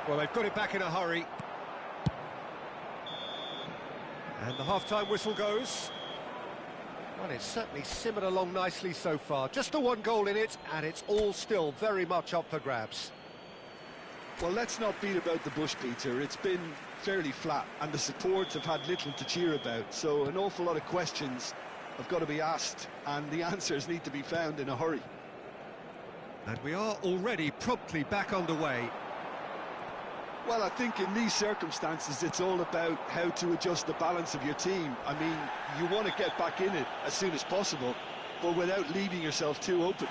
Well, they've got it back in a hurry. And the half-time whistle goes. Well, it's certainly simmered along nicely so far. Just the one goal in it, and it's all still very much up for grabs. Well, let's not beat about the bush, Peter. It's been fairly flat, and the supports have had little to cheer about. So an awful lot of questions have got to be asked, and the answers need to be found in a hurry. And we are already promptly back underway. Well, I think in these circumstances, it's all about how to adjust the balance of your team. I mean, you want to get back in it as soon as possible, but without leaving yourself too open.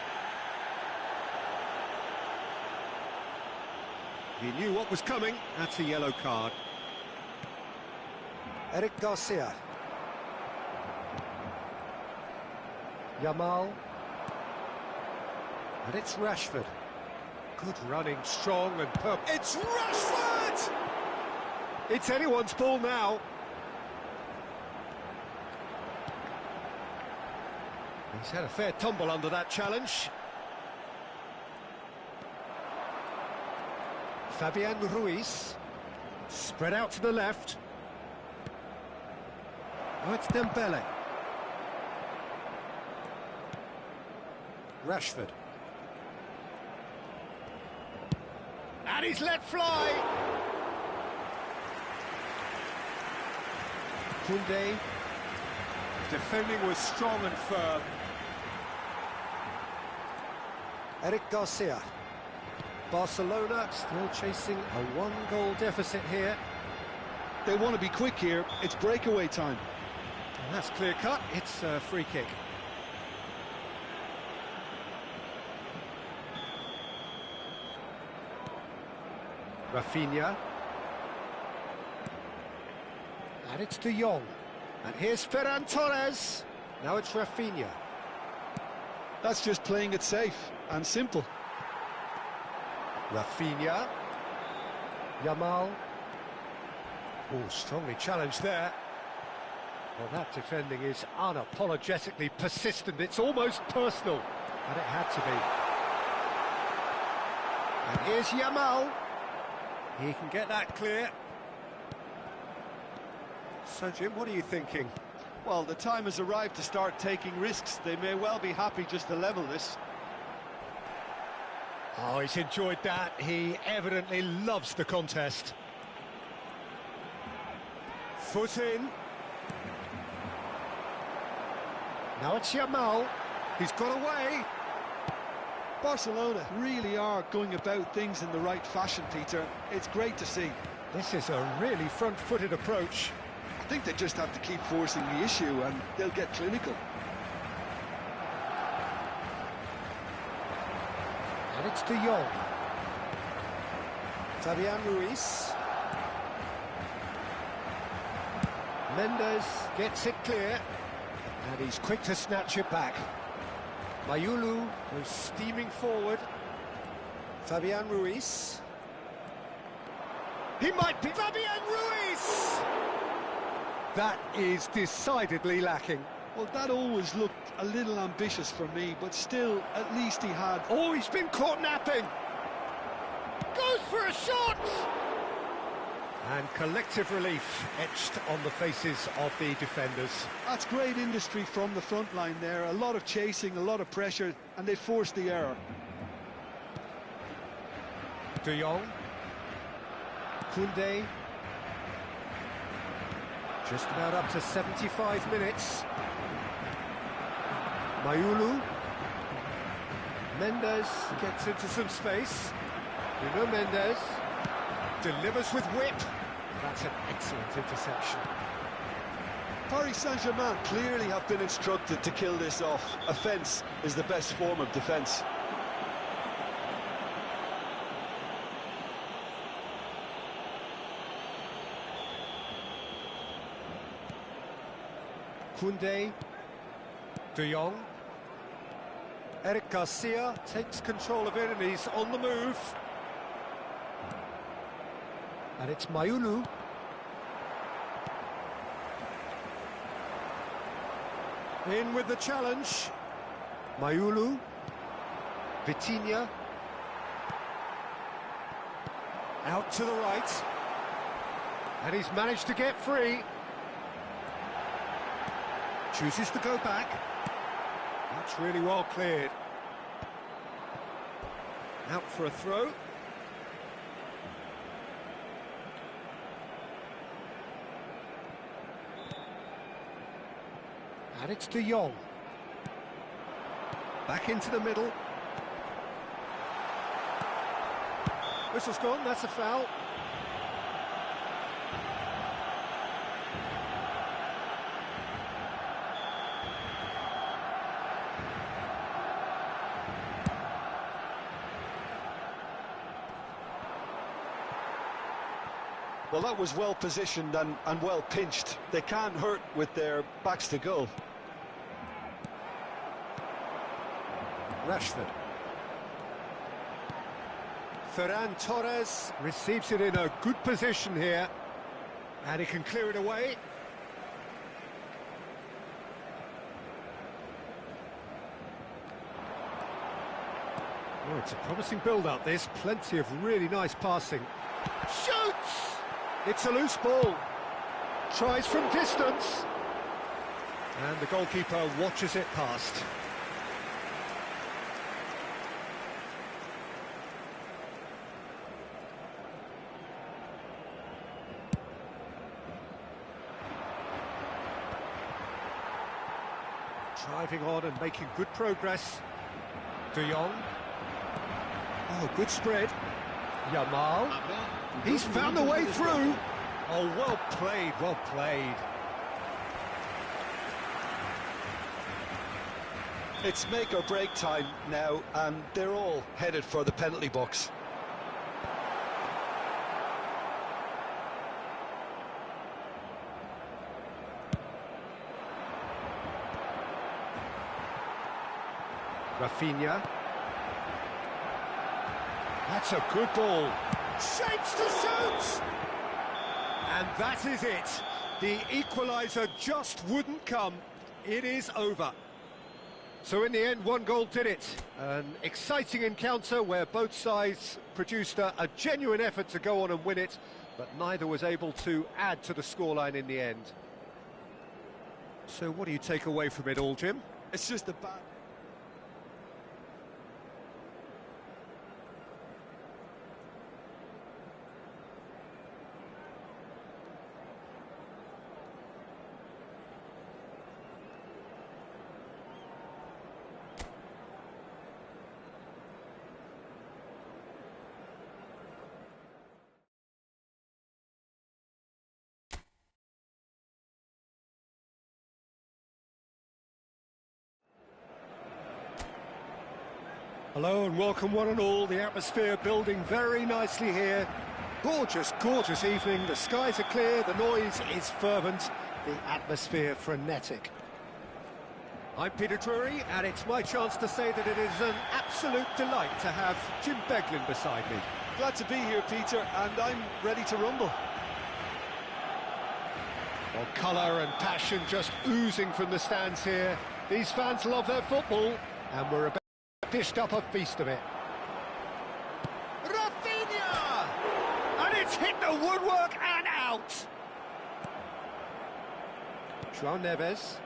He knew what was coming. That's a yellow card. Eric Garcia. Yamal. And it's Rashford. Good running, strong and purple. It's Rashford! It's anyone's ball now. He's had a fair tumble under that challenge. Fabian Ruiz. Spread out to the left. Oh, it's Dembele. Rashford. And he's let fly! Koundé. Defending was strong and firm. Eric Garcia. Barcelona still chasing a one-goal deficit here. They want to be quick here. It's breakaway time. And that's clear-cut. It's a free kick. Rafinha. And it's De Jong. And here's Ferran Torres. Now it's Rafinha. That's just playing it safe and simple. Rafinha. Yamal. Oh, strongly challenged there. Well, that defending is unapologetically persistent. It's almost personal. And it had to be. And here's Yamal. He can get that clear. So, Jim, what are you thinking? Well, the time has arrived to start taking risks. They may well be happy just to level this. Oh, he's enjoyed that. He evidently loves the contest. Foot in. Now it's Yamal. He's got away. Barcelona really are going about things in the right fashion, Peter. It's great to see. This is a really front-footed approach. I think they just have to keep forcing the issue and they'll get clinical. And it's De Jong. Fabian Ruiz. Mendes gets it clear. And he's quick to snatch it back. Mayulu goes steaming forward. Fabian Ruiz. He might be Fabian Ruiz! That is decidedly lacking. Well, that always looked a little ambitious for me, but still, at least he had... Oh, he's been caught napping! Goes for a shot! And collective relief etched on the faces of the defenders. That's great industry from the front line there. A lot of chasing, a lot of pressure, and they forced the error. De Jong. Koundé. Just about up to 75 minutes. Mayulu. Mendes gets into some space. Nuno Mendes delivers with whip. That's an excellent interception. Paris Saint-Germain clearly have been instructed to kill this off. Offence is the best form of defence. Koundé, De Jong, Eric Garcia takes control of it and he's on the move. And it's Mayulu. In with the challenge. Mayulu, Vitinha. Out to the right. And he's managed to get free. Chooses to go back. That's really well cleared. Out for a throw. And it's De Jong. Back into the middle. Whistle's gone, that's a foul. Well, that was well positioned and well pinched. They can't hurt with their backs to goal. Rashford. Ferran Torres receives it in a good position here. And he can clear it away. Oh, it's a promising build-up, this. Plenty of really nice passing. Shoots! It's a loose ball. Tries from distance. And the goalkeeper watches it past. Driving on and making good progress. De Jong. Oh, good spread. Yamal. He's found the way through. Oh, well played, well played. It's make or break time now, and they're all headed for the penalty box. Rafinha. That's a good ball. Shapes to shoot! And that is it. The equaliser just wouldn't come. It is over. So in the end, one goal did it. An exciting encounter where both sides produced a genuine effort to go on and win it, but neither was able to add to the scoreline in the end. So what do you take away from it all, Jim? It's just a bad... Hello and welcome one and all. The atmosphere building very nicely here. Gorgeous, gorgeous evening. The skies are clear, the noise is fervent, the atmosphere frenetic. I'm Peter Drury, and it's my chance to say that it is an absolute delight to have Jim Beglin beside me. Glad to be here, Peter, and I'm ready to rumble. Well, colour and passion just oozing from the stands here. These fans love their football, and we're about dished up a feast of it. Rafinha! And it's hit the woodwork and out! João Neves.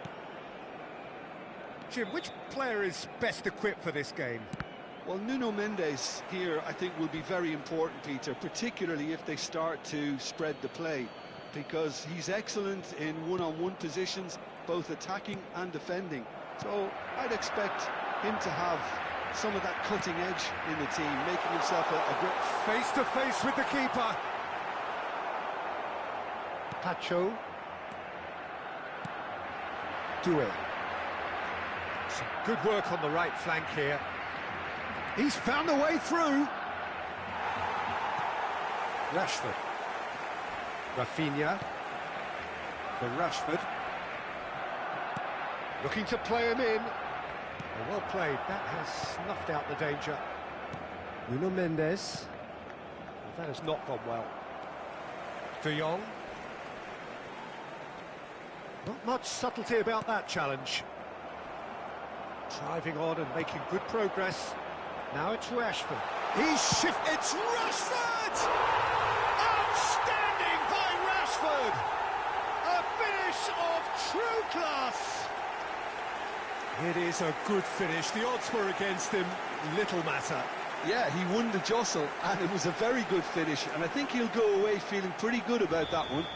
Jim, which player is best equipped for this game? Well, Nuno Mendes here, I think, will be very important, Peter, particularly if they start to spread the play, because he's excellent in one-on-one positions, both attacking and defending. So I'd expect him to have some of that cutting edge in the team, making himself a great... Face-to-face with the keeper. Pacho. Doué. Some good work on the right flank here. He's found a way through. Rashford. Rafinha. For Rashford. Looking to play him in. Well played. That has snuffed out the danger. Nuno Mendes. Well, that has not gone well. De Jong. Not much subtlety about that challenge. Driving on and making good progress. Now it's Rashford. It's Rashford! Outstanding by Rashford! A finish of true class! It is a good finish. The odds were against him. Little matter. Yeah, he won the jostle, and it was a very good finish, and I think he'll go away feeling pretty good about that one.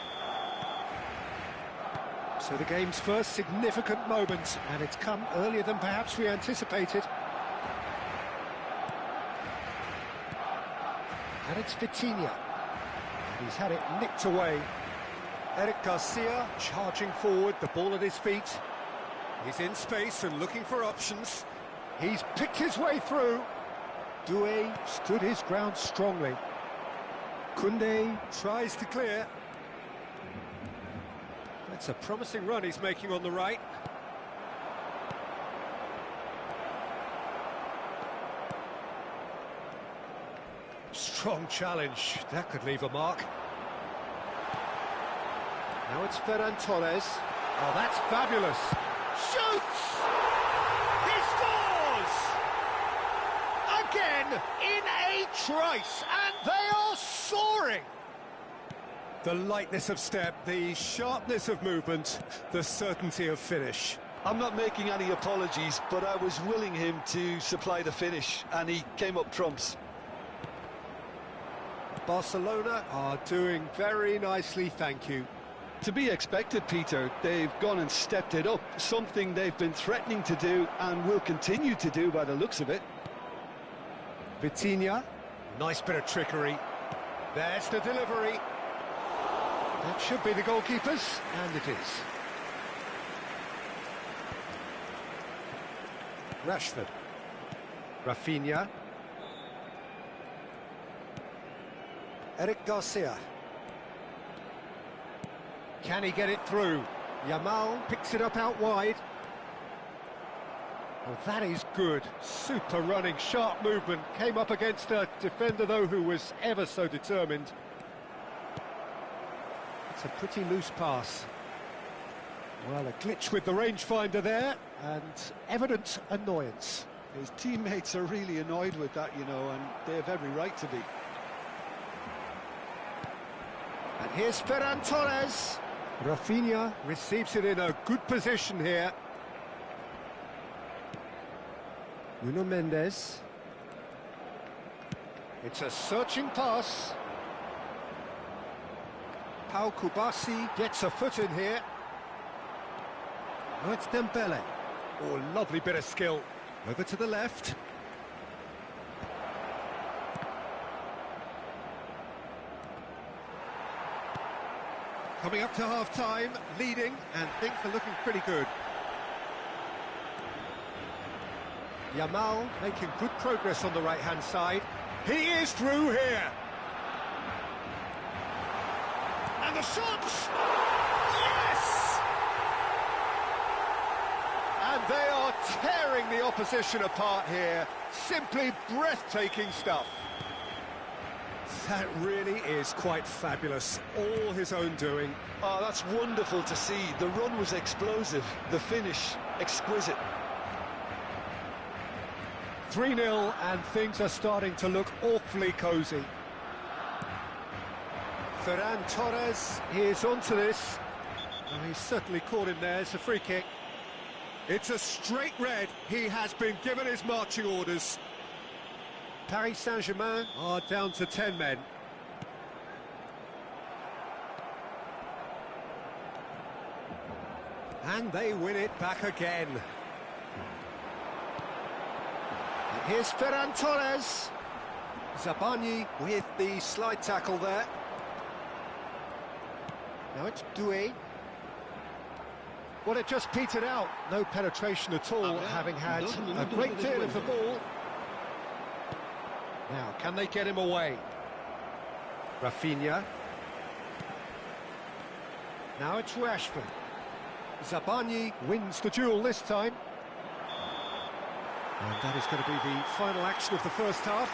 So the game's first significant moment, and it's come earlier than perhaps we anticipated. And it's Vitinha. He's had it nicked away. Eric Garcia charging forward, the ball at his feet. He's in space and looking for options. He's picked his way through. Doué stood his ground strongly. Koundé tries to clear. That's a promising run he's making on the right. Strong challenge. That could leave a mark. Now it's Ferran Torres. Oh, that's fabulous. Shoots! He scores! Again, in a trice, and they are soaring! The lightness of step, the sharpness of movement, the certainty of finish. I'm not making any apologies, but I was willing him to supply the finish, and he came up trumps. Barcelona are doing very nicely, thank you. To be expected, Peter. They've gone and stepped it up, something they've been threatening to do and will continue to do by the looks of it. Vitinha, nice bit of trickery. There's the delivery. That should be the goalkeeper's, and it is. Rashford. Rafinha. Eric Garcia. Can he get it through? Yamal picks it up out wide. Well, that is good. Super running, sharp movement. Came up against a defender, though, who was ever so determined. It's a pretty loose pass. Well, a glitch with the rangefinder there, and evident annoyance. His teammates are really annoyed with that, you know, and they have every right to be. And here's Ferran Torres. Rafinha receives it in a good position here. Nuno Mendes. It's a searching pass. Pau Kubasi gets a foot in here. Oh, it's Dembele. Oh, lovely bit of skill. Over to the left. Coming up to half-time, leading, and things are looking pretty good. Yamal making good progress on the right-hand side. He is through here. And the shots! Yes! And they are tearing the opposition apart here. Simply breathtaking stuff. That really is quite fabulous. All his own doing. Oh, that's wonderful to see. The run was explosive. The finish, exquisite. 3-0, and things are starting to look awfully cosy. Ferran Torres is onto this. Oh, he's certainly caught him there. It's a free kick. It's a straight red. He has been given his marching orders. Paris Saint-Germain are down to 10 men. And they win it back again. And Here's Ferran Torres. Zabani with the slide tackle there. Now it's Doué. Well, it just petered out. No penetration at all, having had a great deal of the ball. Now, can they get him away? Rafinha. Now it's Rashford. Zabani wins the duel this time. And that is going to be the final action of the first half.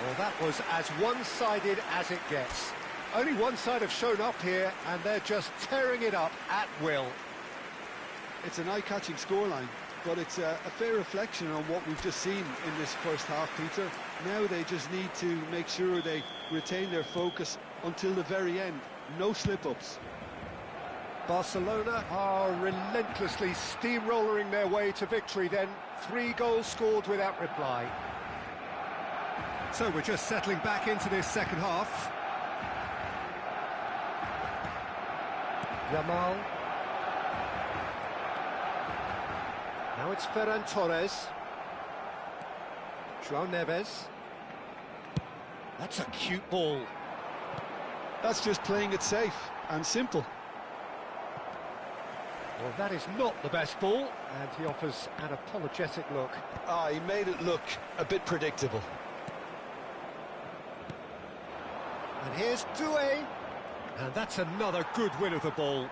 Well, that was as one-sided as it gets. Only one side have shown up here, and they're just tearing it up at will. It's an eye-catching scoreline, but it's a fair reflection on what we've just seen in this first half, Peter. Now they just need to make sure they retain their focus until the very end. No slip-ups. Barcelona are relentlessly steamrolling their way to victory then. 3 goals scored without reply. So we're just settling back into this second half. Yamal. Now it's Ferran Torres. João Neves. That's a cute ball. That's just playing it safe and simple. Well, that is not the best ball, and he offers an apologetic look. He made it look a bit predictable. And here's Doué. And that's another good win of the ball.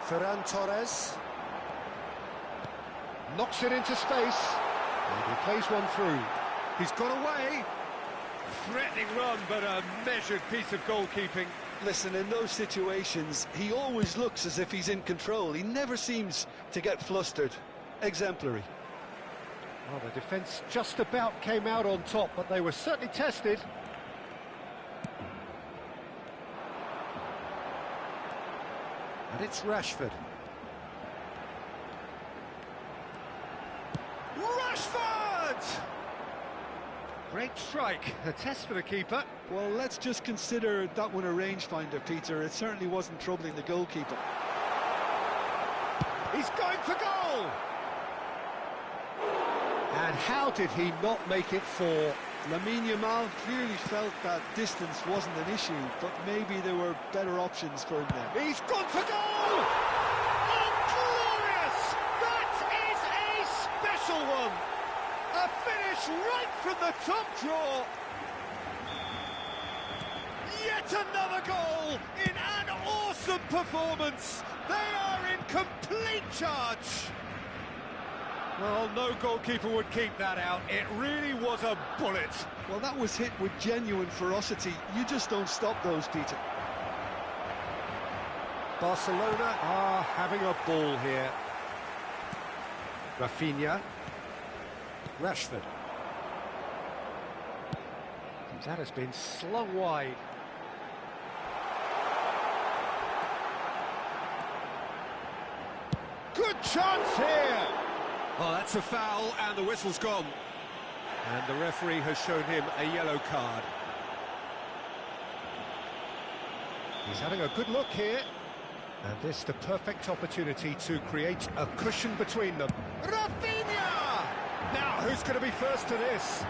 Ferran Torres. Knocks it into space. And he plays one through. He's got away. Threatening run, but a measured piece of goalkeeping. Listen, in those situations, he always looks as if he's in control. He never seems to get flustered. Exemplary. Well, the defence just about came out on top, but they were certainly tested. And it's Rashford. Rashford! Great strike, a test for the keeper. Well, let's just consider that one a rangefinder, Peter. It certainly wasn't troubling the goalkeeper. He's going for goal! And how did he not make it 4? Lamine Yamal clearly felt that distance wasn't an issue, but maybe there were better options for him there. He's gone for goal! Oh, glorious! That is a special one! A finish right from the top draw! Yet another goal in an awesome performance! They are in complete charge! Well, no goalkeeper would keep that out. It really was a bullet. Well, that was hit with genuine ferocity. You just don't stop those, Peter. Barcelona are having a ball here. Rafinha. Rashford. That has been slung wide. Good chance here! Oh, that's a foul, and the whistle's gone. And the referee has shown him a yellow card. He's having a good look here. And this the perfect opportunity to create a cushion between them. Rafinha! Now, who's going to be first to this?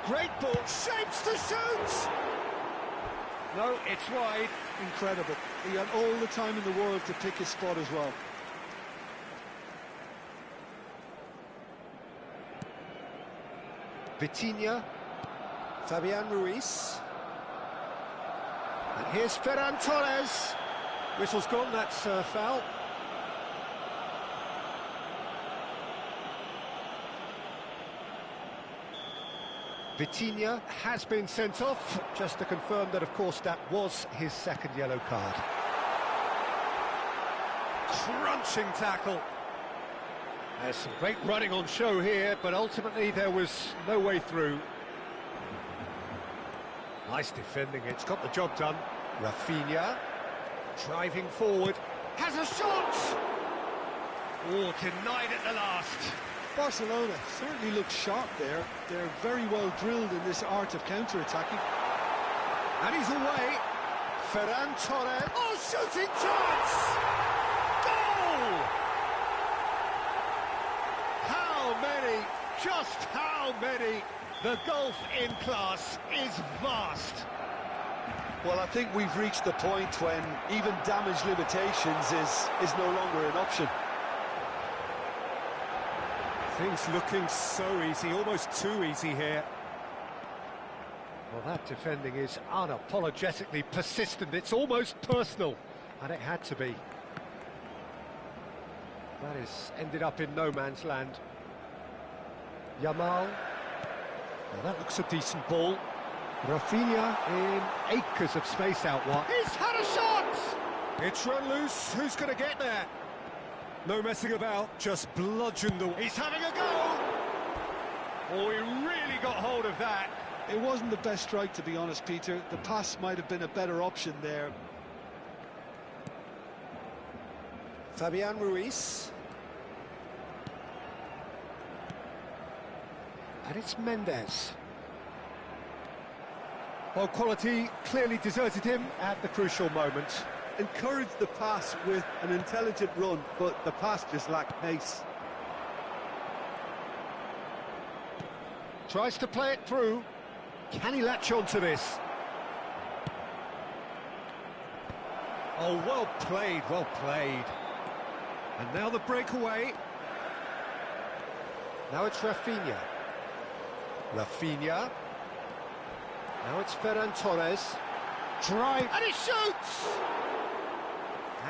Great ball, shapes to shoot! No, it's wide. Incredible. He had all the time in the world to pick his spot as well. Vitinha. Fabian Ruiz. And here's Ferran Torres. Whistle's gone, that's a foul. Vitinha has been sent off, just to confirm that, of course, that was his second yellow card. Crunching tackle. There's some great running on show here, but ultimately there was no way through. Nice defending, it's got the job done. Rafinha, driving forward, has a shot! Oh, denied at the last. Barcelona certainly look sharp there. They're very well drilled in this art of counter-attacking. And he's away. Ferran Torres. Oh, shooting chance! Goal! How many? Just how many? The gulf in class is vast. Well, I think we've reached the point when even damage limitations is no longer an option. Things looking so easy, almost too easy here. Well, that defending is unapologetically persistent. It's almost personal, and it had to be. That is ended up in no man's land. Yamal. Well, that looks a decent ball. Rafinha in acres of space out wide. He's had a shot! It's run loose. Who's going to get there? No messing about, just bludgeon the... He's having a go! Oh, he really got hold of that. It wasn't the best strike, to be honest, Peter. The pass might have been a better option there. Fabian Ruiz. And it's Mendes. Well, quality clearly deserted him at the crucial moment. Encouraged the pass with an intelligent run, but the pass just lacked pace. Tries to play it through. Can he latch on to this? Oh, well played, well played. And now the breakaway. Now it's Rafinha. Rafinha. Now it's Ferran Torres. Drive. And he shoots!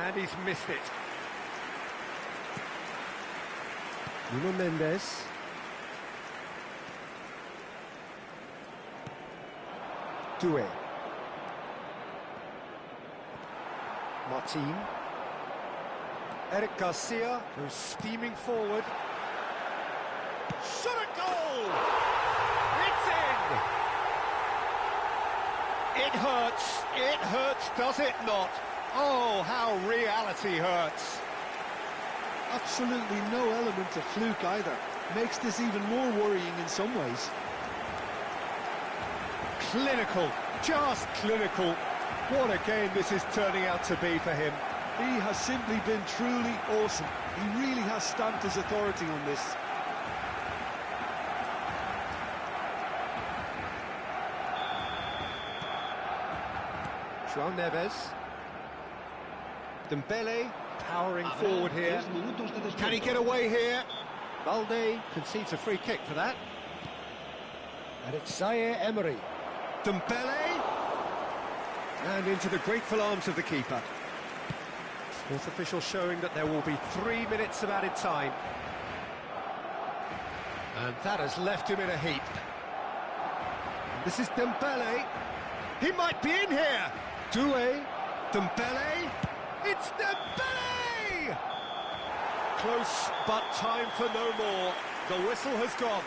And he's missed it. Nuno Mendes. Doué. Martin. Eric Garcia, who's steaming forward. Shot a goal! It's in! It hurts, does it not? Oh, how reality hurts. Absolutely no element of fluke either. Makes this even more worrying in some ways. Clinical, just clinical. What a game this is turning out to be for him. He has simply been truly awesome. He really has stamped his authority on this. João Neves. Dembele powering forward here. Can he get away here? Balde concedes a free kick for that. And it's Zaire Emery. Dembele. And into the grateful arms of the keeper. Fourth official showing that there will be 3 minutes of added time. And that has left him in a heap. This is Dembele. He might be in here. Doué. Dembele. It's Dembele! Close, but time for no more. The whistle has gone.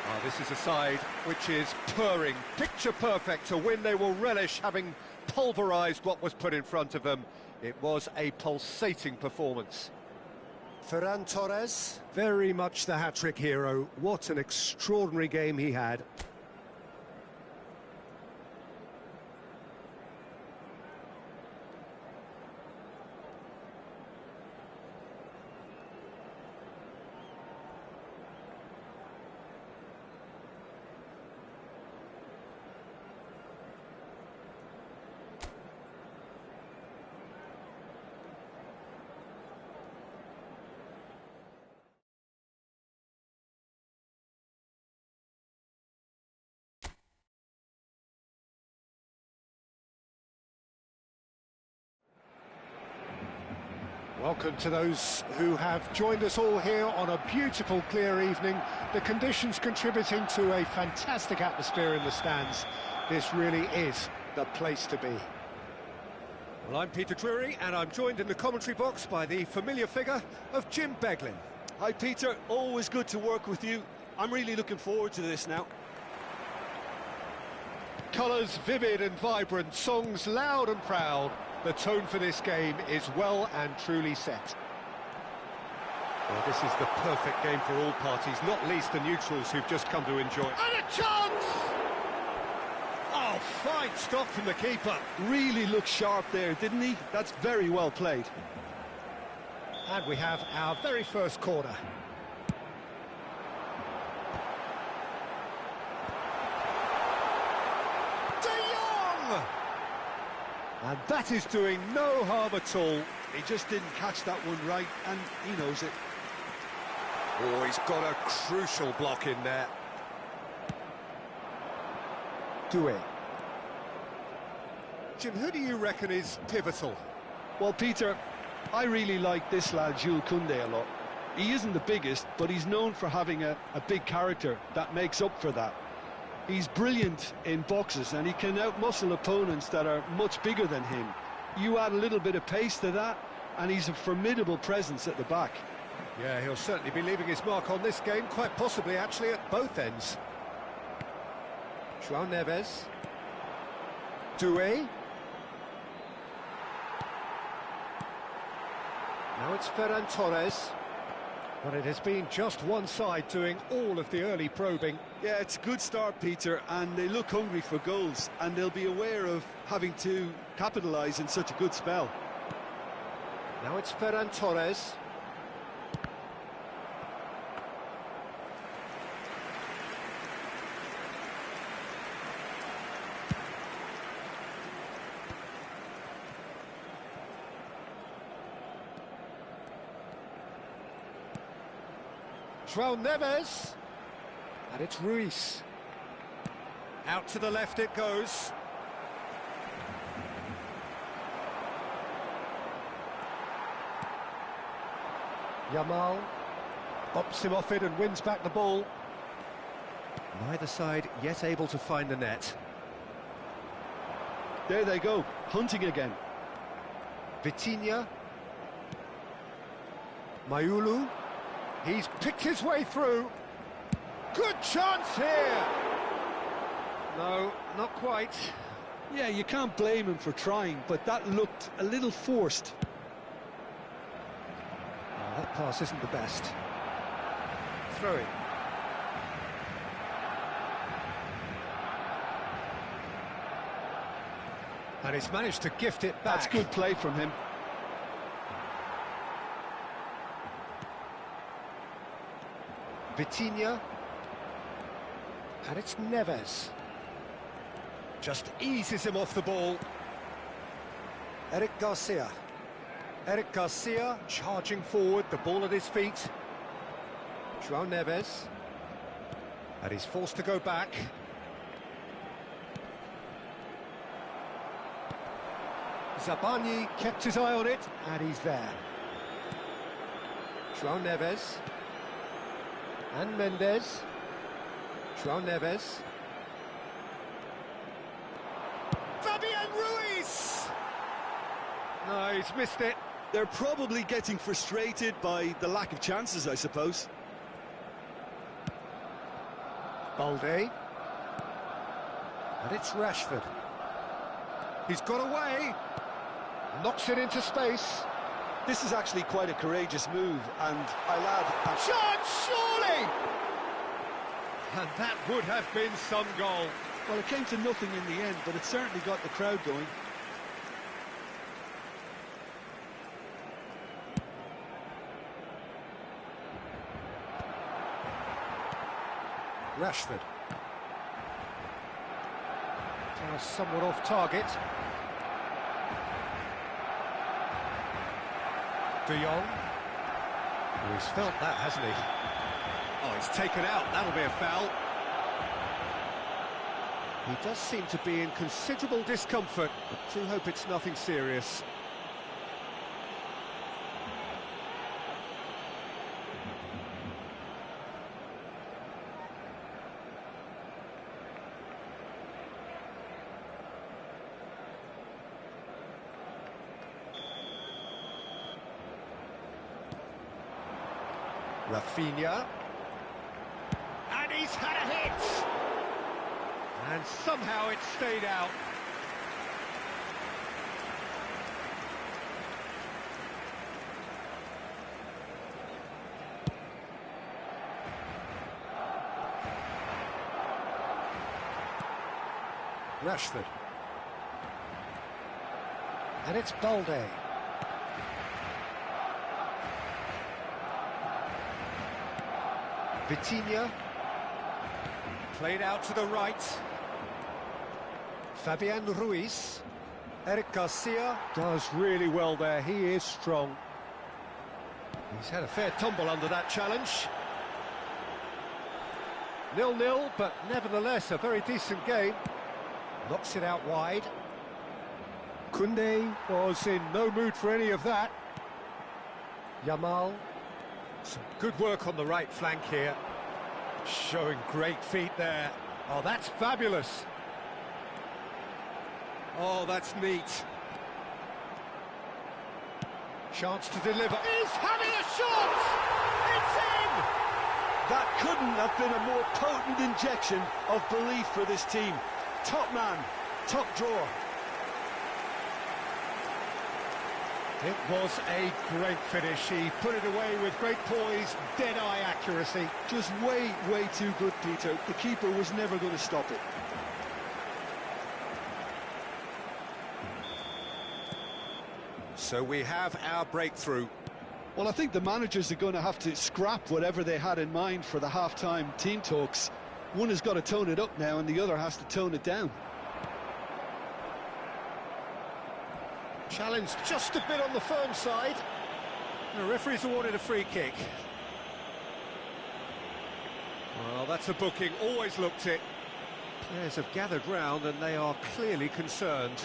Oh, this is a side which is purring, picture perfect, to win they will relish, having pulverised what was put in front of them. It was a pulsating performance. Ferran Torres, very much the hat-trick hero. What an extraordinary game he had. Welcome to those who have joined us all here on a beautiful, clear evening. The conditions contributing to a fantastic atmosphere in the stands. This really is the place to be. Well, I'm Peter Drury, and I'm joined in the commentary box by the familiar figure of Jim Beglin. Hi, Peter. Always good to work with you. I'm really looking forward to this now. Colours vivid and vibrant, songs loud and proud. The tone for this game is well and truly set. Well, this is the perfect game for all parties, not least the neutrals who've just come to enjoy. And a chance! Oh, fine stop from the keeper. Really looked sharp there, didn't he? That's very well played. And we have our very first corner. And that is doing no harm at all. He just didn't catch that one right, and he knows it. Oh, he's got a crucial block in there. Doué. Jim, who do you reckon is pivotal? Well, Peter, I really like this lad, Jules Koundé, a lot. He isn't the biggest, but he's known for having a big character that makes up for that. He's brilliant in boxes, and he can outmuscle opponents that are much bigger than him. You add a little bit of pace to that, and he's a formidable presence at the back. Yeah, he'll certainly be leaving his mark on this game, quite possibly actually at both ends. João Neves. Doué. Now it's Ferran Torres. But it has been just one side doing all of the early probing. Yeah, it's a good start, Peter, and they look hungry for goals, and they'll be aware of having to capitalise in such a good spell. Now it's Ferran Torres. João Neves, and it's Ruiz. Out to the left it goes. Yamal bops him off it and wins back the ball. Neither side yet able to find the net. There they go, hunting again. Vitinha. Mayulu. He's picked his way through. Good chance here. No, not quite. Yeah, you can't blame him for trying, but that looked a little forced. Oh, that pass isn't the best. Throw-in. And he's managed to gift it back. That's good play from him. Vitinha, and it's Neves. Just eases him off the ball. Eric Garcia. Eric Garcia charging forward, the ball at his feet. João Neves, and he's forced to go back. Zabani kept his eye on it, and he's there. João Neves. And Mendes. João Neves. Fabian Ruiz! No, he's missed it. They're probably getting frustrated by the lack of chances, I suppose. Balde. And it's Rashford. He's got away. Knocks it into space. This is actually quite a courageous move, and I'll add... Chance, surely! And that would have been some goal. Well, it came to nothing in the end, but it certainly got the crowd going. Rashford. Now somewhat off target. De Jong. Oh, he's felt that, hasn't he? Oh, he's taken out. That'll be a foul. He does seem to be in considerable discomfort, but do hope it's nothing serious. Rafinha. And he's had a hit! And somehow it stayed out. Rashford. And it's Balde. Vitinha. Played out to the right. Fabian Ruiz. Eric Garcia does really well there. He is strong. He's had a fair tumble under that challenge. 0-0, but nevertheless a very decent game. Knocks it out wide. Koundé was in no mood for any of that. Yamal. Some good work on the right flank here. Showing great feet there. Oh, that's fabulous. Oh, that's neat. Chance to deliver. He's having a shot! It's in! That couldn't have been a more potent injection of belief for this team. Top man, top drawer. It was a great finish. He put it away with great poise, dead-eye accuracy. Just way too good, Peter. The keeper was never going to stop it. So we have our breakthrough. Well, I think the managers are going to have to scrap whatever they had in mind for the half-time team talks. One has got to tone it up now and the other has to tone it down. Challenge just a bit on the firm side. The referee's awarded a free kick. Well, that's a booking, always looked it. Players have gathered round and they are clearly concerned.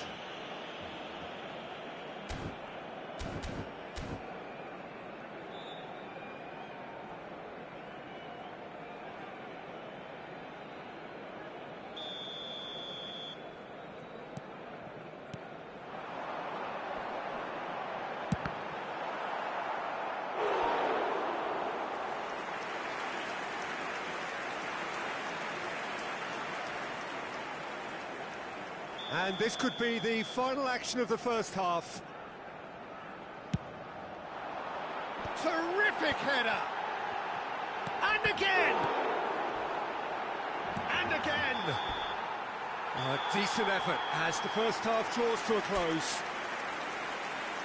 And this could be the final action of the first half. Terrific header! And again! And again! A decent effort as the first half draws to a close.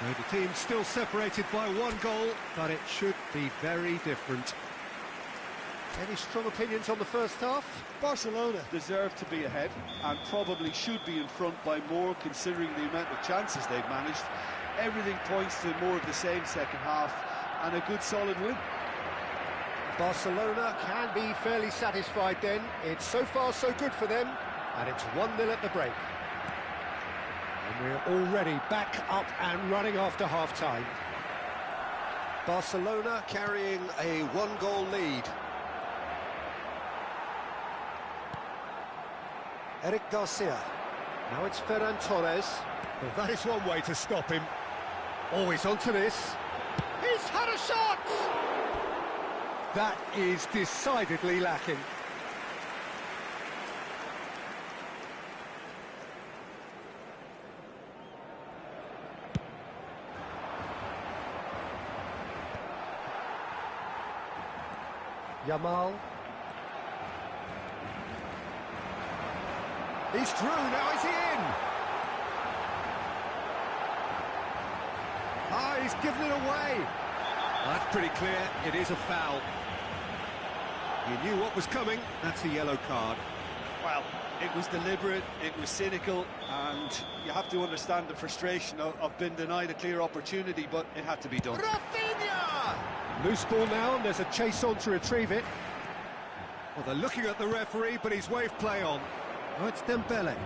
Now the team still separated by one goal, but it should be very different. Any strong opinions on the first half? Barcelona deserve to be ahead and probably should be in front by more considering the amount of chances they've managed. Everything points to more of the same second half and a good solid win. Barcelona can be fairly satisfied then. It's so far so good for them, and it's 1-0 at the break. And we're already back up and running after half-time. Barcelona carrying a one-goal lead. Eric Garcia. Now it's Ferran Torres. Well, that is one way to stop him. Always onto this. He's had a shot! That is decidedly lacking. Yamal. He's through, now is he in? Ah, he's given it away. That's pretty clear, it is a foul. You knew what was coming, that's a yellow card. Well, it was deliberate, it was cynical, and you have to understand the frustration of being denied a clear opportunity, but it had to be done. Rafinha! Loose ball now, and there's a chase on to retrieve it. Well, they're looking at the referee, but he's waved play on. Oh, it's Dembele.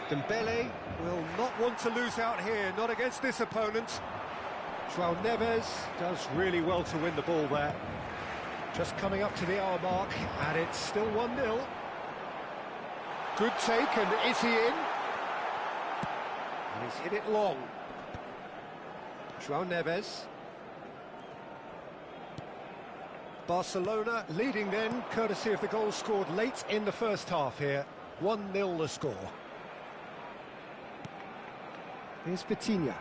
Dembele will not want to lose out here, not against this opponent. João Neves does really well to win the ball there. Just coming up to the hour mark, and it's still 1-0. Good take, and is he in? And he's hit it long. João Neves. Barcelona leading then, courtesy of the goal scored late in the first half here. 1-0 the score. Here's Vitinha.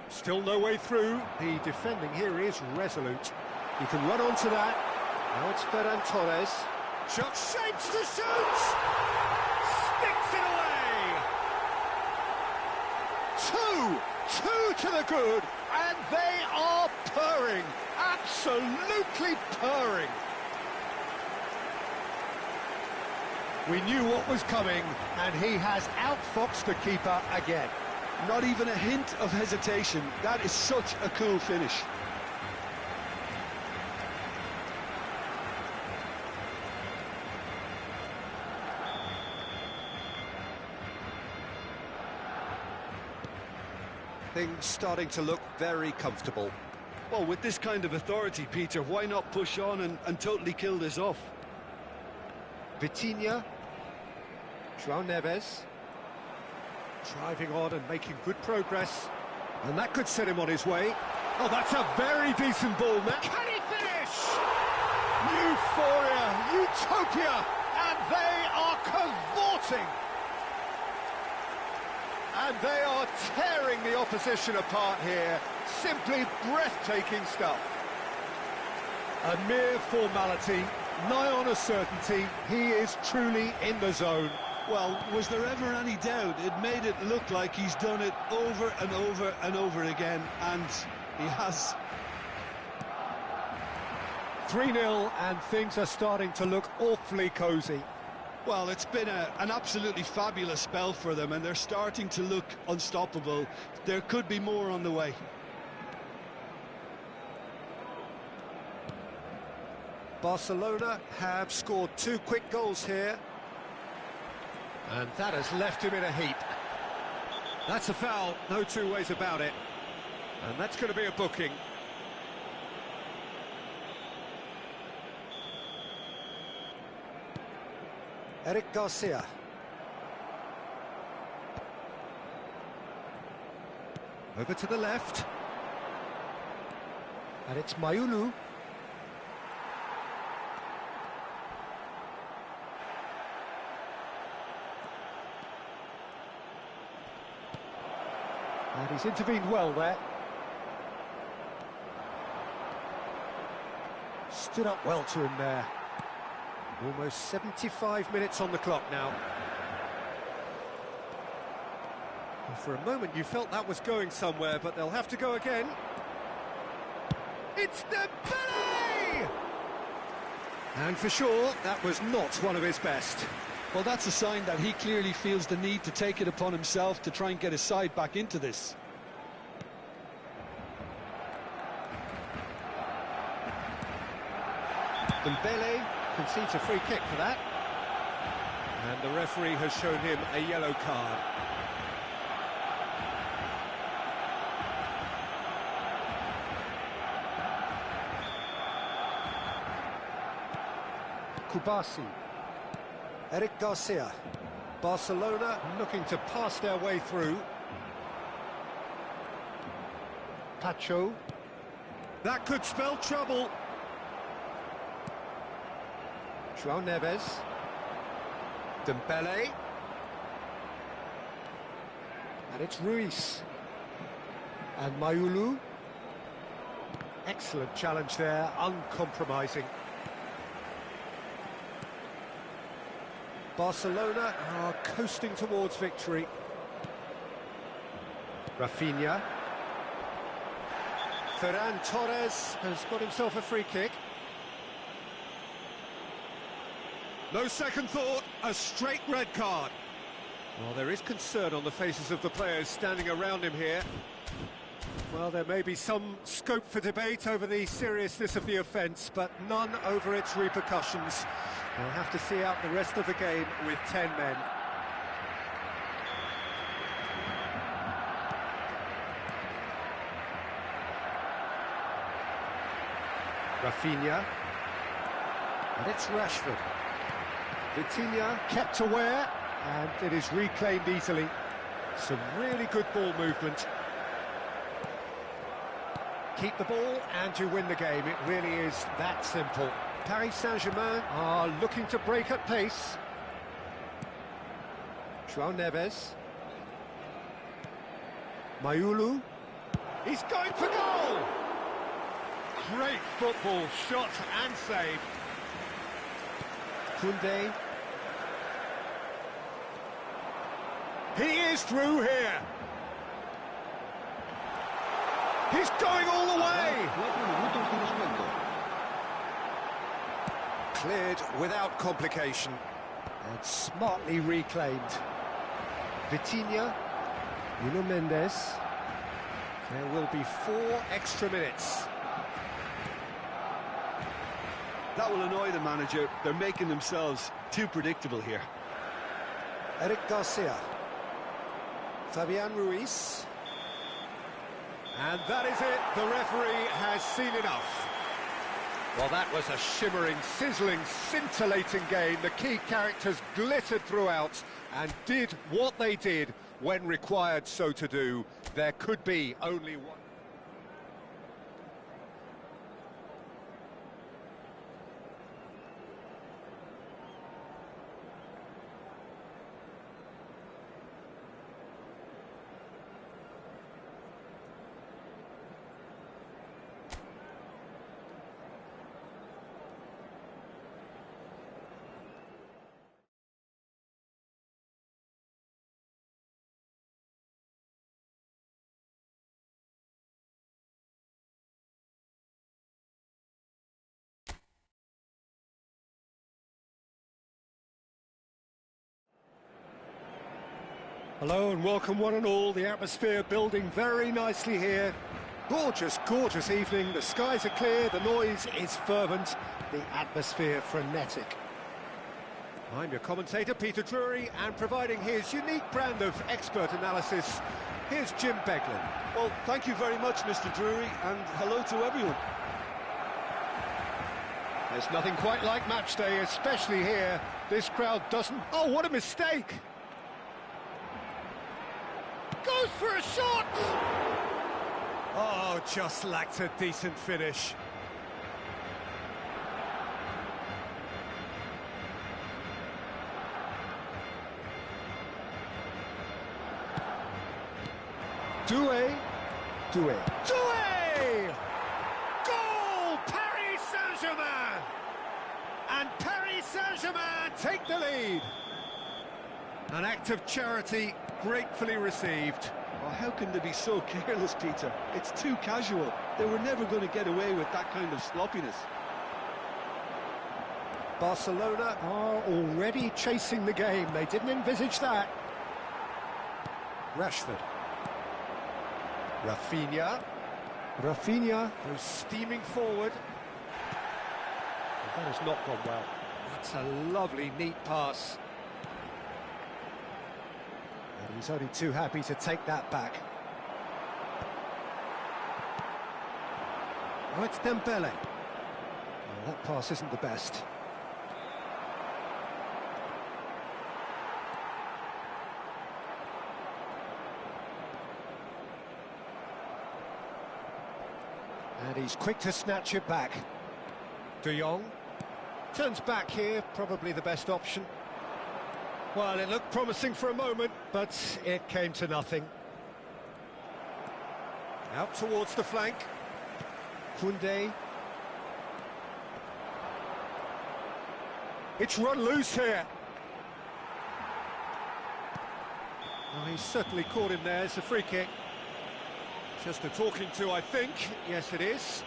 Still no way through. The defending here is resolute. He can run onto that. Now it's Ferran Torres. Shot shapes to shoot! Sticks it away! Two to the good, and they are purring, absolutely purring. We knew what was coming, and he has outfoxed the keeper again. Not even a hint of hesitation. That is such a cool finish. Things starting to look very comfortable. Well, with this kind of authority, Peter, why not push on and totally kill this off? Vitinha, João Neves, driving on and making good progress, and that could set him on his way. Oh, that's a very decent ball, man. Can he finish? Euphoria, utopia, and they are cavorting. And they are tearing the opposition apart here. Simply breathtaking stuff. A mere formality, nigh on a certainty. He is truly in the zone. Well, was there ever any doubt? It made it look like he's done it over and over and over again, and he has. 3-0, and things are starting to look awfully cosy. Well, it's been an absolutely fabulous spell for them, and they're starting to look unstoppable. There could be more on the way. Barcelona have scored 2 quick goals here, and that has left him in a heap. That's a foul, no two ways about it, and that's going to be a booking. Eric Garcia. Over to the left. And it's Mayulu. And he's intervened well there. Stood up well to him there. Almost 75 minutes on the clock now. Well, for a moment you felt that was going somewhere, but they'll have to go again. It's Dembele! And for sure, that was not one of his best. Well, that's a sign that he clearly feels the need to take it upon himself to try and get his side back into this. Dembele concedes a free kick for that. And the referee has shown him a yellow card. Kubasi. Eric Garcia. Barcelona looking to pass their way through. Pacho. That could spell trouble. João Neves. Dembele. And it's Ruiz. And Mayulu. Excellent challenge there, uncompromising. Barcelona are coasting towards victory. Rafinha. Ferran Torres has got himself a free kick. No second thought, a straight red card. Well, there is concern on the faces of the players standing around him here. Well, there may be some scope for debate over the seriousness of the offence, but none over its repercussions. We'll have to see out the rest of the game with 10 men. Rafinha. And it's Rashford. Vitinha kept aware, and it is reclaimed easily. Some really good ball movement. Keep the ball and you win the game. It really is that simple. Paris Saint-Germain are looking to break at pace. João Neves. Mayulu. He's going for goal! Great football, shot and save. Koundé. He is through here. He's going all the way. Cleared without complication. And smartly reclaimed. Vitinha. Nuno Mendes. There will be 4 extra minutes. That will annoy the manager. They're making themselves too predictable here. Eric Garcia. Fabian Ruiz. And that is it. The referee has seen enough. Well, that was a shimmering, sizzling, scintillating game. The key characters glittered throughout and did what they did when required so to do. There could be only one. Hello and welcome one and all. The atmosphere building very nicely here. Gorgeous, gorgeous evening. The skies are clear, the noise is fervent, the atmosphere frenetic. I'm your commentator, Peter Drury, and providing his unique brand of expert analysis, here's Jim Beglin. Well, thank you very much, Mr. Drury, and hello to everyone. There's nothing quite like match day, especially here. This crowd doesn't... Oh, what a mistake! Goes for a shot! Oh, just lacked a decent finish. Doué. Goal! Paris Saint-Germain! And Paris Saint-Germain take the lead. An act of charity gratefully received. Oh, how can they be so careless, Peter? It's too casual. They were never going to get away with that kind of sloppiness. Barcelona are already chasing the game. They didn't envisage that. Rashford. Rafinha goes steaming forward. That has not gone well. That's a lovely, neat pass. And he's only too happy to take that back. Oh, it's Dembele. Oh, that pass isn't the best. And he's quick to snatch it back. De Jong turns back here, probably the best option. Well, it looked promising for a moment, but it came to nothing. Out towards the flank. Koundé. It's run loose here. Oh, he's certainly caught him there. It's a free kick. Just a talking to, I think. Yes, it is.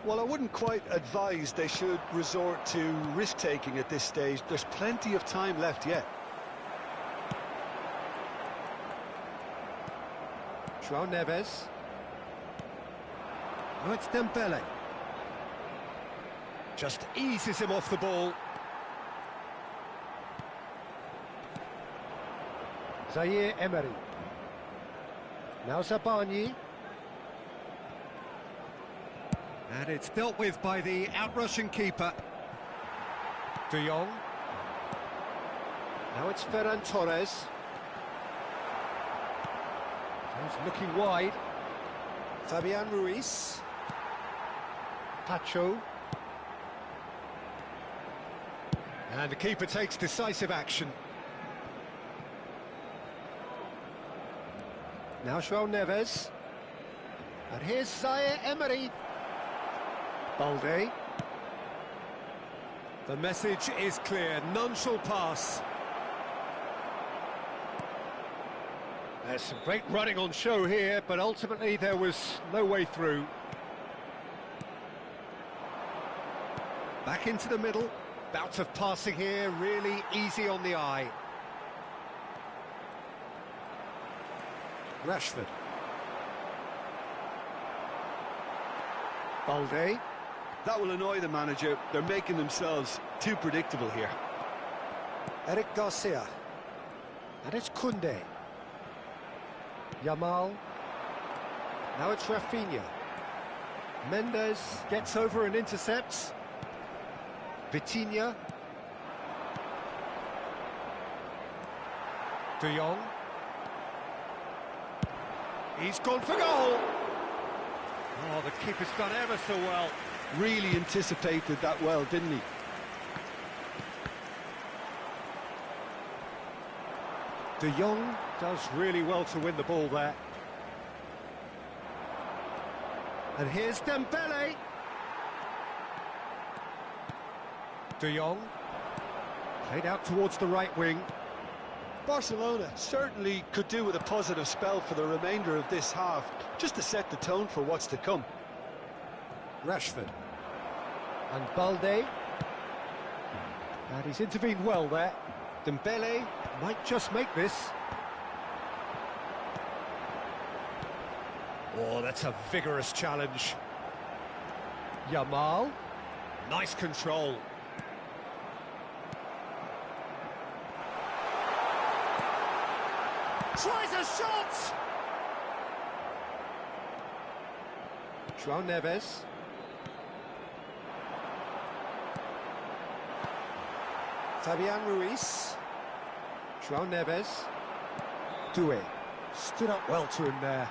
Well, I wouldn't quite advise they should resort to risk-taking at this stage. There's plenty of time left yet. João Neves. Oh, it's Dembele. Just eases him off the ball. Zaire Emery. Now Zabani. And it's dealt with by the outrushing keeper. De Jong. Now it's Ferran Torres. He's looking wide. Fabian Ruiz. Pacho. And the keeper takes decisive action. Now João Neves. And here's Zaire Emery. Balde. The message is clear, none shall pass. There's some great running on show here, but ultimately there was no way through. Back into the middle. Bout of passing here, really easy on the eye. Rashford. Balde. That will annoy the manager. They're making themselves too predictable here. Eric Garcia. And it's Koundé. Yamal. Now it's Rafinha. Mendes gets over and intercepts. Vitinha. De Jong. He's gone for goal. Oh, the keeper's done ever so well. Really anticipated that well, didn't he? De Jong does really well to win the ball there. And here's Dembele. De Jong. Played out towards the right wing. Barcelona certainly could do with a positive spell for the remainder of this half, just to set the tone for what's to come. Rashford. And Balde. And he's intervened well there. Dembele might just make this. Oh, that's a vigorous challenge. Yamal. Nice control. Tries a shot! João Neves. Fabian Ruiz. João Neves. Doué. Stood up well to him there.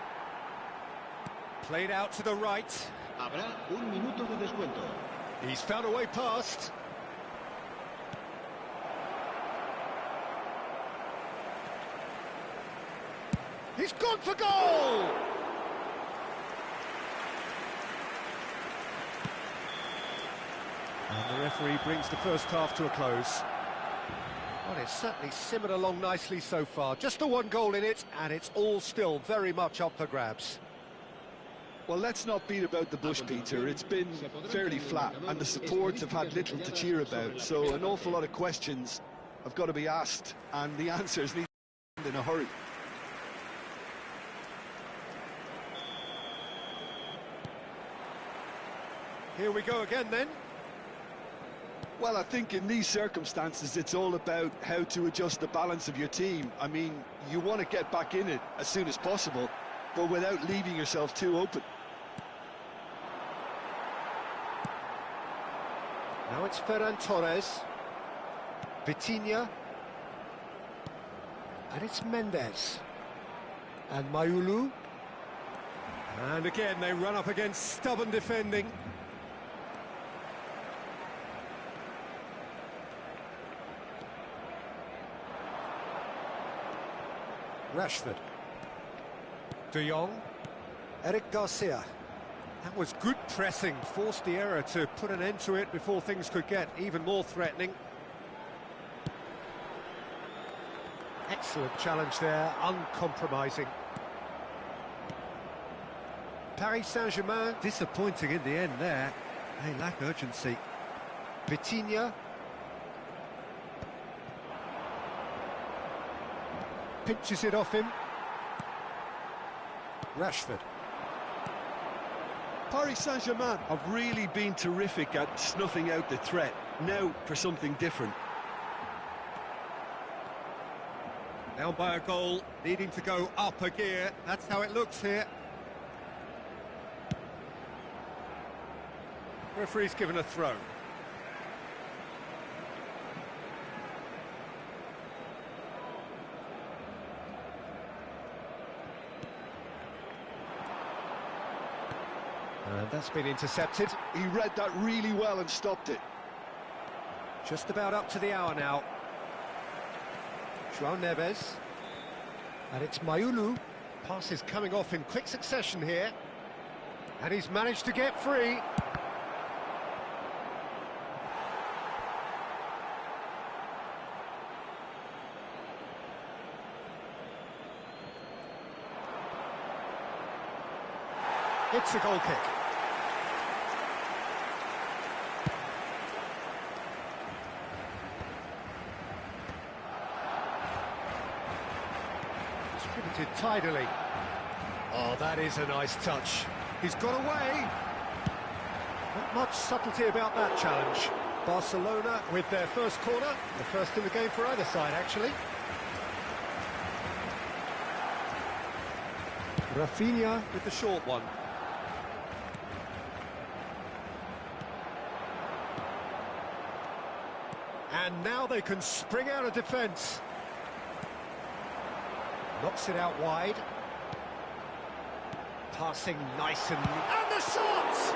Played out to the right. Habrá un minuto de descuento. He's found a way past. He's gone for goal! And the referee brings the first half to a close. Well, it's certainly simmered along nicely so far. Just the one goal in it, and it's all still very much up for grabs. Well, let's not beat about the bush, Peter. It's been fairly flat, and the supports have had little to cheer about, so an awful lot of questions have got to be asked, and the answers need to be in a hurry. Here we go again, then. Well, I think in these circumstances, it's all about how to adjust the balance of your team. I mean, you want to get back in it as soon as possible, but without leaving yourself too open. Now it's Ferran Torres. Vitinha. And it's Mendes. And Mayulu. And again, they run up against stubborn defending. Rashford. De Jong. Eric Garcia. That was good pressing, forced the error to put an end to it before things could get even more threatening. Excellent challenge there, uncompromising. Paris Saint-Germain disappointing in the end there. They lack urgency. Vitinha. Pinches it off him. Rashford. Paris Saint-Germain have really been terrific at snuffing out the threat. Now for something different. Down by a goal, needing to go up a gear. That's how it looks here. Referee's given a throw. And that's been intercepted. He read that really well and stopped it. Just about up to the hour now. João Neves. And it's Mayulu. Passes coming off in quick succession here. And he's managed to get free. It's a goal kick. Distributed tidily. Oh, that is a nice touch. He's got away. Not much subtlety about that challenge. Barcelona with their first corner. The first in the game for either side, actually. Rafinha with the short one. And now they can spring out of defence. Knocks it out wide. Passing nice and the shot!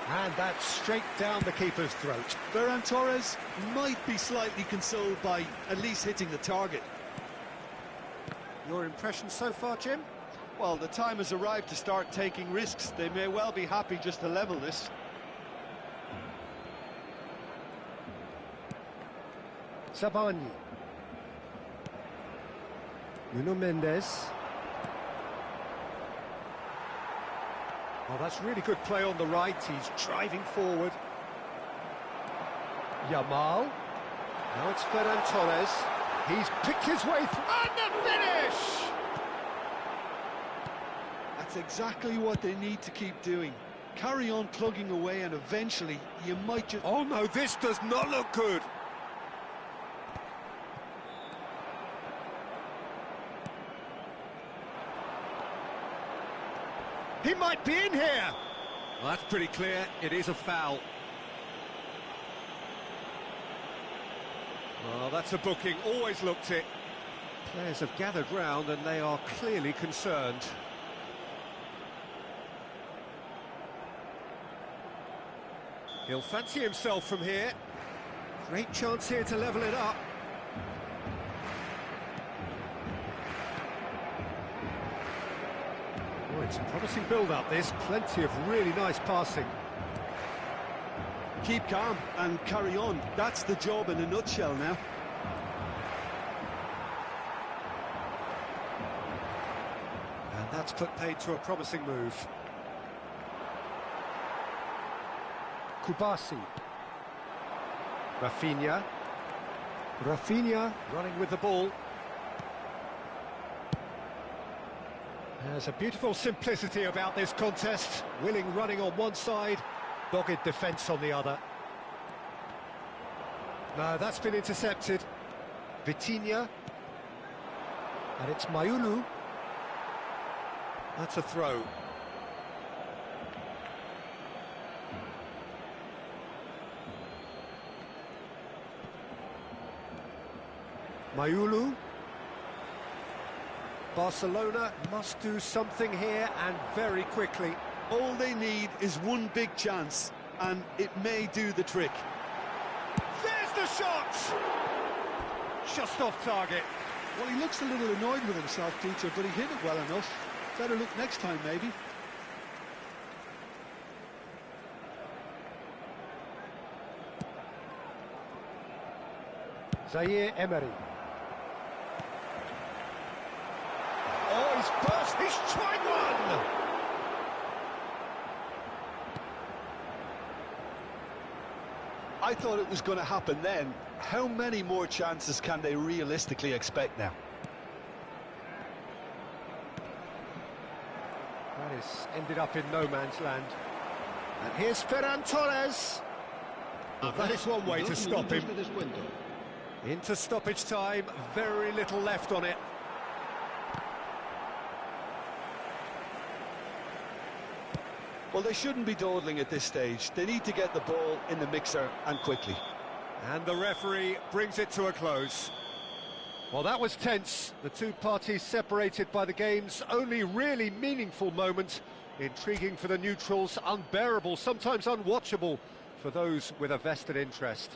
And that's straight down the keeper's throat. Ferran Torres might be slightly consoled by at least hitting the target. Your impression so far, Jim? Well, the time has arrived to start taking risks. They may well be happy just to level this. Sabani. Nuno Mendes. Oh, that's really good play on the right. He's driving forward. Yamal. Now it's Ferran Torres. He's picked his way through. And the finish! That's exactly what they need to keep doing. Carry on plugging away and eventually you might just... Oh no, this does not look good. He might be in here. Well, that's pretty clear. It is a foul. Well, that's a booking. Always looked it. Players have gathered round and they are clearly concerned. He'll fancy himself from here. Great chance here to level it up. Oh, it's a promising build-up, this. Plenty of really nice passing. Keep calm and carry on. That's the job in a nutshell now. And that's put paid to a promising move. Kubasi. Rafinha. Rafinha running with the ball. There's a beautiful simplicity about this contest. Willing running on one side, dogged defence on the other. No, that's been intercepted. Vitinha. And it's Mayulu. That's a throw. Mayulu. Barcelona must do something here and very quickly. All they need is one big chance, and it may do the trick. There's the shot! Just off target. Well, he looks a little annoyed with himself, Peter, but he hit it well enough. Better look next time, maybe. Zaire Emery. Oh, he's burst, he's tried one! I thought it was going to happen then. How many more chances can they realistically expect now? That has ended up in no man's land. And here's Ferran Torres. That is one way to stop him. Into stoppage time, very little left on it. Well, they shouldn't be dawdling at this stage. They need to get the ball in the mixer and quickly. And the referee brings it to a close. Well, that was tense. The two parties separated by the game's only really meaningful moment. Intriguing for the neutrals, unbearable, sometimes unwatchable for those with a vested interest.